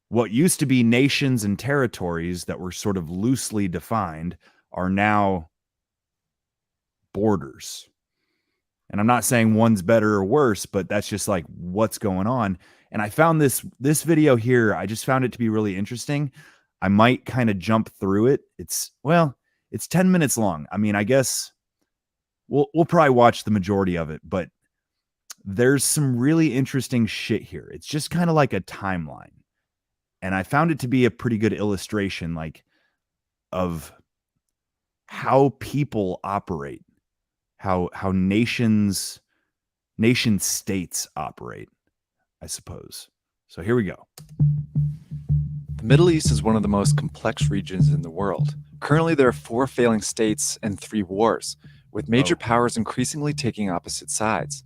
What used to be nations and territories that were sort of loosely defined are now borders. And I'm not saying one's better or worse, but that's just like what's going on. And I found this video here, I just found it to be really interesting. I might kind of jump through it. It's 10 minutes long. I mean, I guess we'll probably watch the majority of it, but there's some really interesting shit here. It's just kind of like a timeline. And I found it to be a pretty good illustration, like, of how people operate, how nation states operate, I suppose. So here we go. The Middle East is one of the most complex regions in the world. Currently, there are 4 failing states and 3 wars, with major powers increasingly taking opposite sides.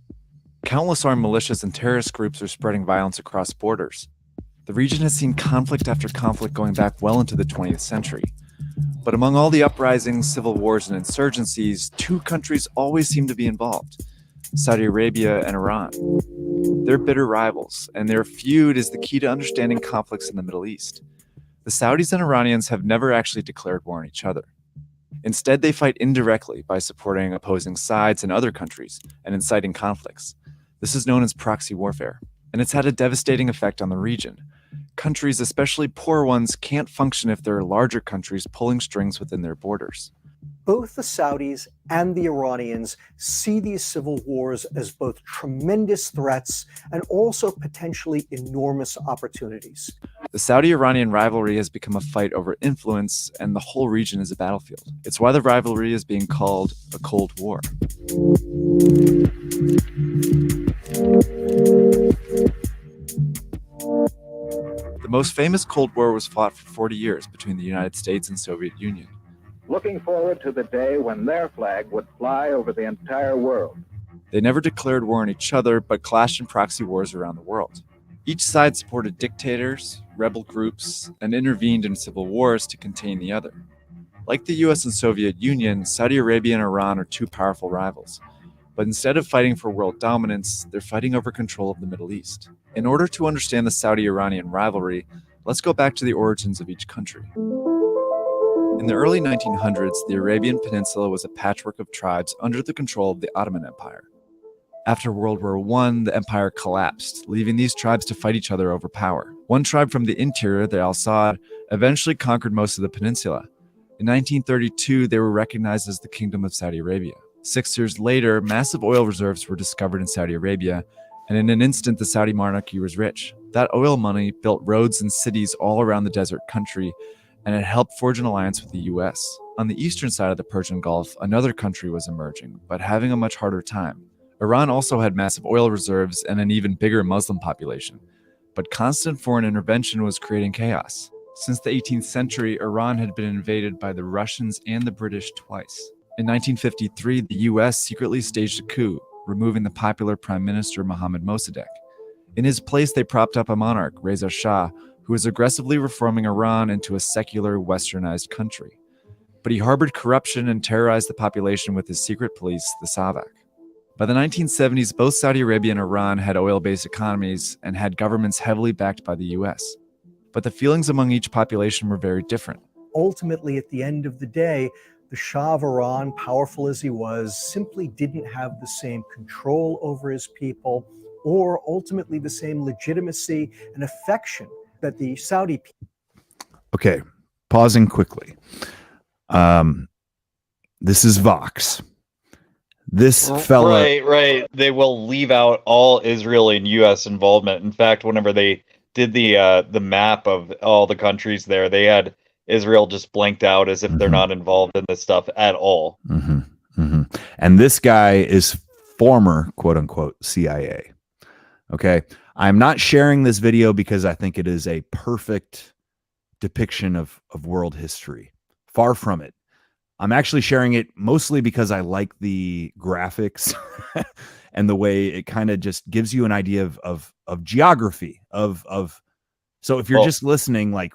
Countless armed militias and terrorist groups are spreading violence across borders. The region has seen conflict after conflict going back well into the 20th century. But among all the uprisings, civil wars, and insurgencies, 2 countries always seem to be involved: Saudi Arabia and Iran. They're bitter rivals, and their feud is the key to understanding conflicts in the Middle East. The Saudis and Iranians have never actually declared war on each other. Instead, they fight indirectly by supporting opposing sides in other countries and inciting conflicts. This is known as proxy warfare, and it's had a devastating effect on the region. Countries, especially poor ones, can't function if there are larger countries pulling strings within their borders. Both the Saudis and the Iranians see these civil wars as both tremendous threats and also potentially enormous opportunities. The Saudi-Iranian rivalry has become a fight over influence, and the whole region is a battlefield. It's why the rivalry is being called a Cold War. The most famous Cold War was fought for 40 years between the United States and Soviet Union. Looking forward to the day when their flag would fly over the entire world. They never declared war on each other, but clashed in proxy wars around the world. Each side supported dictators, rebel groups, and intervened in civil wars to contain the other. Like the US and Soviet Union, Saudi Arabia and Iran are 2 powerful rivals. But instead of fighting for world dominance, they're fighting over control of the Middle East. In order to understand the Saudi-Iranian rivalry, let's go back to the origins of each country. In the early 1900s, the Arabian Peninsula was a patchwork of tribes under the control of the Ottoman Empire. After World War I, the empire collapsed, leaving these tribes to fight each other over power. One tribe from the interior, the Al Saud, eventually conquered most of the peninsula. In 1932, they were recognized as the Kingdom of Saudi Arabia. 6 years later, massive oil reserves were discovered in Saudi Arabia, and in an instant, the Saudi monarchy was rich. That oil money built roads and cities all around the desert country, and it helped forge an alliance with the US. On the eastern side of the Persian Gulf, another country was emerging, but having a much harder time. Iran also had massive oil reserves and an even bigger Muslim population, but constant foreign intervention was creating chaos. Since the 18th century, Iran had been invaded by the Russians and the British twice. In 1953, the US secretly staged a coup, removing the popular Prime Minister Mohammad Mossadegh. In his place, they propped up a monarch, Reza Shah, who was aggressively reforming Iran into a secular, westernized country. But he harbored corruption and terrorized the population with his secret police, the Savak. By the 1970s, both Saudi Arabia and Iran had oil-based economies and had governments heavily backed by the US. But the feelings among each population were very different. Ultimately, at the end of the day, the Shah of Iran, powerful as he was, simply didn't have the same control over his people or ultimately the same legitimacy and affection that the Saudi people. Okay, pausing quickly. This is Vox. This fella, right. They will leave out all Israel and U.S. involvement. In fact, whenever they did the map of all the countries there, they had Israel just blanked out as if they're not involved in this stuff at all. And this guy is former quote unquote CIA. Okay, I'm not sharing this video because I think it is a perfect depiction of world history. Far from it. I'm actually sharing it mostly because I like the graphics and the way it kind of just gives you an idea of geography of so if you're just listening, like,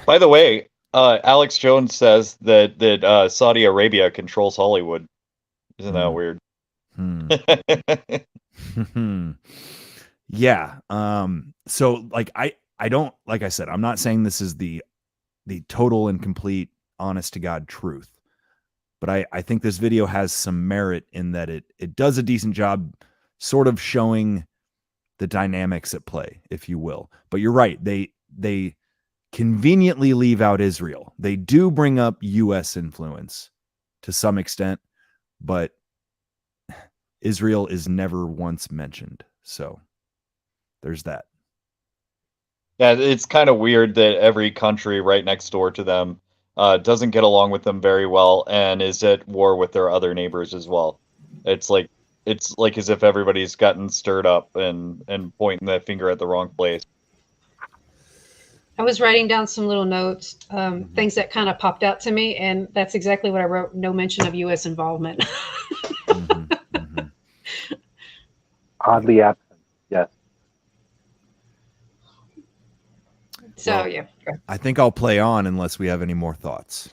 by the way, Alex Jones says that Saudi Arabia controls Hollywood. Isn't that weird? Yeah. So like I don't, like I said, I'm not saying this is the total and complete honest to God truth, but I think this video has some merit in that it does a decent job sort of showing the dynamics at play, if you will. But you're right, they conveniently leave out Israel. They do bring up US influence to some extent, but Israel is never once mentioned. So there's that. Yeah, it's kind of weird that every country right next door to them doesn't get along with them very well and is at war with their other neighbors as well. It's like as if everybody's gotten stirred up and pointing that finger at the wrong place. I was writing down some little notes, things that kind of popped out to me, and that's exactly what I wrote. No mention of U.S. involvement. Oddly absent, yes. So, Well, yeah. I think I'll play on unless we have any more thoughts.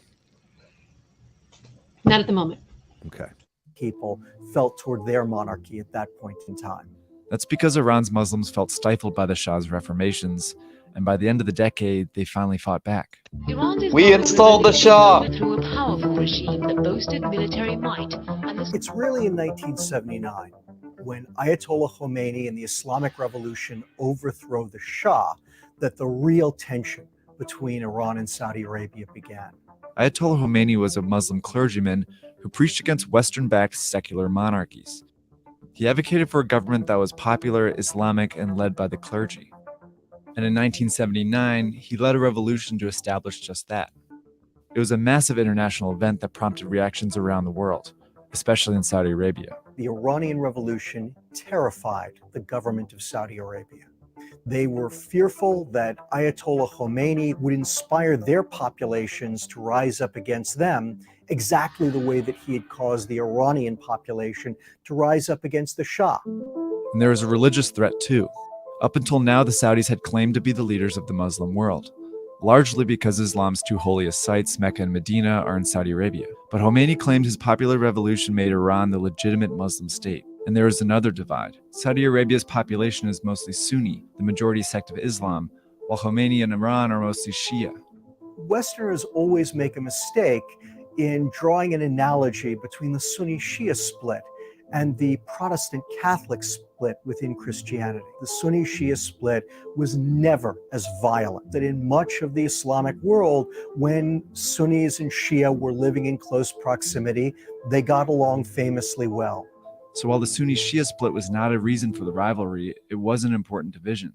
Not at the moment. Okay. People felt toward their monarchy at that point in time. That's because Iran's Muslims felt stifled by the Shah's reformations, and by the end of the decade, they finally fought back. We installed the Shah. Through a powerful regime that boasted military might. It's really in 1979, when Ayatollah Khomeini and the Islamic Revolution overthrow the Shah, that the real tension between Iran and Saudi Arabia began. Ayatollah Khomeini was a Muslim clergyman who preached against Western-backed secular monarchies. He advocated for a government that was popular, Islamic, and led by the clergy. And in 1979, he led a revolution to establish just that. It was a massive international event that prompted reactions around the world, especially in Saudi Arabia. The Iranian Revolution terrified the government of Saudi Arabia. They were fearful that Ayatollah Khomeini would inspire their populations to rise up against them exactly the way that he had caused the Iranian population to rise up against the Shah. And there was a religious threat too. Up until now, the Saudis had claimed to be the leaders of the Muslim world, largely because Islam's two holiest sites, Mecca and Medina, are in Saudi Arabia. But Khomeini claimed his popular revolution made Iran the legitimate Muslim state. And there is another divide. Saudi Arabia's population is mostly Sunni, the majority sect of Islam, while Khomeini and Iran are mostly Shia. Westerners always make a mistake in drawing an analogy between the Sunni-Shia split and the Protestant-Catholic split within Christianity. The Sunni-Shia split was never as violent. That in much of the Islamic world, when Sunnis and Shia were living in close proximity, they got along famously well. So while the Sunni-Shia split was not a reason for the rivalry, it was an important division.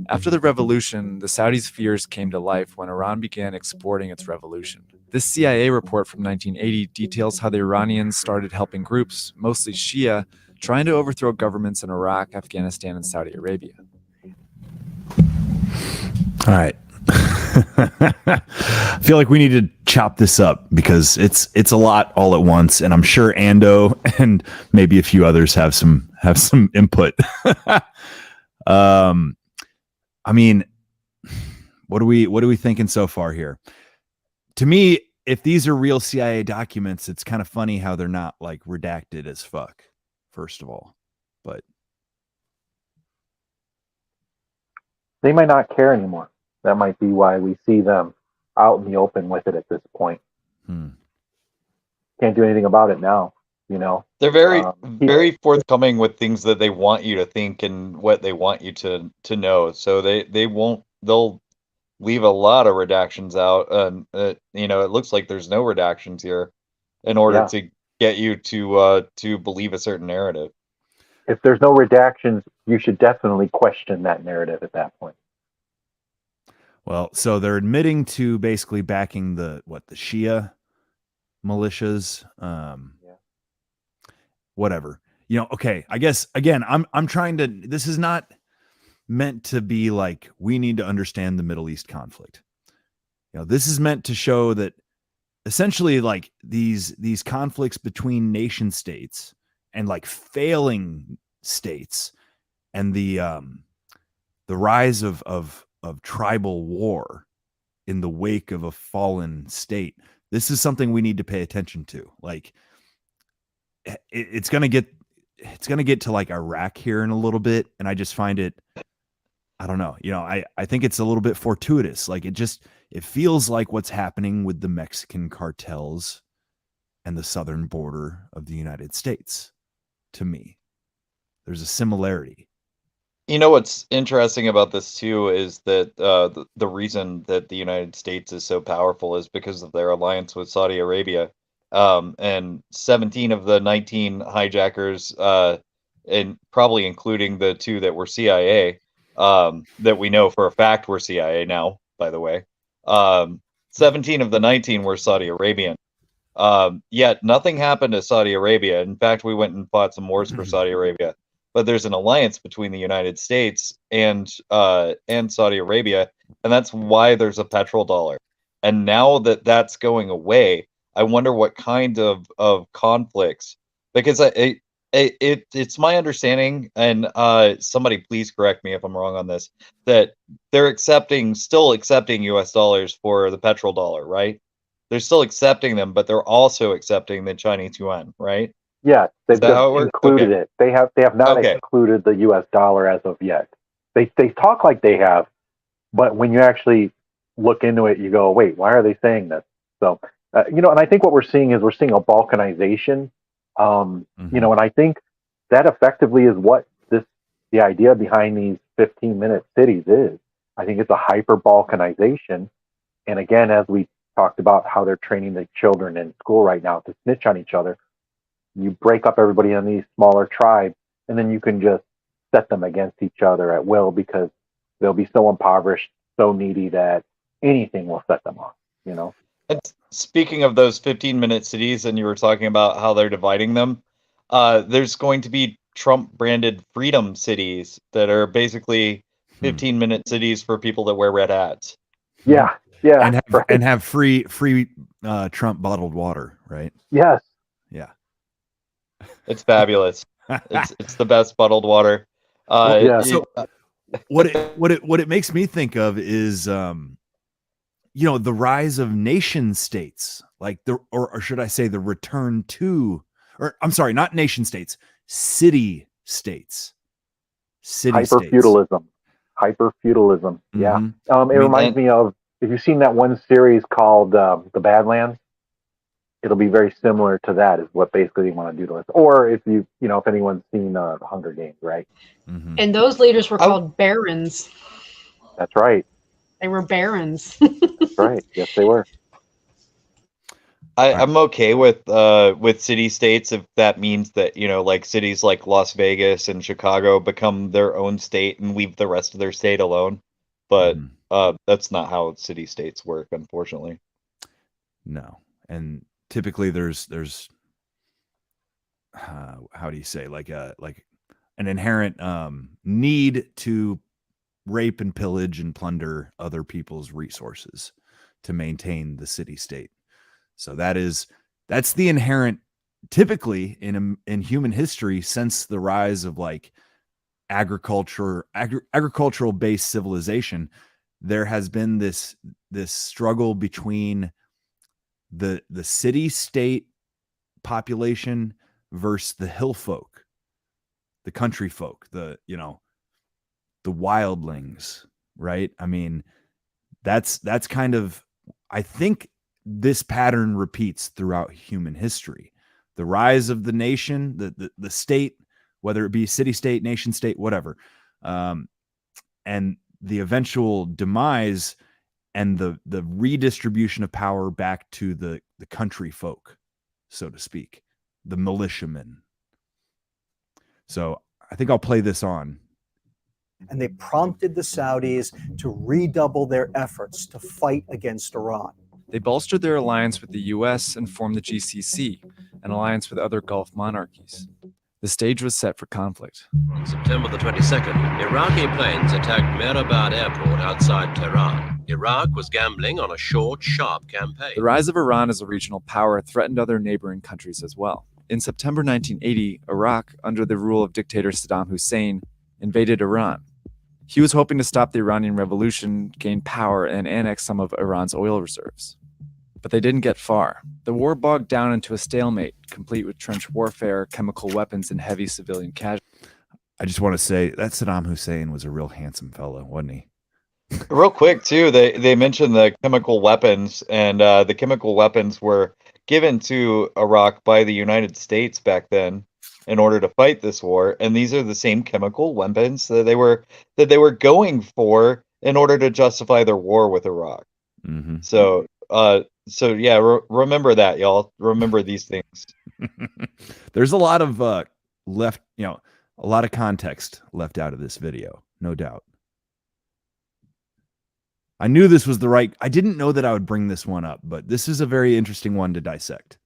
After the revolution, the Saudis' fears came to life when Iran began exporting its revolution. This CIA report from 1980 details how the Iranians started helping groups, mostly Shia, trying to overthrow governments in Iraq, Afghanistan, and Saudi Arabia. All right. I feel like we need to chop this up because it's a lot all at once, and I'm sure Ando and maybe a few others have some input. I mean, what are we thinking so far here? To me, if these are real CIA documents, it's kind of funny how they're not like redacted as fuck, first of all. But they might not care anymore. That might be why we see them out in the open with it at this point. Can't do anything about it now, you know. They're very forthcoming with things that they want you to think and what they want you to know. So they'll leave a lot of redactions out, and you know, it looks like there's no redactions here in order to get you to believe a certain narrative. If there's no redactions, you should definitely question that narrative at that point. Well, so they're admitting to basically backing the Shia militias, whatever. You know, okay, I guess again, I'm trying to, this is not meant to be like we need to understand the Middle East conflict. You know, this is meant to show that essentially like these conflicts between nation states and like failing states and the rise of tribal war in the wake of a fallen state. This is something we need to pay attention to. Like it's going to get to like Iraq here in a little bit. And I just find it, I don't know, you know, I think it's a little bit fortuitous. Like it feels like what's happening with the Mexican cartels and the southern border of the United States. To me, there's a similarity. You know what's interesting about this too is that the reason that the United States is so powerful is because of their alliance with Saudi Arabia. And 17 of the 19 hijackers, and probably including the 2 that were CIA, that we know for a fact were CIA now, by the way. 17 of the 19 were Saudi Arabian. Yet nothing happened to Saudi Arabia. In fact, we went and fought some wars for Saudi Arabia. But there's an alliance between the United States and Saudi Arabia, and that's why there's a petrodollar. And now that that's going away, I wonder what kind of conflicts, because it's my understanding, and somebody please correct me if I'm wrong on this, that they're still accepting US dollars for the petrodollar, right? They're still accepting them, but they're also accepting the Chinese yuan, right? Yes, they've Is that just how it works? included Okay. it. They have not Okay. included the U.S. dollar as of yet. They talk like they have, but when you actually look into it, you go, wait, why are they saying this? So and I think what we're seeing is a balkanization. And I think that effectively is what the idea behind these 15-minute cities is. I think it's a hyper balkanization. And again, as we talked about how they're training the children in school right now to snitch on each other, you break up everybody in these smaller tribes, and then you can just set them against each other at will because they'll be so impoverished, so needy that anything will set them off, And speaking of those 15-minute cities, and you were talking about how they're dividing them, there's going to be Trump-branded freedom cities that are basically 15-minute cities for people that wear red hats. Yeah. And have free Trump bottled water, right? Yes. Yeah. It's fabulous. it's the best bottled water. So what it makes me think of is the rise of nation states, like or should I say the return to, or I'm sorry, not nation states, city states. Hyper-feudalism. Yeah. It reminds me of, if you've seen that one series called The Badlands, it'll be very similar to that, is what basically they want to do to us. Or if if anyone's seen The Hunger Games, right? And those leaders were called barons. That's right. They were barons. That's right. Yes, they were. I'm okay with city states if that means that like cities like Las Vegas and Chicago become their own state and leave the rest of their state alone. But that's not how city states work, unfortunately. No, and typically there's how do you say, like an inherent need to rape and pillage and plunder other people's resources to maintain the city state. So that's the inherent, typically in human history since the rise of like agricultural based civilization, there has been this struggle between the city state population versus the hill folk, the country folk, the wildlings, right? I mean, that's kind of, I think this pattern repeats throughout human history. The rise of the nation, the state, whether it be city state, nation state, whatever, and the eventual demise and the redistribution of power back to the country folk, so to speak, the militiamen. So I think I'll play this on. And they prompted the Saudis to redouble their efforts to fight against Iran. They bolstered their alliance with the US and formed the GCC, an alliance with other Gulf monarchies. The stage was set for conflict. On September the 22nd, Iraqi planes attacked Mehrabad airport outside Tehran. Iraq was gambling on a short, sharp campaign. The rise of Iran as a regional power threatened other neighboring countries as well. In September 1980, Iraq, under the rule of dictator Saddam Hussein, invaded Iran. He was hoping to stop the Iranian Revolution, gain power, and annex some of Iran's oil reserves. But they didn't get far. The war bogged down into a stalemate, complete with trench warfare, chemical weapons, and heavy civilian casualties. I just want to say that Saddam Hussein was a real handsome fellow, wasn't he? Real quick, too, they mentioned the chemical weapons, and the chemical weapons were given to Iraq by the United States back then in order to fight this war. And these are the same chemical weapons that they were going for in order to justify their war with Iraq. Mm-hmm. So yeah, remember that, y'all. Remember these things. There's a lot of a lot of context left out of this video, no doubt. I knew this was I didn't know that I would bring this one up, but this is a very interesting one to dissect.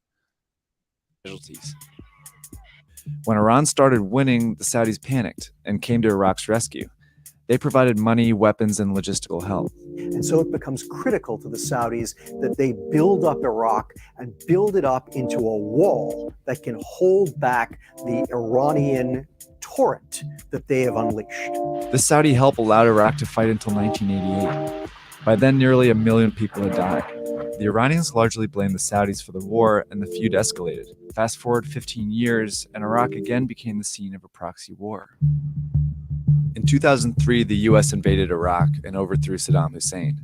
When Iran started winning, the Saudis panicked and came to Iraq's rescue. They provided money, weapons, and logistical help. And so it becomes critical to the Saudis that they build up Iraq and build it up into a wall that can hold back the Iranian torrent that they have unleashed. The Saudi help allowed Iraq to fight until 1988. By then, nearly 1 million people had died. The Iranians largely blamed the Saudis for the war, and the feud escalated. Fast forward 15 years, and Iraq again became the scene of a proxy war. In 2003, the U.S. invaded Iraq and overthrew Saddam Hussein.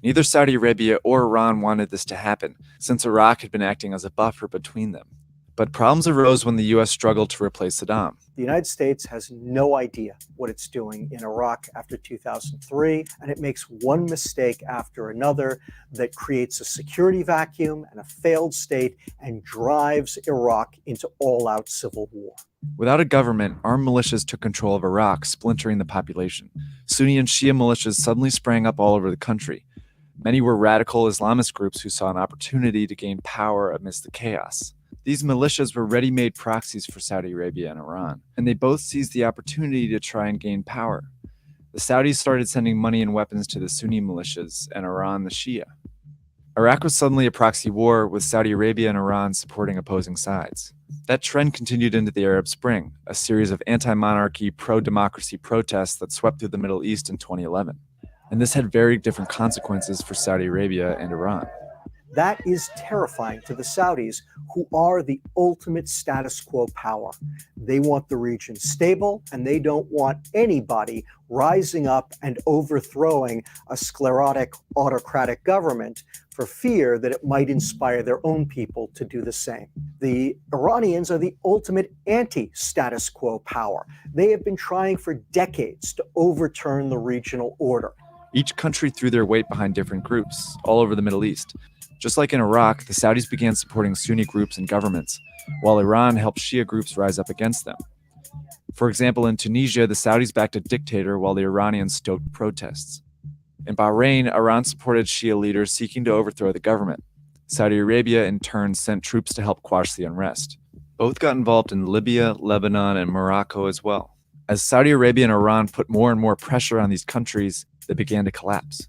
Neither Saudi Arabia or Iran wanted this to happen, since Iraq had been acting as a buffer between them. But problems arose when the U.S. struggled to replace Saddam. The United States has no idea what it's doing in Iraq after 2003, and it makes one mistake after another that creates a security vacuum and a failed state and drives Iraq into all-out civil war. Without a government, armed militias took control of Iraq, splintering the population. Sunni and Shia militias suddenly sprang up all over the country. Many were radical Islamist groups who saw an opportunity to gain power amidst the chaos. These militias were ready-made proxies for Saudi Arabia and Iran, and they both seized the opportunity to try and gain power. The Saudis started sending money and weapons to the Sunni militias, and Iran the Shia. Iraq was suddenly a proxy war, with Saudi Arabia and Iran supporting opposing sides. That trend continued into the Arab Spring, a series of anti-monarchy, pro-democracy protests that swept through the Middle East in 2011. And this had very different consequences for Saudi Arabia and Iran. That is terrifying to the Saudis, who are the ultimate status quo power. They want the region stable, and they don't want anybody rising up and overthrowing a sclerotic, autocratic government for fear that it might inspire their own people to do the same. The Iranians are the ultimate anti-status quo power. They have been trying for decades to overturn the regional order. Each country threw their weight behind different groups, all over the Middle East. Just like in Iraq, the Saudis began supporting Sunni groups and governments, while Iran helped Shia groups rise up against them. For example, in Tunisia, the Saudis backed a dictator while the Iranians stoked protests. In Bahrain, Iran supported Shia leaders seeking to overthrow the government. Saudi Arabia, in turn, sent troops to help quash the unrest. Both got involved in Libya, Lebanon, and Morocco as well. As Saudi Arabia and Iran put more and more pressure on these countries, they began to collapse.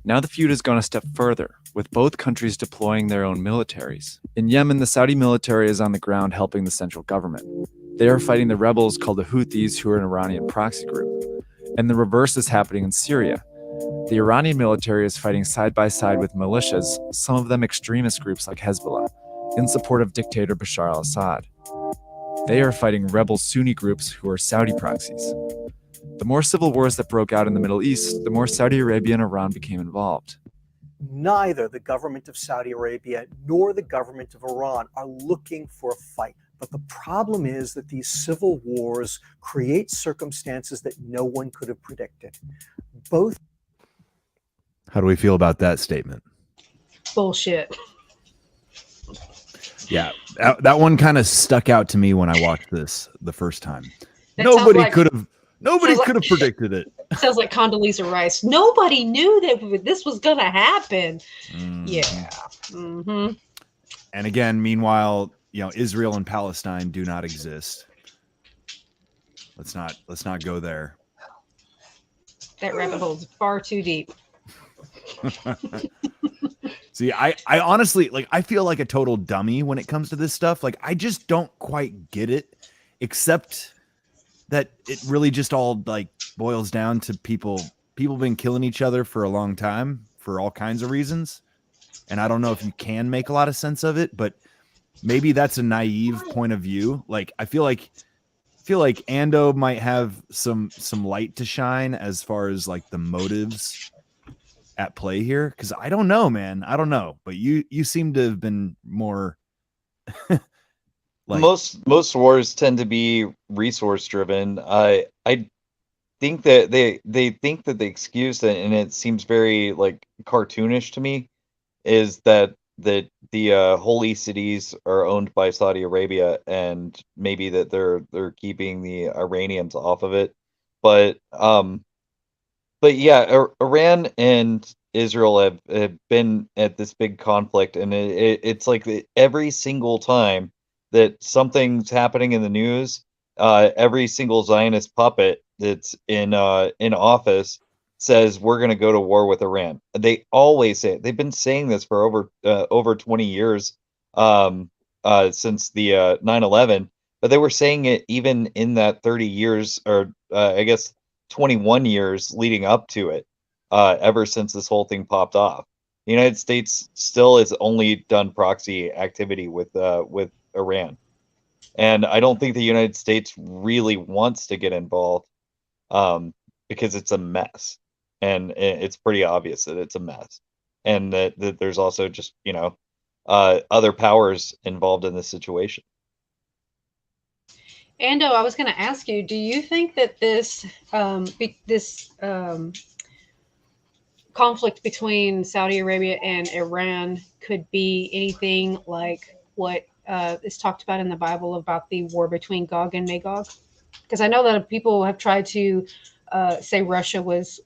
Now the feud has gone a step further, with both countries deploying their own militaries. In Yemen, the Saudi military is on the ground helping the central government. They are fighting the rebels called the Houthis, who are an Iranian proxy group. And the reverse is happening in Syria. The Iranian military is fighting side by side with militias, some of them extremist groups like Hezbollah, in support of dictator Bashar al-Assad. They are fighting rebel Sunni groups who are Saudi proxies. The more civil wars that broke out in the Middle East, the more Saudi Arabia and Iran became involved. Neither the government of Saudi Arabia nor the government of Iran are looking for a fight. But the problem is that these civil wars create circumstances that no one could have predicted. Both. How do we feel about that statement? Bullshit. Yeah, that one kind of stuck out to me when I watched this the first time. That Nobody could have predicted it. Sounds like Condoleezza Rice. Nobody knew that this was going to happen. Yeah. Mm-hmm. And again, meanwhile, Israel and Palestine do not exist. Let's not go there. That rabbit hole's far too deep. See, I honestly, I feel like a total dummy when it comes to this stuff. I just don't quite get it, except that it really just all boils down to people been killing each other for a long time for all kinds of reasons. And I don't know if you can make a lot of sense of it, but maybe that's a naive point of view. I feel like Ando might have some light to shine as far as the motives at play here, because I don't know, man. I don't know, but you seem to have been more most wars tend to be resource driven. I think that they think that the excuse, and it seems very cartoonish to me, is that the holy cities are owned by Saudi Arabia, and maybe that they're keeping the Iranians off of it. But yeah, Iran and Israel have been at this big conflict, and it's every single time that something's happening in the news, every single Zionist puppet that's in office says we're going to go to war with Iran. They always say it. They've been saying this for over 20 years since the 9/11, but they were saying it even in that 30 years, or I guess 21 years leading up to it, ever since this whole thing popped off. The United States still has only done proxy activity with Iran, and I don't think the United States really wants to get involved, because it's a mess, and it's pretty obvious that it's a mess, and that there's also just other powers involved in this situation. Ando, I was going to ask you, do you think that this conflict between Saudi Arabia and Iran could be anything like what is talked about in the Bible about the war between Gog and Magog? Because I know that people have tried to say Russia was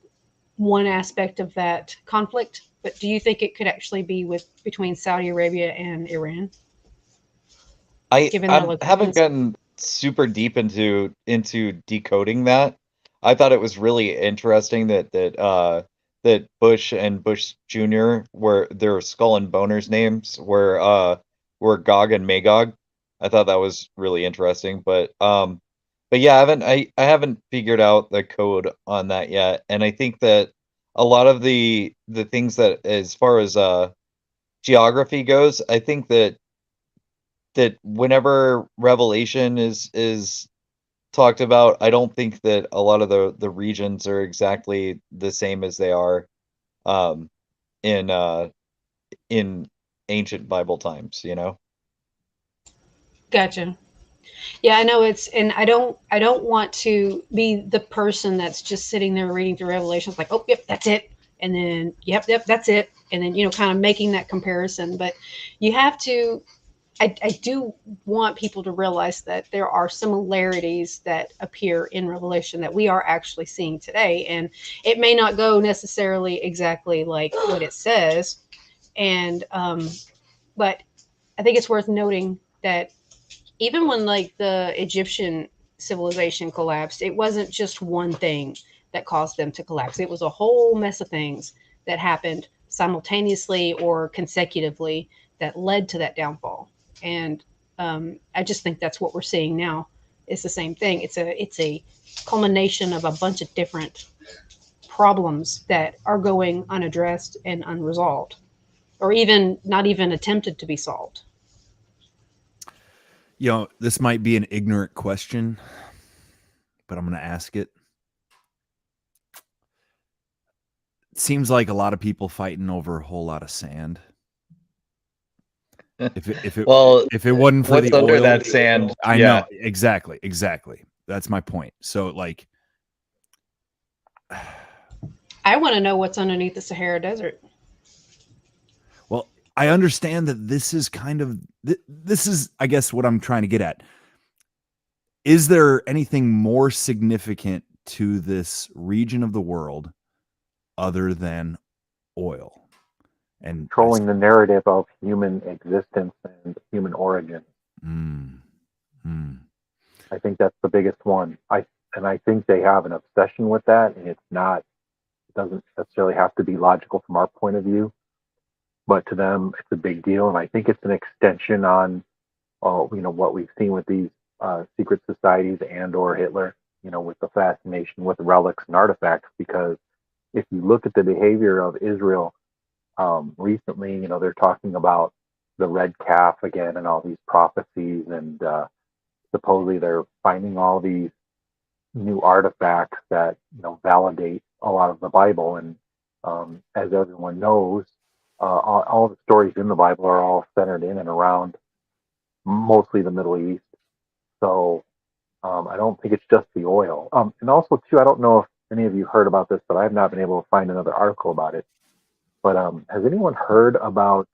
one aspect of that conflict, but do you think it could actually be between Saudi Arabia and Iran? I haven't gotten super deep into decoding that. I thought it was really interesting that Bush and Bush Jr. were their Skull and Boner's names were Gog and Magog. I thought that was really interesting, but yeah, I haven't figured out the code on that yet, and I think that a lot of the things that, as far as geography goes, I think that whenever Revelation is talked about, I don't think that a lot of the regions are exactly the same as they are in ancient Bible times, Gotcha. Yeah, I know and I don't want to be the person that's just sitting there reading through Revelations like, oh, yep, that's it. And then, yep, that's it. And then, kind of making that comparison. But you have to, I do want people to realize that there are similarities that appear in Revelation that we are actually seeing today. And it may not go necessarily exactly like what it says. And, but I think it's worth noting that even when like the Egyptian civilization collapsed, it wasn't just one thing that caused them to collapse. It was a whole mess of things that happened simultaneously or consecutively that led to that downfall. And I just think that's what we're seeing now. It's the same thing. It's a culmination of a bunch of different problems that are going unaddressed and unresolved, or even not even attempted to be solved. This might be an ignorant question, but I'm going to ask it. It seems like a lot of people fighting over a whole lot of sand. If it wasn't for the oil, under that sand, I know exactly. That's my point. So, like, I want to know what's underneath the Sahara Desert. Well, I understand that this is I guess what I'm trying to get at. Is there anything more significant to this region of the world other than oil? And controlling the narrative of human existence and human origin. I think that's the biggest one. I think they have an obsession with that, and it doesn't necessarily have to be logical from our point of view, but to them it's a big deal. And I think it's an extension on what we've seen with these secret societies and or Hitler, with the fascination with relics and artifacts. Because if you look at the behavior of Israel recently, they're talking about the red calf again and all these prophecies, and supposedly they're finding all these new artifacts that validate a lot of the Bible. And as everyone knows, all the stories in the Bible are all centered in and around mostly the Middle East. So I don't think it's just the oil. And also too, I don't know if any of you heard about this, but I've not been able to find another article about it. But has anyone heard about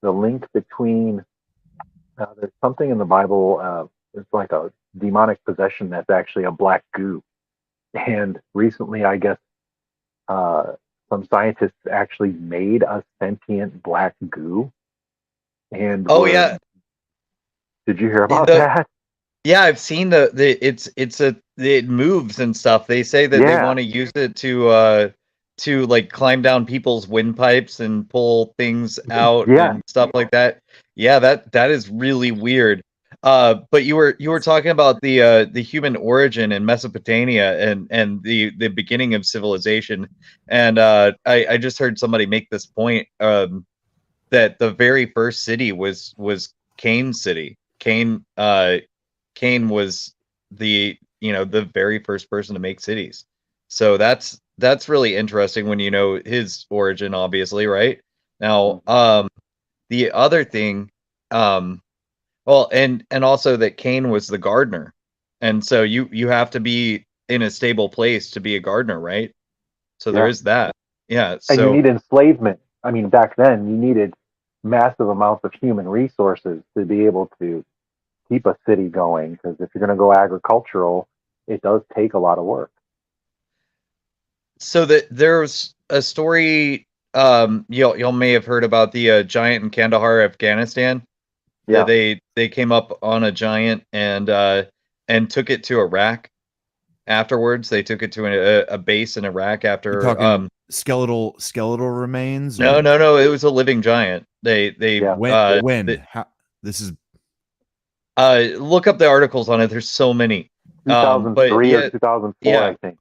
the link between, there's something in the Bible, it's like a demonic possession that's actually a black goo. And recently, I guess, some scientists actually made a sentient black goo. And yeah. Did you hear about that? Yeah, I've seen it moves and stuff. They say that they want to use it to like climb down people's windpipes and pull things out Yeah. and stuff like that. Yeah, that is really weird. But you were talking about the human origin in Mesopotamia and the beginning of civilization. And I just heard somebody make this point that the very first city was Cain City. Cain was the very first person to make cities. So that's really interesting when you know his origin, obviously, right? Now, the other thing, well, and also that Cain was the gardener, and so you have to be in a stable place to be a gardener, right? So there Yeah. is that. Yeah. And you So need enslavement. I mean, back then you needed massive amounts of human resources to be able to keep a city going. Because if you're going to go agricultural, it does take a lot of work. so that there's a story y'all may have heard about the giant in Kandahar, Afghanistan. Yeah. They came up on a giant and took it to Iraq. Afterwards, they took it to a base in Iraq You're after talking skeletal remains? no, or- no, no, it was a living giant. They When? they- How, this is look up the articles on it. There's so many. 2003 But yeah, or 2004, yeah, I think.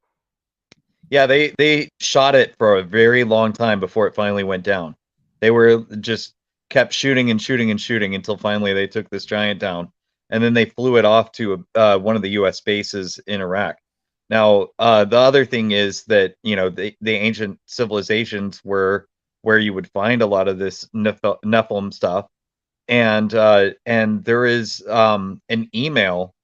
yeah, they shot it for a very long time before it finally went down. They were just kept shooting and shooting and shooting until finally they took this giant down, and then they flew it off to one of the U.S. bases in Iraq. Now, the other thing is that the ancient civilizations were where you would find a lot of this Nephilim stuff, and there is an email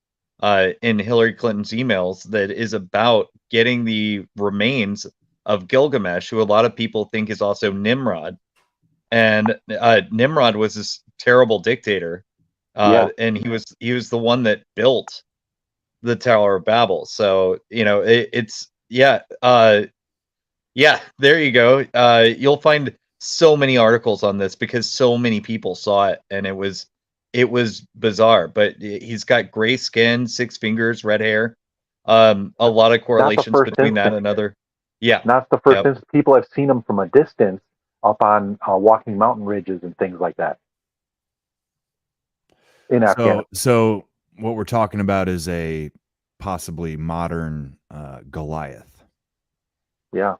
in Hillary Clinton's emails that is about getting the remains of Gilgamesh, who a lot of people think is also Nimrod. And Nimrod was this terrible dictator, and he was the one that built the Tower of Babel. So it's yeah, there you go. You'll find so many articles on this because so many people saw it, and it was bizarre. But he's got gray skin, 6 fingers, red hair. A lot of correlations between that and other. Yeah, Not the first yep. instance. People have seen them from a distance up on walking mountain ridges and things like that. In Afghanistan. So what we're talking about is a possibly modern Goliath. Yeah.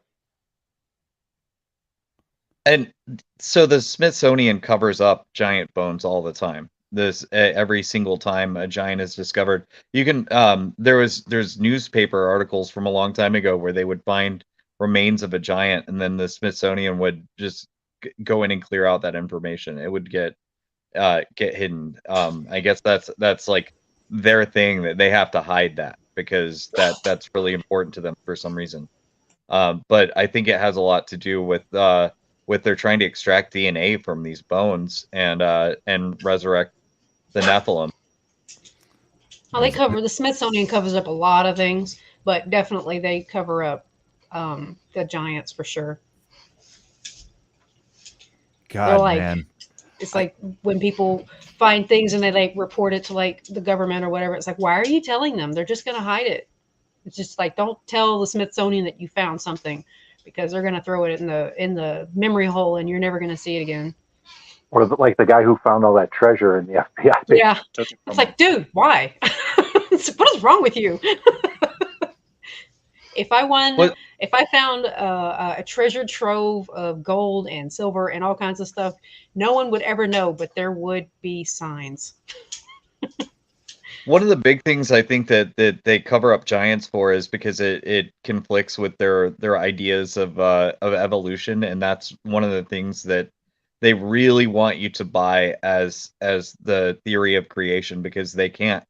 And so the Smithsonian covers up giant bones all the time. This every single time a giant is discovered, you can there's newspaper articles from a long time ago where they would find remains of a giant, and then the Smithsonian would just go in and clear out that information. It would get hidden. I guess that's like their thing, that they have to hide that because that's really important to them for some reason. But I think it has a lot to do with they're trying to extract DNA from these bones and resurrect the Nephilim. Well, the Smithsonian covers up a lot of things, but definitely they cover up the giants for sure. God, man. It's like when people find things and they like report it to like the government or whatever. It's like, why are you telling them? They're just going to hide it. It's just like, don't tell the Smithsonian that you found something, because they're going to throw it in the memory hole and you're never going to see it again. Or like the guy who found all that treasure in the FBI. Yeah. It's like, dude, why? What is wrong with you? If I found a treasure trove of gold and silver and all kinds of stuff, no one would ever know, but there would be signs. One of the big things I think that they cover up giants for is because it conflicts with their ideas of evolution, and that's one of the things that they really want you to buy as the theory of creation, because they can't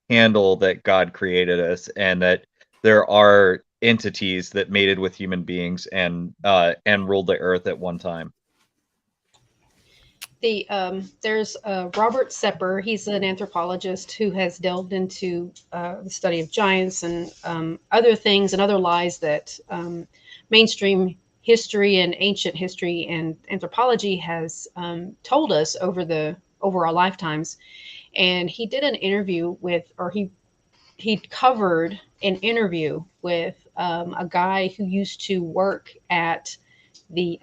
handle that God created us and that there are entities that mated with human beings and ruled the earth at one time. There's Robert Sepper. He's an anthropologist who has delved into the study of giants and other things and other lies that mainstream history and ancient history and anthropology has told us over our lifetimes. and he did an interview with, or he covered an interview with a guy who used to work at the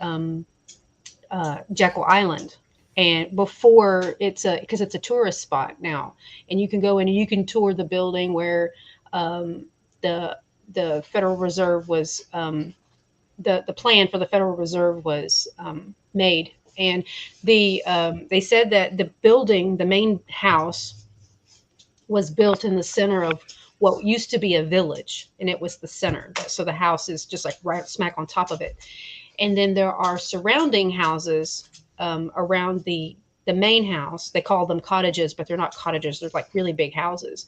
Jekyll Island, and before because it's a tourist spot now, and you can go in and you can tour the building where the Federal Reserve was the plan for the Federal Reserve was made, and they said that the building, the main house, was built in the center of what used to be a village, and it was the center. So the house is just like right smack on top of it, and then there are surrounding houses around the main house. They call them cottages, but they're not cottages. They're like really big houses.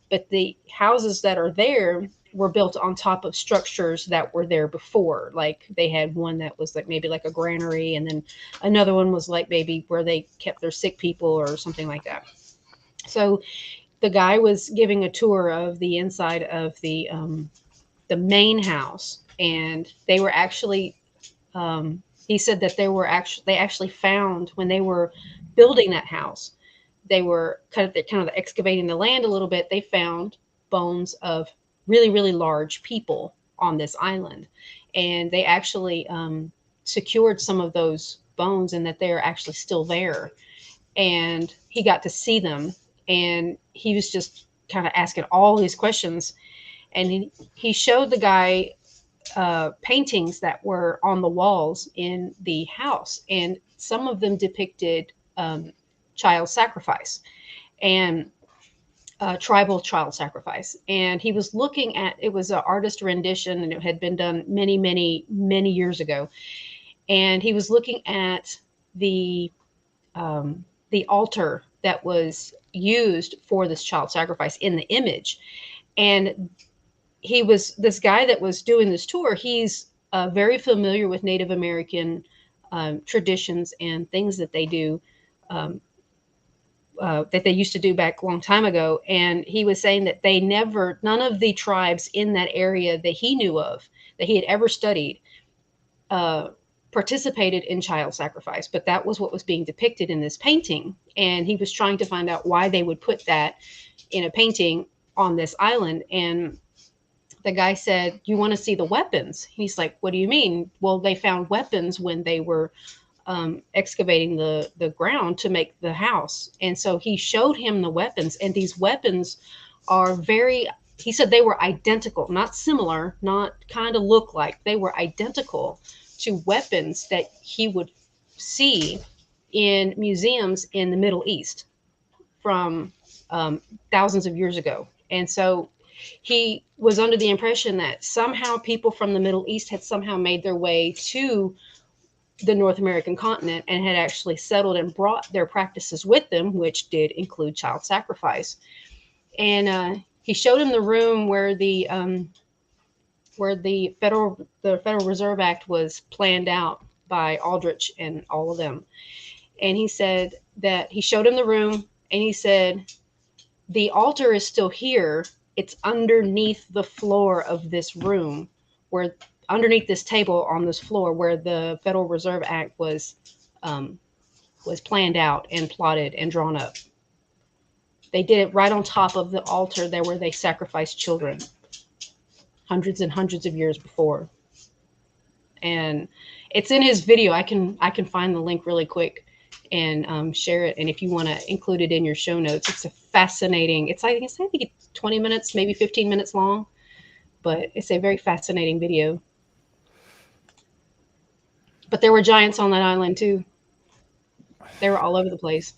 But the houses that are there were built on top of structures that were there before. Like they had one that was like maybe like a granary, and then another one was like maybe where they kept their sick people or something like that. So the guy was giving a tour of the inside of the main house, and they were actually he said that they actually found, when they were building that house, they were kind of excavating the land a little bit. They found bones of really, really large people on this island, and they actually secured some of those bones, and that they're actually still there. And he got to see them, and he was just kind of asking all these questions, and he showed the guy paintings that were on the walls in the house, and some of them depicted child sacrifice and tribal child sacrifice. And he was looking at, it was an artist rendition, and it had been done many, many, many years ago. And he was looking at the altar that was used for this child sacrifice in the image. And this guy that was doing this tour, he's very familiar with Native American traditions and things that they do, that they used to do back a long time ago. And he was saying that none of the tribes in that area that he knew of, that he had ever studied, participated in child sacrifice, but that was what was being depicted in this painting. And he was trying to find out why they would put that in a painting on this island. And the guy said, "You want to see the weapons?" He's like, "What do you mean?" Well, they found weapons when they were excavating the ground to make the house. And so he showed him the weapons, and these weapons are he said they were identical, not similar, not kind of look like, they were identical to weapons that he would see in museums in the Middle East from thousands of years ago. And so he was under the impression that somehow people from the Middle East had somehow made their way to the North American continent and had actually settled and brought their practices with them, which did include child sacrifice. And he showed him the room where the Federal Reserve Act was planned out by Aldrich and all of them. And he said that he showed him the room, and he said, "The altar is still here. It's underneath the floor of this room, where underneath this table on this floor where the Federal Reserve Act was planned out and plotted and drawn up. They did it right on top of the altar there where they sacrificed children hundreds and hundreds of years before." And it's in his video. I can find the link really quick and share it. And if you want to include it in your show notes, it's a fascinating, I think it's 20 minutes, maybe 15 minutes long, but it's a very fascinating video. But there were giants on that island too. They were all over the place.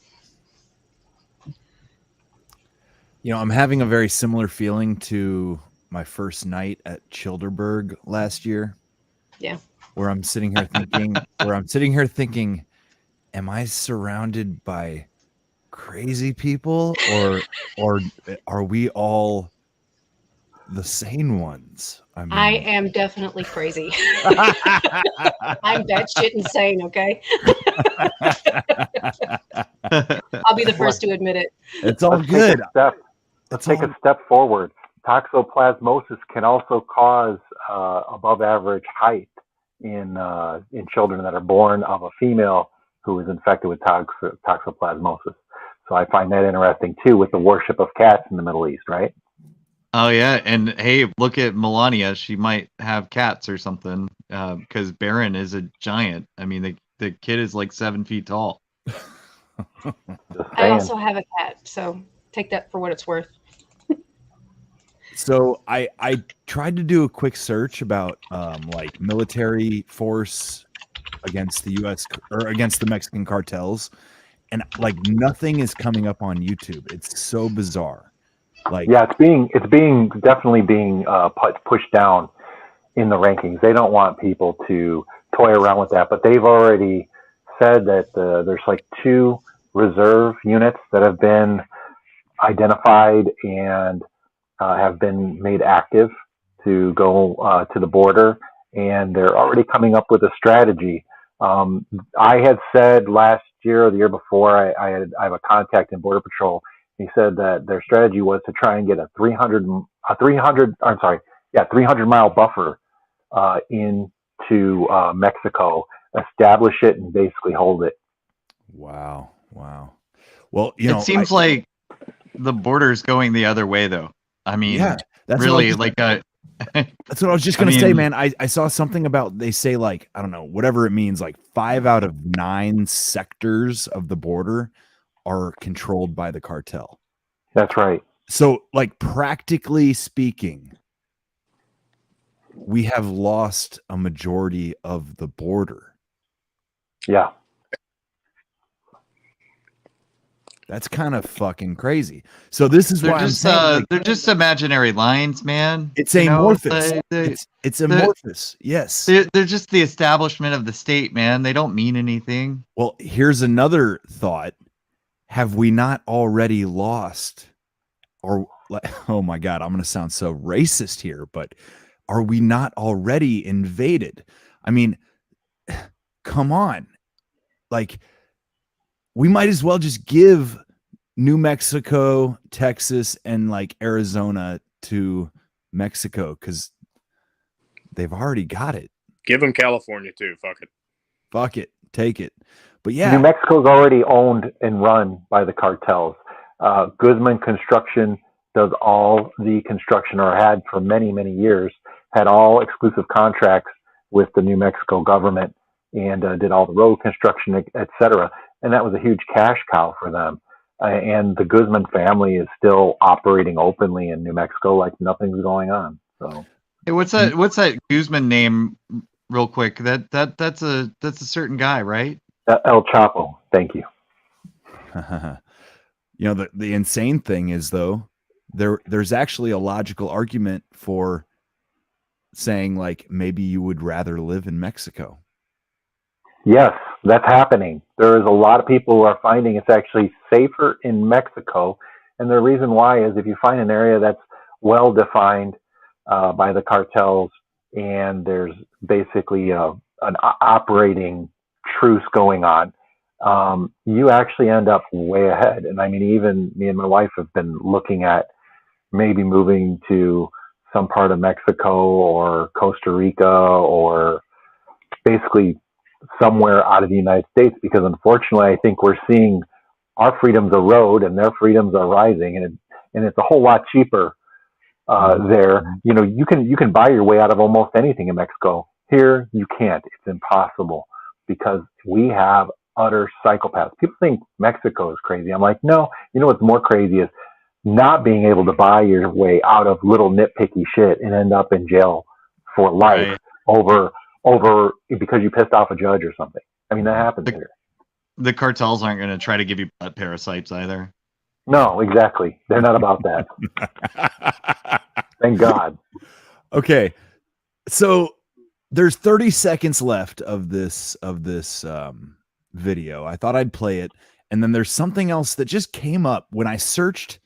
You know, I'm having a very similar feeling to my first night at Childerberg last year. Yeah. Where I'm sitting here thinking, am I surrounded by crazy people, or are we all the sane ones? I am definitely crazy. I'm batshit insane, okay? I'll be the first to admit it. It's all good. Let's take a step forward. Toxoplasmosis can also cause above average height in children that are born of a female who is infected with toxoplasmosis. So I find that interesting too, with the worship of cats in the Middle East, right? Oh yeah, and hey, look at Melania. She might have cats or something. Because Barron is a giant. I mean, the kid is like 7 feet tall. I also have a cat, so take that for what it's worth. So I tried to do a quick search about like military force against the U.S. or against the Mexican cartels, and like nothing is coming up on YouTube. It's so bizarre. Like, yeah, it's definitely being pushed down in the rankings. They don't want people to toy around with that, but they've already said that there's like 2 reserve units that have been identified and have been made active to go to the border, and they're already coming up with a strategy. I had said last year or the year before, I have a contact in Border Patrol. He said that their strategy was to try and get a 300-mile buffer into Mexico, establish it, and basically hold it. Wow. Well, it seems like the border's going the other way, though. I mean, yeah, that's really that's what I was just gonna say, man. I saw something about, they say, like, I don't know, whatever it means, like 5 out of 9 sectors of the border are controlled by the cartel. That's right. So, like, practically speaking, we have lost a majority of the border. Yeah. That's kind of fucking crazy. So this is why I'm saying, like, they're just imaginary lines, man. It's amorphous. It's amorphous. Yes. They're just the establishment of the state, man. They don't mean anything. Well, here's another thought. Have we not already lost, or, oh my God, I'm going to sound so racist here, but are we not already invaded? I mean, come on. Like, we might as well just give New Mexico, Texas, and like Arizona to Mexico, because they've already got it. Give them California too. Fuck it. Take it. But yeah, New Mexico's already owned and run by the cartels. Guzman Construction does all the construction, or had for many, many years, had all exclusive contracts with the New Mexico government, and did all the road construction, et cetera. And that was a huge cash cow for them. And the Guzman family is still operating openly in New Mexico like nothing's going on. So, hey, what's that Guzman name, real quick? That's a certain guy, right? El Chapo. Thank you. You know, the insane thing is, though, there's actually a logical argument for saying, like, maybe you would rather live in Mexico. Yes, that's happening. There is a lot of people who are finding it's actually safer in Mexico. And the reason why is, if you find an area that's well defined by the cartels, and there's basically an operating truce going on, you actually end up way ahead. And I mean, even me and my wife have been looking at maybe moving to some part of Mexico or Costa Rica, or basically somewhere out of the United States, because unfortunately I think we're seeing our freedoms erode and their freedoms are rising, and it's a whole lot cheaper there. You know, you can buy your way out of almost anything in Mexico. Here you can't. It's impossible, because we have utter psychopaths. People think Mexico is crazy. I'm like, no. You know what's more crazy is not being able to buy your way out of little nitpicky shit and end up in jail for life over because you pissed off a judge or something. I mean, that happens here. The cartels aren't going to try to give you butt parasites either. No, exactly. They're not about that. Thank God. Okay, so there's 30 seconds left of this video. I thought I'd play it, and then there's something else that just came up when I searched.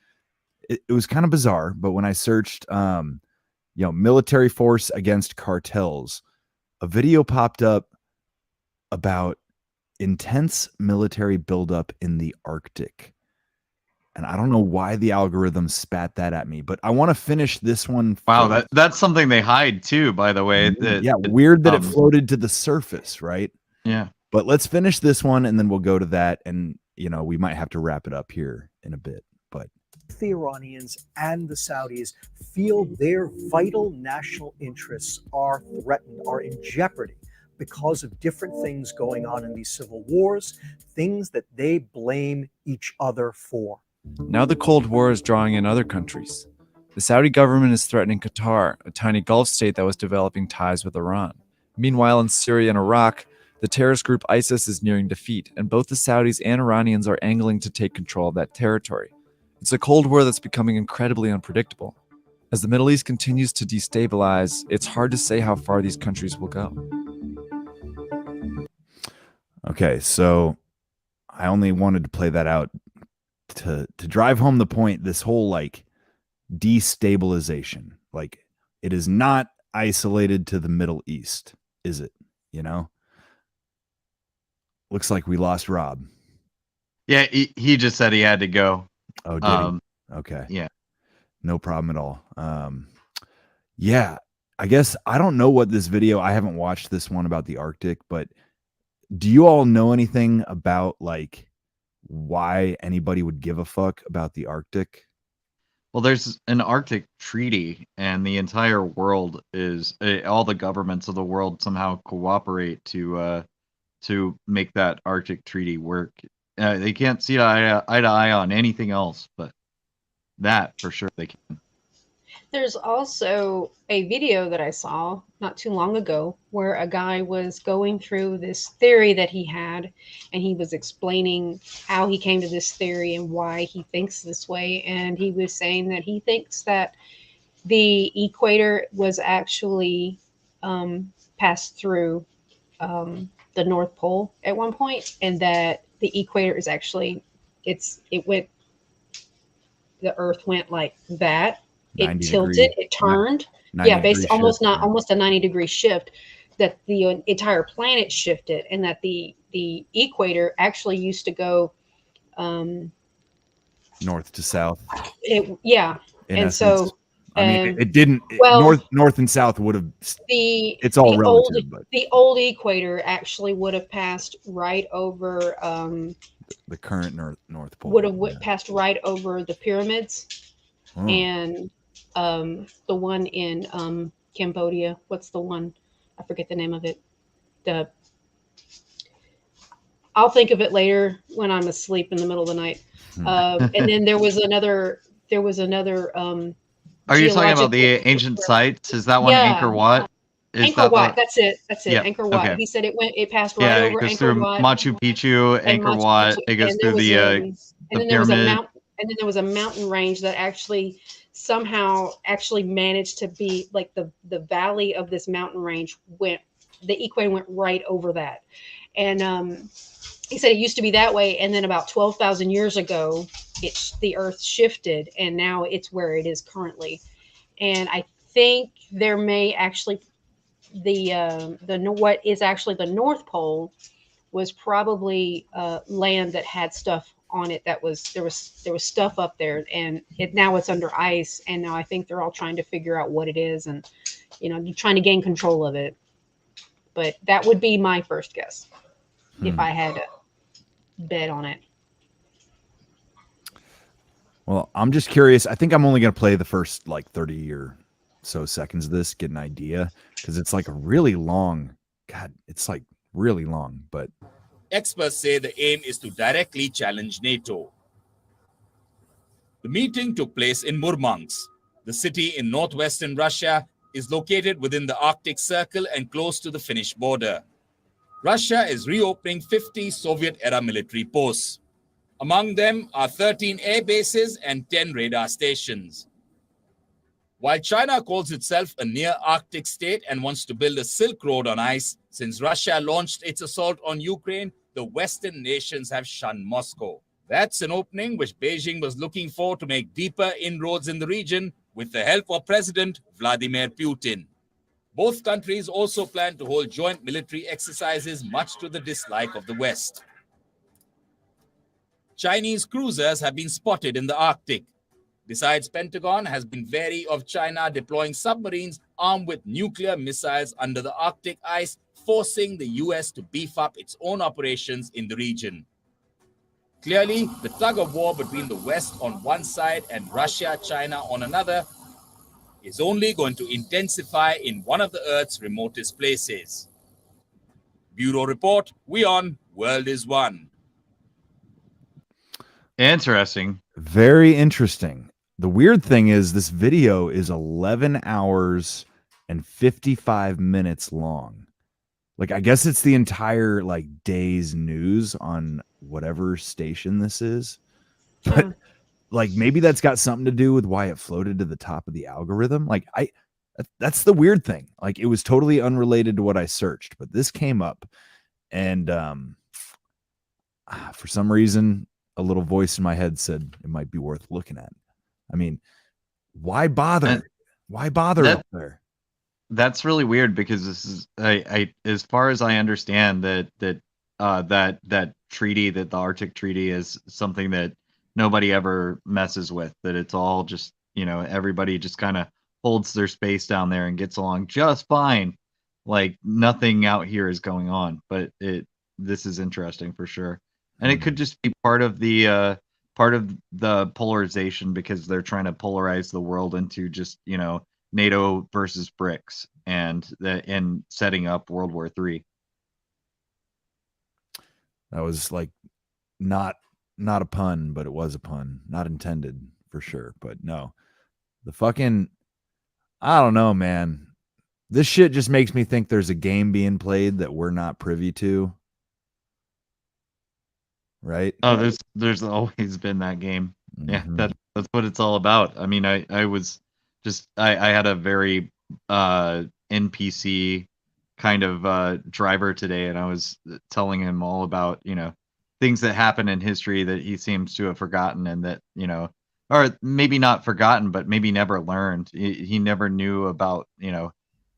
It was kind of bizarre, but when I searched, military force against cartels, a video popped up about intense military buildup in the Arctic. And I don't know why the algorithm spat that at me, but I want to finish this one. Wow, that's something they hide too, by the way. Weird that it floated to the surface, right? Yeah. But let's finish this one, and then we'll go to that. And we might have to wrap it up here in a bit, but the Iranians and the Saudis feel their vital national interests are threatened, are in jeopardy because of different things going on in these civil wars, things that they blame each other for. Now the Cold War is drawing in other countries. The Saudi government is threatening Qatar, a tiny Gulf state that was developing ties with Iran. Meanwhile, in Syria and Iraq, the terrorist group ISIS is nearing defeat, and both the Saudis and Iranians are angling to take control of that territory. It's a Cold War that's becoming incredibly unpredictable. As the Middle East continues to destabilize, it's hard to say how far these countries will go. Okay, so I only wanted to play that out to drive home the point. This whole destabilization, it is not isolated to the Middle East, is it? Looks like we lost Rob. Yeah, he just said he had to go. Oh, did he? Okay. Yeah. No problem at all. Yeah, I guess I don't know what this video, I haven't watched this one about the Arctic, but do you all know anything about why anybody would give a fuck about the Arctic? Well, there's an Arctic treaty, and the entire world is all the governments of the world somehow cooperate to make that Arctic treaty work. They can't see eye to eye on anything else, but that for sure they can. There's also a video that I saw not too long ago where a guy was going through this theory that he had, and he was explaining how he came to this theory and why he thinks this way. And he was saying that he thinks that the equator was actually passed through the North Pole at one point, and that the equator is actually the Earth went like that. It tilted, it turned. Yeah, basically almost a 90-degree shift, that the entire planet shifted, and that the equator actually used to go north to south. And essence. So I mean, it didn't. North and south would have. It's all relative. But the old equator actually would have passed right over the current North Pole. Would have passed right over the pyramids, and the one in Cambodia. What's the one? I forget the name of it. I'll think of it later when I'm asleep in the middle of the night. And then there was another. Are you talking about the ancient sites? Is that one Angkor Wat? Angkor Wat. That's it. Yeah. Angkor Wat. Okay. He said it passed right over Angkor through Wat. Machu Picchu, Angkor Wat. It goes through the pyramid. And then there was a mountain range that actually somehow managed to be like the valley of this mountain range the equator went right over that. And he said it used to be that way, and then about 12,000 years ago, the Earth shifted, and now it's where it is currently. And I think there may actually what is actually the North Pole was probably land that had stuff on it there was stuff up there, and now it's under ice, and now I think they're all trying to figure out what it is, and trying to gain control of it. But that would be my first guess if I had to bet on it. Well, I'm just curious. I think I'm only going to play the first 30 or so seconds of this, get an idea, because it's a really long. God, it's really long, but. Experts say the aim is to directly challenge NATO. The meeting took place in Murmansk. The city in northwestern Russia is located within the Arctic Circle and close to the Finnish border. Russia is reopening 50 Soviet-era military posts. Among them are 13 air bases and 10 radar stations. While China calls itself a near-Arctic state and wants to build a Silk Road on ice, since Russia launched its assault on Ukraine, the Western nations have shunned Moscow. That's an opening which Beijing was looking for to make deeper inroads in the region with the help of President Vladimir Putin. Both countries also plan to hold joint military exercises, much to the dislike of the West. Chinese cruisers have been spotted in the Arctic. Besides, Pentagon has been wary of China deploying submarines armed with nuclear missiles under the Arctic ice, forcing the US to beef up its own operations in the region. Clearly, the tug of war between the West on one side and Russia, China on another is only going to intensify in one of the Earth's remotest places. Bureau Report, we on World is One. Interesting. Very interesting. The weird thing is this video is 11 hours and 55 minutes long. Like, I guess it's the entire like day's news on whatever station this is. But like maybe that's got something to do with why it floated to the top of the algorithm. Like that's the weird thing. Like it was totally unrelated to what I searched, but this came up and for some reason a little voice in my head said it might be worth looking at. I mean, why bother? Why bother up there? That's really weird because this is I as far as I understand that treaty, that the Arctic Treaty is something that nobody ever messes with, that it's all just, everybody just kind of holds their space down there and gets along just fine. Like nothing out here is going on, but this is interesting for sure. And it could just be part of the polarization, because they're trying to polarize the world into just, NATO versus BRICS and setting up World War III. That was like not a pun, but it was a pun. Not intended for sure, but no. The fucking, I don't know, man. This shit just makes me think there's a game being played that we're not privy to. Right? Oh, there's always been that game. Yeah, that's what it's all about. I mean, I had a very NPC kind of driver today, and I was telling him all about, things that happen in history that he seems to have forgotten, and that, or maybe not forgotten, but maybe never learned. He never knew about,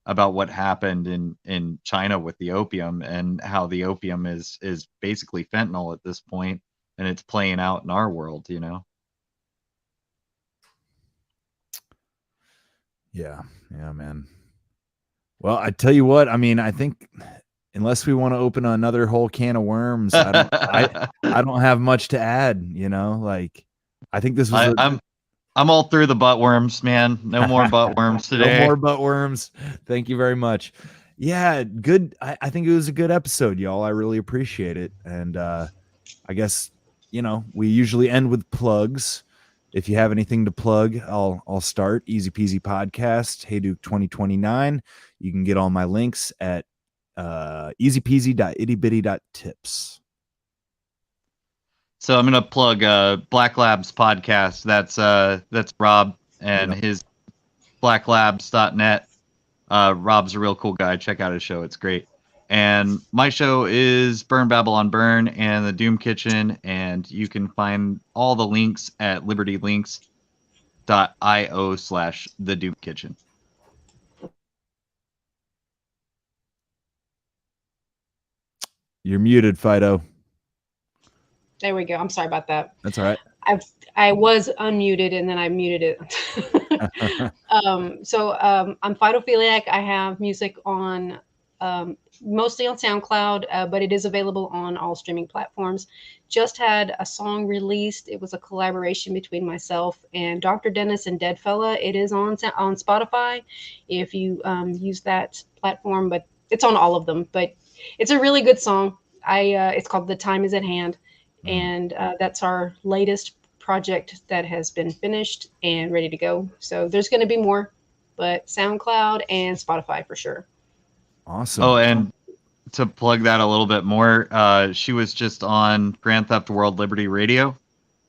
about what happened in China with the opium, and how the opium is basically fentanyl at this point, and it's playing out in our world, Yeah, man. Well, I tell you what, I mean, I think unless we want to open another whole can of worms, I don't have much to add, like I think this was I'm all through the butt worms, man. No more butt worms today. No more butt worms. Thank you very much. Yeah, good. I think it was a good episode, y'all. I really appreciate it. And I guess, we usually end with plugs. If you have anything to plug, I'll start. Easy Peasy Podcast, Hey Duke 2029. You can get all my links at easypeasy.ittybitty.tips. So I'm gonna plug Black Labs podcast. That's Rob and his blacklabs.net. Rob's a real cool guy. Check out his show; it's great. And my show is Burn Babylon Burn and the Doom Kitchen, and you can find all the links at libertylinks.io/the Doom Kitchen. You're muted, Fido. There we go. I'm sorry about that. That's all right. I was unmuted and then I muted it. I'm phytophiliac. I have music on mostly on SoundCloud, but it is available on all streaming platforms. Just had a song released. It was a collaboration between myself and Dr. Dennis and Deadfella. It is on Spotify if you use that platform, but it's on all of them. But it's a really good song. It's called The Time Is at Hand. And that's our latest project that has been finished and ready to go. So there's going to be more, but SoundCloud and Spotify for sure. Awesome. Oh, and to plug that a little bit more, she was just on Grand Theft World Liberty Radio.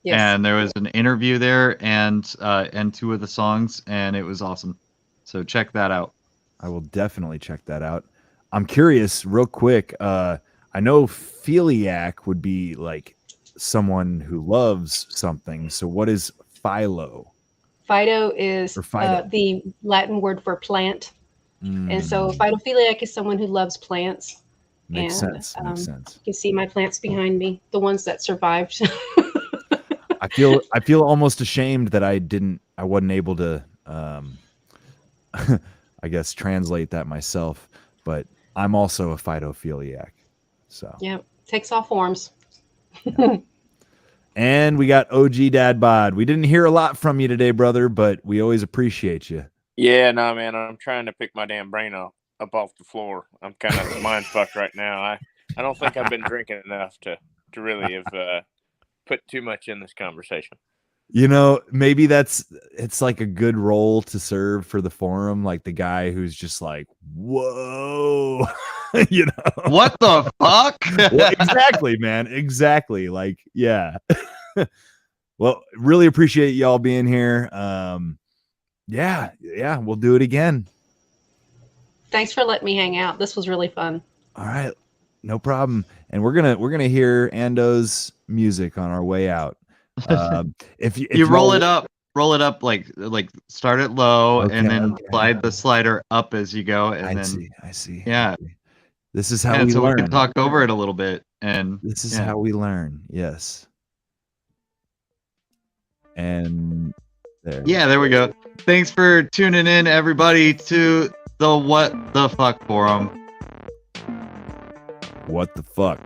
Yes. And there was an interview there and 2 of the songs, and it was awesome. So check that out. I will definitely check that out. I'm curious, real quick. I know philiac would be like someone who loves something. So what is philo? Phyto is the Latin word for plant. And so phytophiliac is someone who loves plants. Makes sense. Makes sense. You can see my plants behind me, the ones that survived. I feel almost ashamed that I wasn't able to I guess translate that myself, but I'm also a phytophiliac. So yeah, takes all forms. And we got OG Dad Bod. We didn't hear a lot from you today, brother, but we always appreciate you. Yeah, no, man. I'm trying to pick my damn brain up off the floor. I'm kind of mind fucked right now. I don't think I've been drinking enough to really have put too much in this conversation. You know, maybe it's like a good role to serve for the forum, like the guy who's just like, whoa, you know, what the fuck? Well, exactly, man. Exactly. Like, yeah. Well, really appreciate y'all being here. Yeah, we'll do it again. Thanks for letting me hang out. This was really fun. All right, no problem. And we're gonna hear Ando's music on our way out. If you roll it up, like start it low, and then slide the slider up as you go. And I see. Yeah, this is how we so learn. We can talk over it a little bit, and this is how we learn. Yes. And there we go. Thanks for tuning in, everybody, to the What the Fuck Forum. What the fuck?